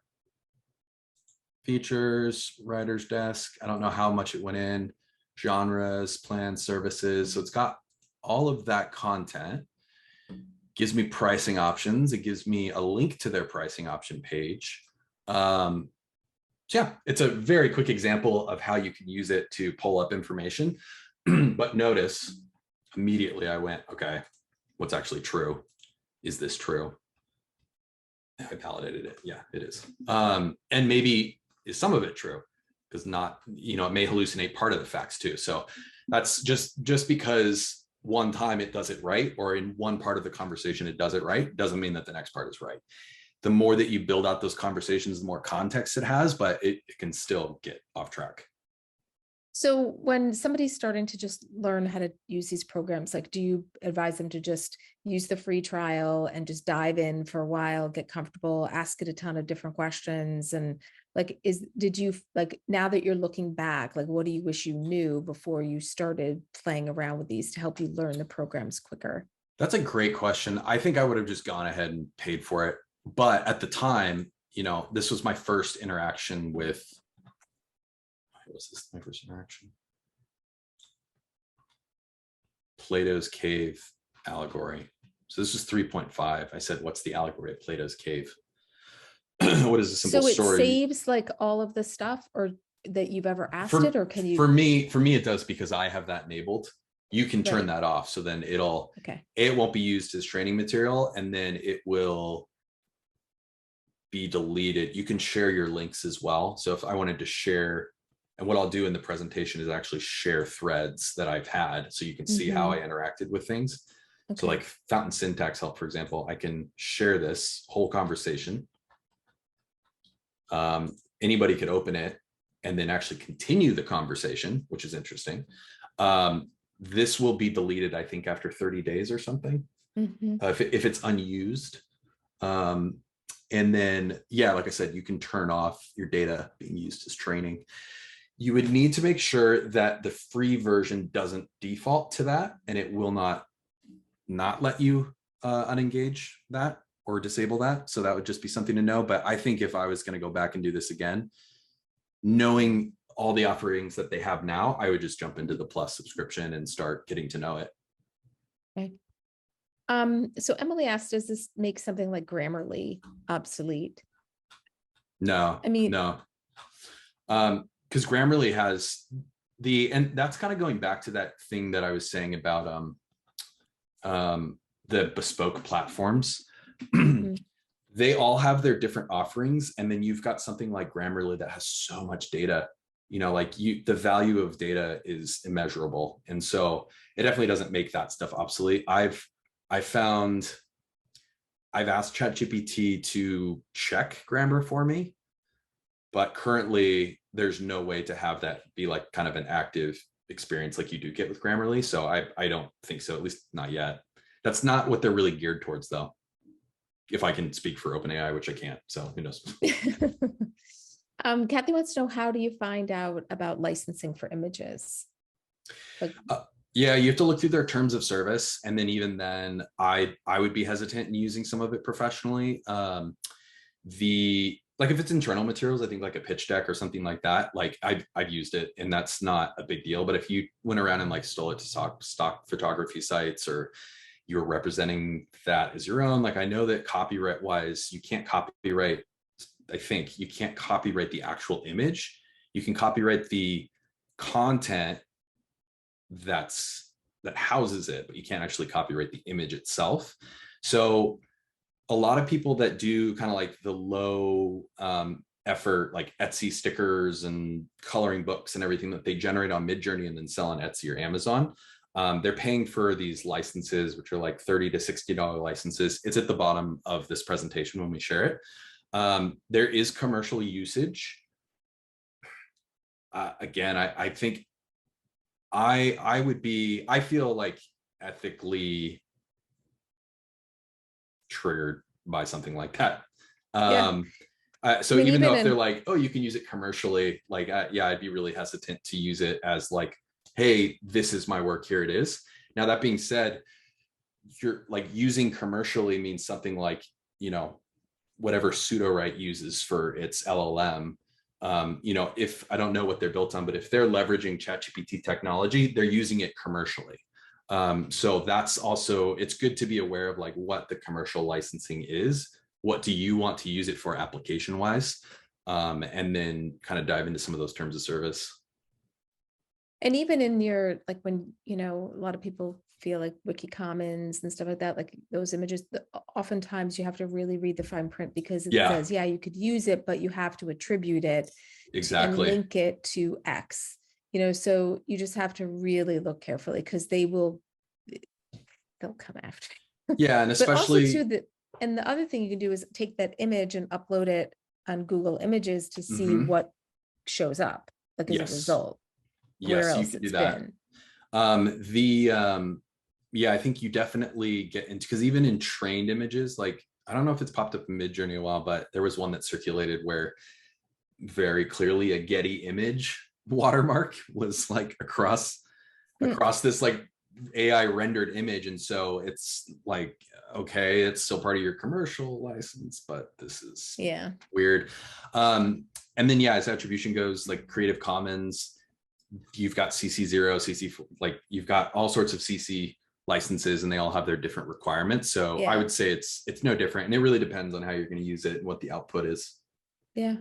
features, writer's desk. I don't know how much it went in, genres, plans, services. So it's got all of that content. Gives me pricing options. It gives me a link to their pricing option page. So yeah, it's a very quick example of how you can use it to pull up information. But notice immediately I went, okay, what's actually true? Is this true? I validated it. Yeah, it is. And maybe is some of it true? Because not, it may hallucinate part of the facts too. So that's just because one time it does it right, or in one part of the conversation it does it right, doesn't mean that the next part is right. The more that you build out those conversations, the more context it has, but it can still get off track. So when somebody's starting to just learn how to use these programs, like, do you advise them to just use the free trial and just dive in for a while, get comfortable, ask it a ton of different questions? And now that you're looking back, like, what do you wish you knew before you started playing around with these to help you learn the programs quicker? That's a great question. I think I would have just gone ahead and paid for it. But at the time, this was my first interaction with, was this my first interaction? Plato's Cave allegory. So this is 3.5. I said, what's the allegory of Plato's Cave? What is a simple story? So it saves like all of the stuff or that you've ever asked it, or can you? For me, it does, because I have that enabled. You can turn that off. So then it won't be used as training material, and then it will be deleted. You can share your links as well. So if I wanted to share, and what I'll do in the presentation is actually share threads that I've had, so you can see how I interacted with things. Okay. So like fountain syntax help, for example, I can share this whole conversation. Anybody could open it and then actually continue the conversation, which is interesting. This will be deleted, I think, after 30 days or something, if it's unused. And then, yeah, like I said, you can turn off your data being used as training. You would need to make sure that the free version doesn't default to that, and it will not let you unengage that or disable that. So that would just be something to know. But I think if I was going to go back and do this again, knowing all the offerings that they have now, I would just jump into the Plus subscription and start getting to know it. Okay. So Emily asked, does this make something like Grammarly obsolete? No, I mean, no. Because Grammarly has and that's kind of going back to that thing that I was saying about the bespoke platforms. They all have their different offerings, and then you've got something like Grammarly that has so much data. The value of data is immeasurable, and so it definitely doesn't make that stuff obsolete. I've asked ChatGPT to check grammar for me, but currently there's no way to have that be like kind of an active experience like you do get with Grammarly. So I don't think so, at least not yet. That's not what they're really geared towards, though, if I can speak for OpenAI, which I can't, so who knows. Kathy wants to know, how do you find out about licensing for images? Like, Yeah, you have to look through their terms of service, and then even then, I would be hesitant in using some of it professionally. The like if it's internal materials, I think like a pitch deck or something like that, like I've used it and that's not a big deal. But if you went around and like stole it to stock photography sites, or you're representing that as your own, like I know that copyright wise, you can't copyright. I think you can't copyright the actual image. You can copyright the content that houses it, but you can't actually copyright the image itself. So a lot of people that do kind of like the low effort, like Etsy stickers and coloring books and everything that they generate on Midjourney and then sell on Etsy or Amazon, they're paying for these licenses, which are like $30 to $60 licenses. It's at the bottom of this presentation when we share it. There is commercial usage. Again, I think I feel like ethically triggered by something like that. yeah, So I mean, even though if they're in, like, oh, you can use it commercially, like, yeah, I'd be really hesitant to use it as like, hey, this is my work, here it is. Now, that being said, you're like using commercially means something like, whatever pseudo-write uses for its LLM. If I don't know what they're built on, but if they're leveraging ChatGPT technology, they're using it commercially. So that's also, it's good to be aware of like what the commercial licensing is. What do you want to use it for application wise? And then kind of dive into some of those terms of service. and even in your, like, when, a lot of people feel like Wiki Commons and stuff like that, like those images, oftentimes you have to really read the fine print, because it Yeah, says, yeah, you could use it, but you have to attribute it and exactly. link it to X, so you just have to really look carefully, because they'll come after you. Yeah, and But also especially, too, and the other thing you can do is take that image and upload it on Google Images to see mhm, what shows up, like as a yes, result, where yes, you else can do it's that. been. Yeah, I think you definitely get into, because even in trained images, like I don't know if it's popped up in Midjourney a while, but there was one that circulated where very clearly a Getty image watermark was like Hmm. across this like AI rendered image. And so it's like, okay, it's still part of your commercial license, but this is Yeah. weird. And then, yeah, as attribution goes, like Creative Commons, you've got CC0, CC, like you've got all sorts of CC licenses, and they all have their different requirements. So I Yeah. would say it's no different. And it really depends on how you're going to use it and what the output is. Yeah.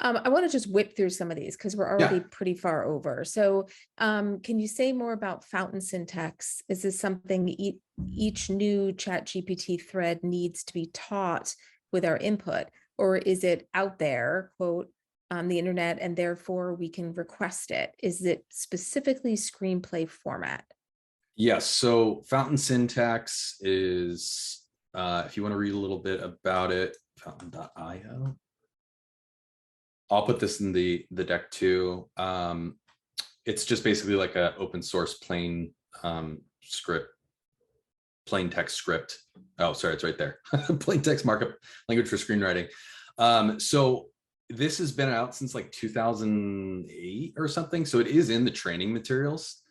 I want to just whip through some of these because we're already Yeah. pretty far over. So can you say more about fountain syntax? Is this something each new ChatGPT thread needs to be taught with our input? Or is it out there, quote, on the internet, and therefore we can request it? Is it specifically screenplay format? Yes. So fountain syntax is, if you want to read a little bit about it, fountain.io. I'll put this in the deck too. It's just basically like a open source plain script, plain text script. Oh, sorry, it's right there. Plain text markup language for screenwriting. So this has been out since like 2008 or something. So it is in the training materials.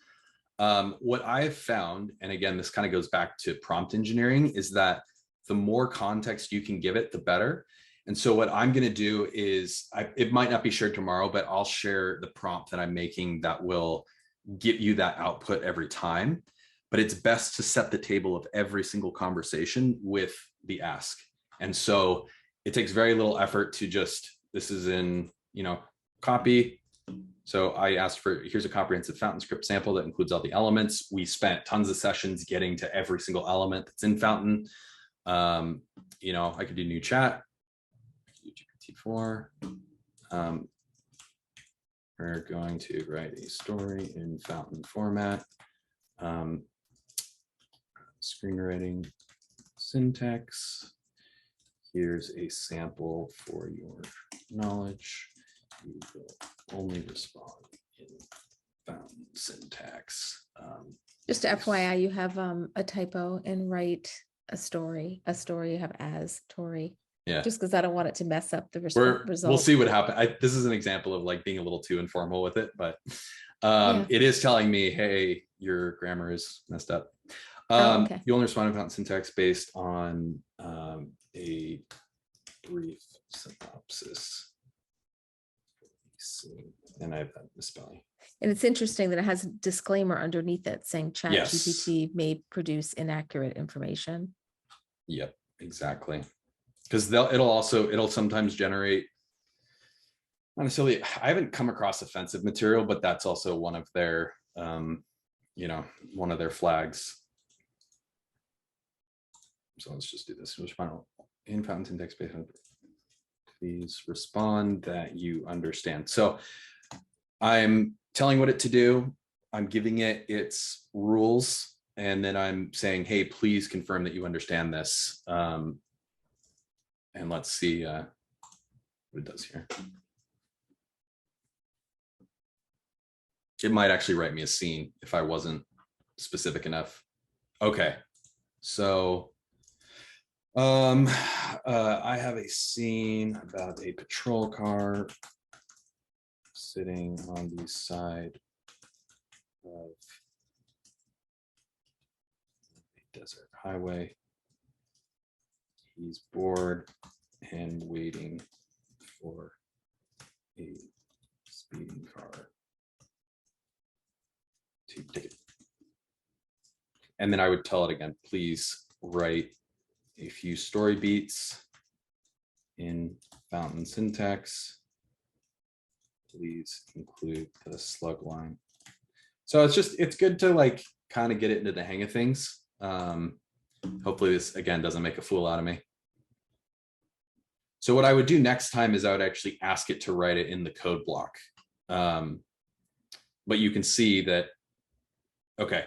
What I've found, and again, this kind of goes back to prompt engineering, is that the more context you can give it, the better. And so what I'm going to do is, it might not be shared tomorrow, but I'll share the prompt that I'm making that will get you that output every time. But it's best to set the table of every single conversation with the ask. And so it takes very little effort to just, this is in, copy. So I asked for, here's a comprehensive fountain script sample that includes all the elements. We spent tons of sessions getting to every single element that's in fountain. I could do new chat, GPT-4. We're going to write a story in fountain format. Screenwriting syntax. Here's a sample for your knowledge. You will only respond in fountain syntax. Just FYI, you have a typo and write a story. You have as Tori. Yeah. just because I don't want it to mess up the We'll result. see what happens. This is an example of like being a little too informal with it, but Yeah. it is telling me, hey, your grammar is messed up. Oh, okay. You only respond about syntax based on a brief synopsis. And I have that misspelling. And it's interesting that it has a disclaimer underneath it saying Yes. ChatGPT may produce inaccurate information. Yep, exactly. Because it'll sometimes generate, not necessarily, I haven't come across offensive material, but that's also one of their one of their flags. So let's just do this. Respond in fountain syntax based on, please respond that you understand. So I'm telling what it to do. I'm giving it its rules, and then I'm saying, hey, please confirm that you understand this. And let's see what it does here. It might actually write me a scene if I wasn't specific enough. Okay, so I have a scene about a patrol car sitting on the side of a desert highway. He's bored and waiting for a speeding car to ticket. And then I would tell it again, please write a few story beats in fountain syntax. Please include the slug line. So it's good to like kind of get it into the hang of things. Hopefully this again doesn't make a fool out of me. So what I would do next time is I would actually ask it to write it in the code block. But you can see that, okay,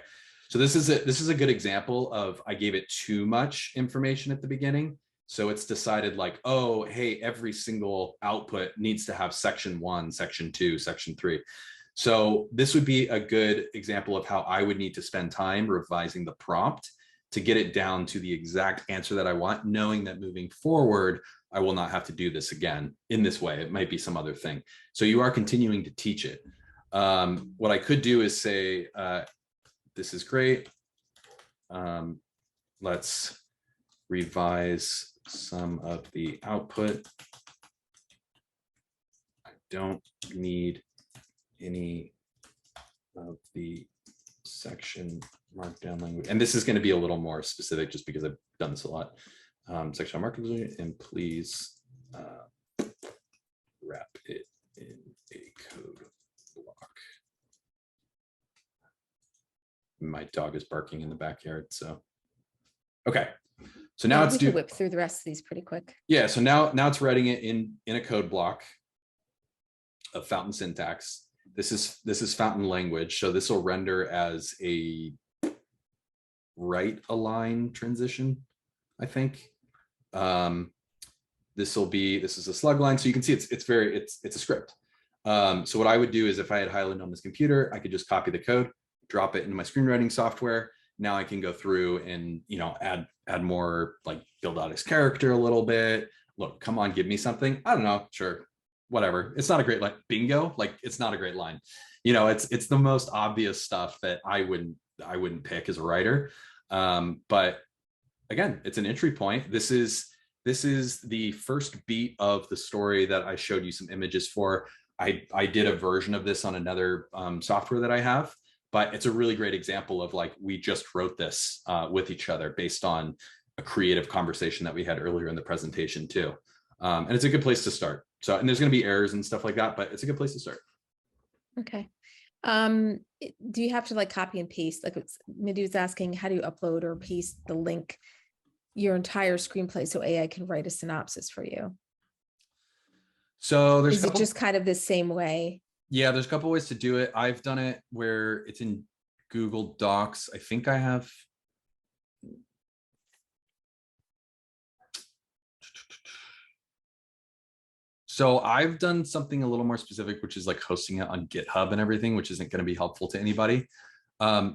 so this is a good example of I gave it too much information at the beginning. So it's decided like, oh, hey, every single output needs to have section 1, section 2, section 3. So this would be a good example of how I would need to spend time revising the prompt to get it down to the exact answer that I want, knowing that moving forward, I will not have to do this again in this way. It might be some other thing. So you are continuing to teach it. What I could do is say, this is great. Let's revise some of the output. I don't need any of the section markdown language. And this is going to be a little more specific just because I've done this a lot. Section markdown, and please wrap it in a code block. My dog is barking in the backyard, so okay. So now we can whip through the rest of these pretty quick. Yeah, so now it's writing it in a code block of fountain syntax. This is fountain language, so this will render as a right align transition, I think. This is a slug line, so you can see it's a script. So what I would do is if I had Highland on this computer, I could just copy the code, drop it into my screenwriting software. Now I can go through and add more, like build out his character a little bit. Look, come on, give me something. I don't know, sure, whatever. It's not a great like bingo, like it's not a great line. It's the most obvious stuff that I wouldn't pick as a writer. But again, it's an entry point. This is the first beat of the story that I showed you some images for. I did a version of this on another software that I have, but it's a really great example of like, we just wrote this with each other based on a creative conversation that we had earlier in the presentation too. And it's a good place to start. So, and there's going to be errors and stuff like that, but it's a good place to start. Okay. Do you have to like copy and paste? Like Mindy was asking, how do you upload or paste the link, your entire screenplay, so AI can write a synopsis for you? So is it just kind of the same way? Yeah, there's a couple ways to do it. I've done it where it's in Google Docs. I think I have. So I've done something a little more specific, which is like hosting it on GitHub and everything, which isn't going to be helpful to anybody.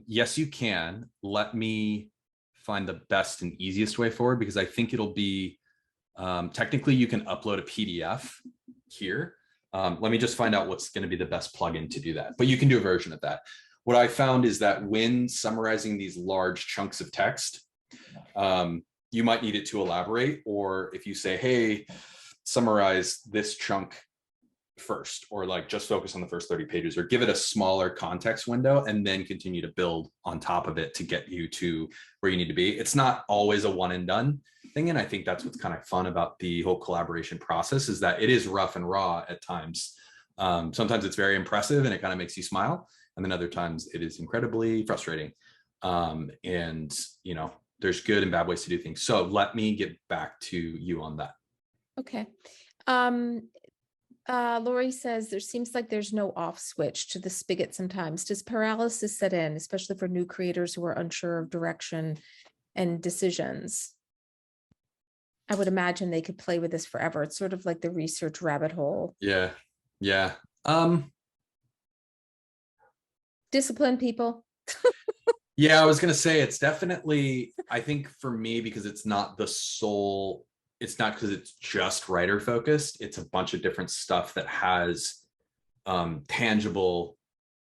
Yes, you can. Let me find the best and easiest way forward, because I think it'll be Technically, you can upload a PDF here. Let me just find out what's going to be the best plugin to do that. But you can do a version of that. What I found is that when summarizing these large chunks of text, you might need it to elaborate. Or if you say, hey, summarize this chunk first, or like just focus on the first 30 pages, or give it a smaller context window and then continue to build on top of it to get you to where you need to be. It's not always a one and done thing. And I think that's what's kind of fun about the whole collaboration process, is that it is rough and raw at times. Sometimes it's very impressive and it kind of makes you smile. And then other times it is incredibly frustrating. And, you know, there's good and bad ways to do things. So let me get back to you on that. Okay. Lori says there seems like there's no off switch to the spigot sometimes. Does paralysis set in, especially for new creators who are unsure of direction and decisions? I would imagine they could play with this forever. It's sort of like the research rabbit hole. Yeah. Yeah. Discipline people. Yeah, I was going to say it's definitely, I think for me, because it's not the sole, it's not because it's just writer focused. It's a bunch of different stuff that has tangible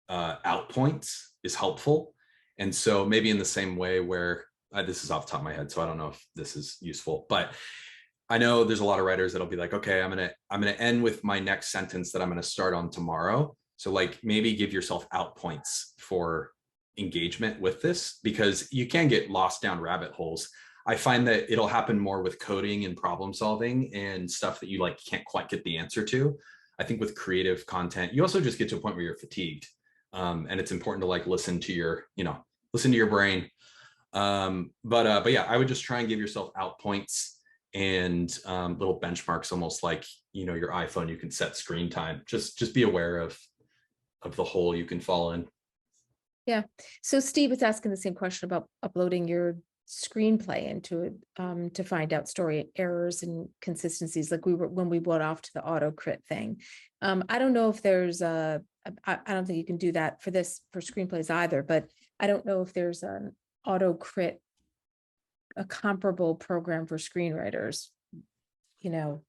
out points is helpful. And so maybe in the same way where this is off the top of my head, so I don't know if this is useful, but I know there's a lot of writers that'll be like, okay, I'm gonna end with my next sentence that I'm gonna start on tomorrow. So like maybe give yourself out points for engagement with this, because you can get lost down rabbit holes. I find that it'll happen more with coding and problem solving and stuff that you like can't quite get the answer to. I think with creative content, you also just get to a point where you're fatigued. And it's important to like listen to your brain. But yeah, I would just try and give yourself out points and little benchmarks, almost like, you know, your iPhone, you can set screen time. Just be aware of the hole you can fall in. Yeah. So Steve was asking the same question about uploading your screenplay into it to find out story errors and consistencies, like when we went off to the auto crit thing. I don't know if there's I don't think you can do that for screenplays either, but I don't know if there's an auto crit, a comparable program for screenwriters, you know.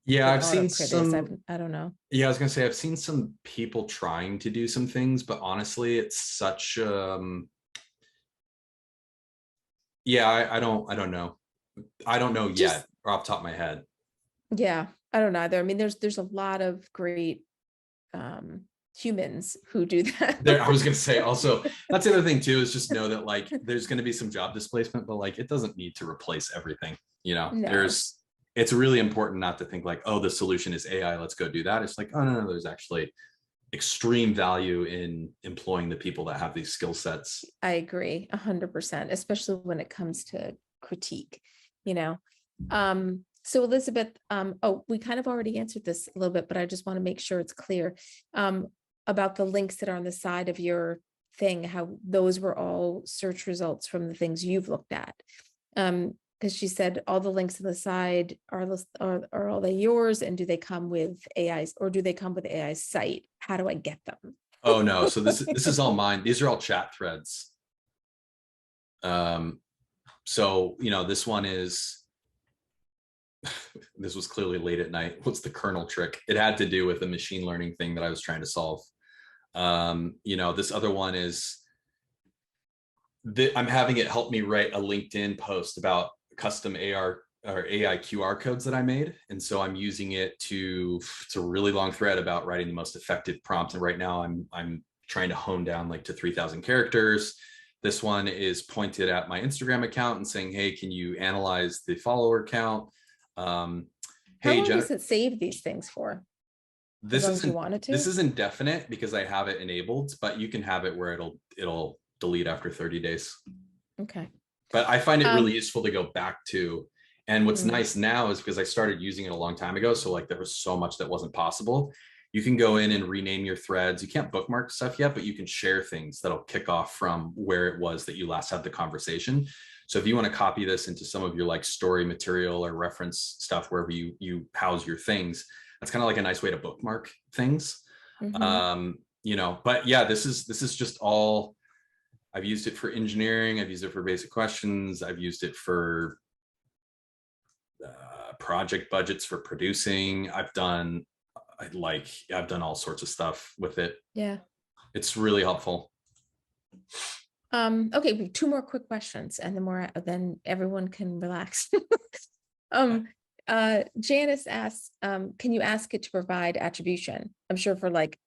Yeah, I've seen some. I don't know. Yeah, I was gonna say I've seen some people trying to do some things, but honestly, it's such yeah, I don't know. I don't know yet, or off the top of my head. Yeah, I don't know either. I mean, there's a lot of great humans who do that. I was gonna say also, that's the other thing too, is just know that like there's gonna be some job displacement, but like it doesn't need to replace everything. You know, No. It's really important not to think like, oh, the solution is AI, let's go do that. It's like, oh no, there's actually extreme value in employing the people that have these skill sets. I agree 100%, especially when it comes to critique, you know. So Elizabeth, oh, we kind of already answered this a little bit, but I just want to make sure it's clear about the links that are on the side of your thing, how those were all search results from the things you've looked at. Because she said all the links on the side are all they yours, and do they come with AI's, or do they come with AI's site? How do I get them? Oh no, so this is all mine. These are all chat threads. So you know, this one is this was clearly late at night. What's the kernel trick? It had to do with a machine learning thing that I was trying to solve. You know, this other one is I'm having it help me write a LinkedIn post about custom AR or AI QR codes that I made. And so I'm using it it's a really long thread about writing the most effective prompt. And right now I'm trying to hone down like to 3,000 characters. This one is pointed at my Instagram account and saying, hey, can you analyze the follower count? How long does it save these things for? This is indefinite because I have it enabled, but you can have it where it'll delete after 30 days. Okay. But I find it really useful to go back to. And what's nice now is because I started using it a long time ago. So like there was so much that wasn't possible. You can go in and rename your threads. You can't bookmark stuff yet, but you can share things that'll kick off from where it was that you last had the conversation. So if you want to copy this into some of your like story material or reference stuff, wherever you house your things, that's kind of like a nice way to bookmark things. You know, but yeah, this is just all. I've used it for engineering. I've used it for basic questions. I've used it for project budgets for producing. I've done all sorts of stuff with it. Yeah. It's really helpful. Okay, we have 2 more quick questions, and then everyone can relax. Janice asks, can you ask it to provide attribution? I'm sure for like,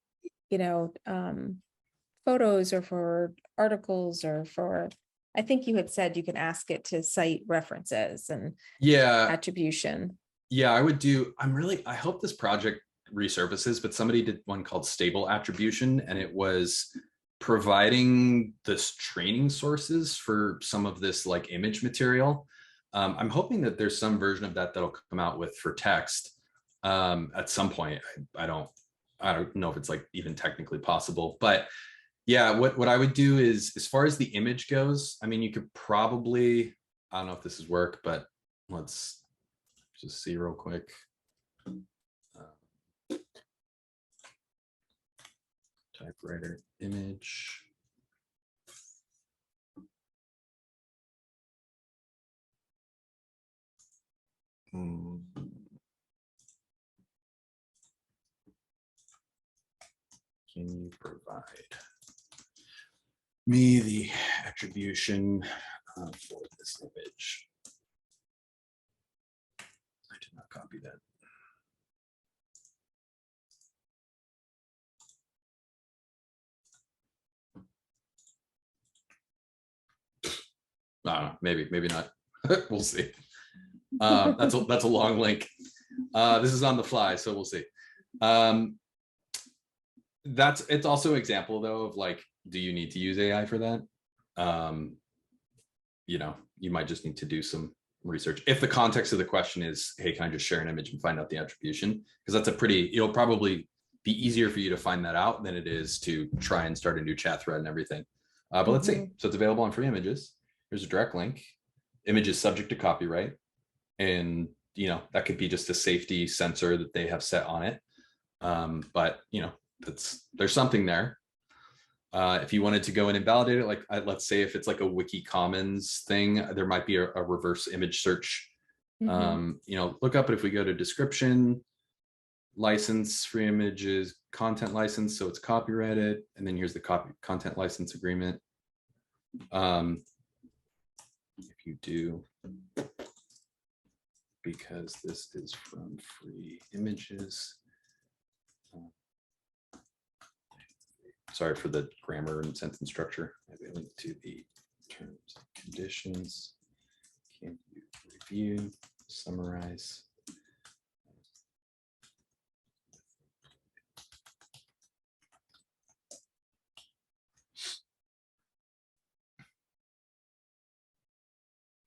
photos or for articles or for, I think you had said you can ask it to cite references and attribution. Yeah, I hope this project resurfaces, but somebody did one called stable attribution, and it was providing this training sources for some of this like image material. I'm hoping that there's some version of that that'll come out with for text at some point. I don't know if it's like even technically possible, but yeah, what I would do is, as far as the image goes, I mean, you could probably, I don't know if this is work, but let's just see real quick. Typewriter image. Can you provide me the attribution for this image? I did not copy that. I don't know, maybe not. We'll see. That's a long link. This is on the fly, so we'll see. It's also an example though of like, do you need to use AI for that? You might just need to do some research. If the context of the question is, hey, can I just share an image and find out the attribution? Because it'll probably be easier for you to find that out than it is to try and start a new chat thread and everything. But let's see. So it's available on free images. Here's a direct link. Image is subject to copyright. And, that could be just a safety sensor that they have set on it. But, there's something there. If you wanted to go in and validate it, like let's say if it's like a wiki commons thing, there might be a reverse image search. Look up it. If we go to description, license, free images, content license, so it's copyrighted, and then here's the content license agreement. If you do, because this is from free images. Sorry for the grammar and sentence structure. Maybe a link to the terms and conditions. Can you review, summarize?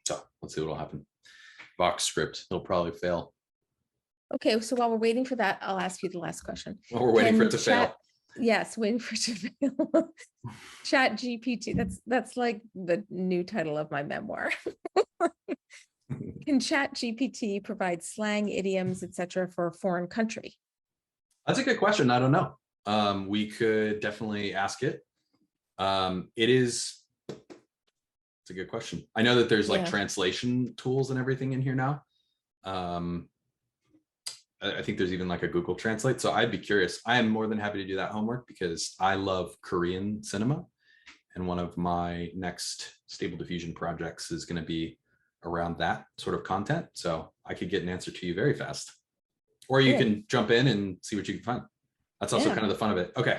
So let's see what will happen. Box script, it'll probably fail. Okay, so while we're waiting for that, I'll ask you the last question. Well, we're waiting for it to fail. Yes, waiting for it to fail. ChatGPT, that's like the new title of my memoir. Can ChatGPT provide slang, idioms, etc. for a foreign country? That's a good question. I don't know. We could definitely ask it. It's a good question. I know that there's like translation tools and everything in here now. I think there's even like a Google Translate. So I'd be curious. I am more than happy to do that homework because I love Korean cinema. And one of my next Stable Diffusion projects is going to be around that sort of content. So I could get an answer to you very fast. Or you can jump in and see what you can find. That's also kind of the fun of it. Okay.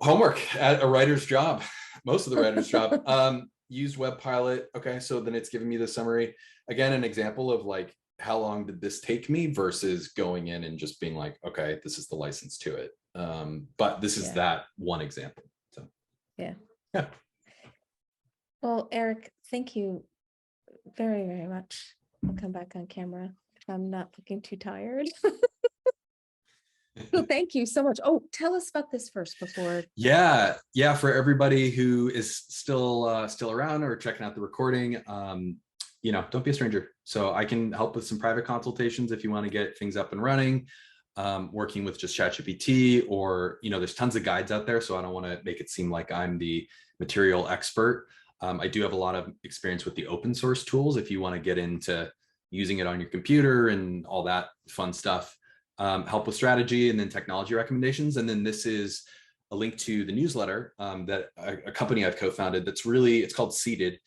Homework at a writer's job. Most of the writer's job. Used Web Pilot. Okay. So then it's giving me the summary. Again, an example of like, how long did this take me versus going in and just being like, okay, this is the license to it. But this is that one example. So yeah. Well, Eric, thank you very, very much. I'll come back on camera if I'm not looking too tired. So thank you so much. Oh, tell us about this first before. Yeah. For everybody who is still around or checking out the recording, don't be a stranger. So I can help with some private consultations if you want to get things up and running, working with just ChatGPT, or, there's tons of guides out there. So I don't want to make it seem like I'm the material expert. I do have a lot of experience with the open source tools. If you want to get into, using it on your computer and all that fun stuff. Help with strategy, and then technology recommendations. And then this is a link to the newsletter that a company I've co-founded it's called Seeded.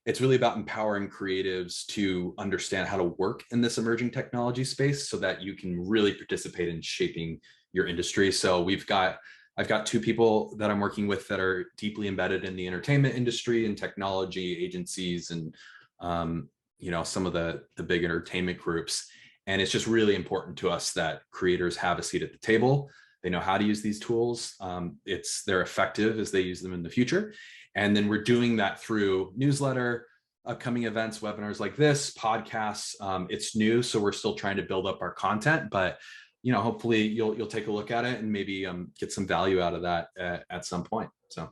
It's really about empowering creatives to understand how to work in this emerging technology space so that you can really participate in shaping your industry. So I've got 2 people that I'm working with that are deeply embedded in the entertainment industry and technology agencies, and some of the big entertainment groups. And it's just really important to us that creators have a seat at the table. They know how to use these tools. They're effective as they use them in the future. And then we're doing that through newsletter, upcoming events, webinars like this, podcasts. It's new, so we're still trying to build up our content, but hopefully you'll take a look at it and maybe get some value out of that at some point. So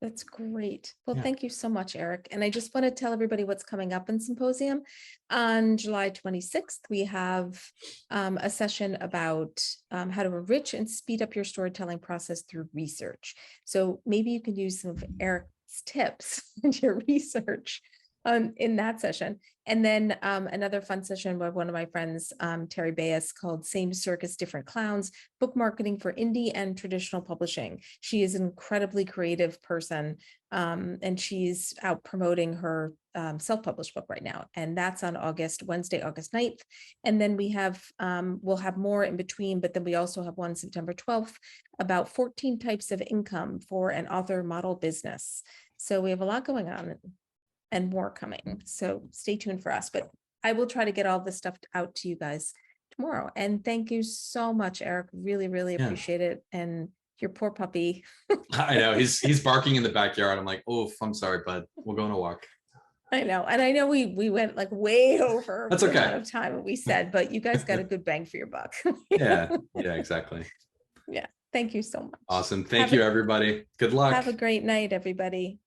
That's great. Well, yeah. thank you so much, Eric. And I just want to tell everybody what's coming up in Symposium. On July 26th, we have a session about how to enrich and speed up your storytelling process through research. So maybe you can use some of Eric's tips in your research in that session. And then another fun session with one of my friends, Terry Bayes, called Same Circus, Different Clowns, Book Marketing for Indie and Traditional Publishing. She is an incredibly creative person, and she's out promoting her self-published book right now. And that's on Wednesday, August 9th. And then we'll have more in between, but then we also have one September 12th about 14 types of income for an author model business. So we have a lot going on and more coming. So stay tuned for us, but I will try to get all this stuff out to you guys tomorrow. And thank you so much, Eric. Really, really appreciate it. And your poor puppy. I know he's barking in the backyard. I'm like, oh, I'm sorry, bud. We'll go on a walk. I know. And I know we went like way over That's the okay. amount of time we said, but you guys got a good bang for your buck. Yeah, exactly. Yeah. Thank you so much. Awesome. Thank you, everybody. Good luck. Have a great night, everybody.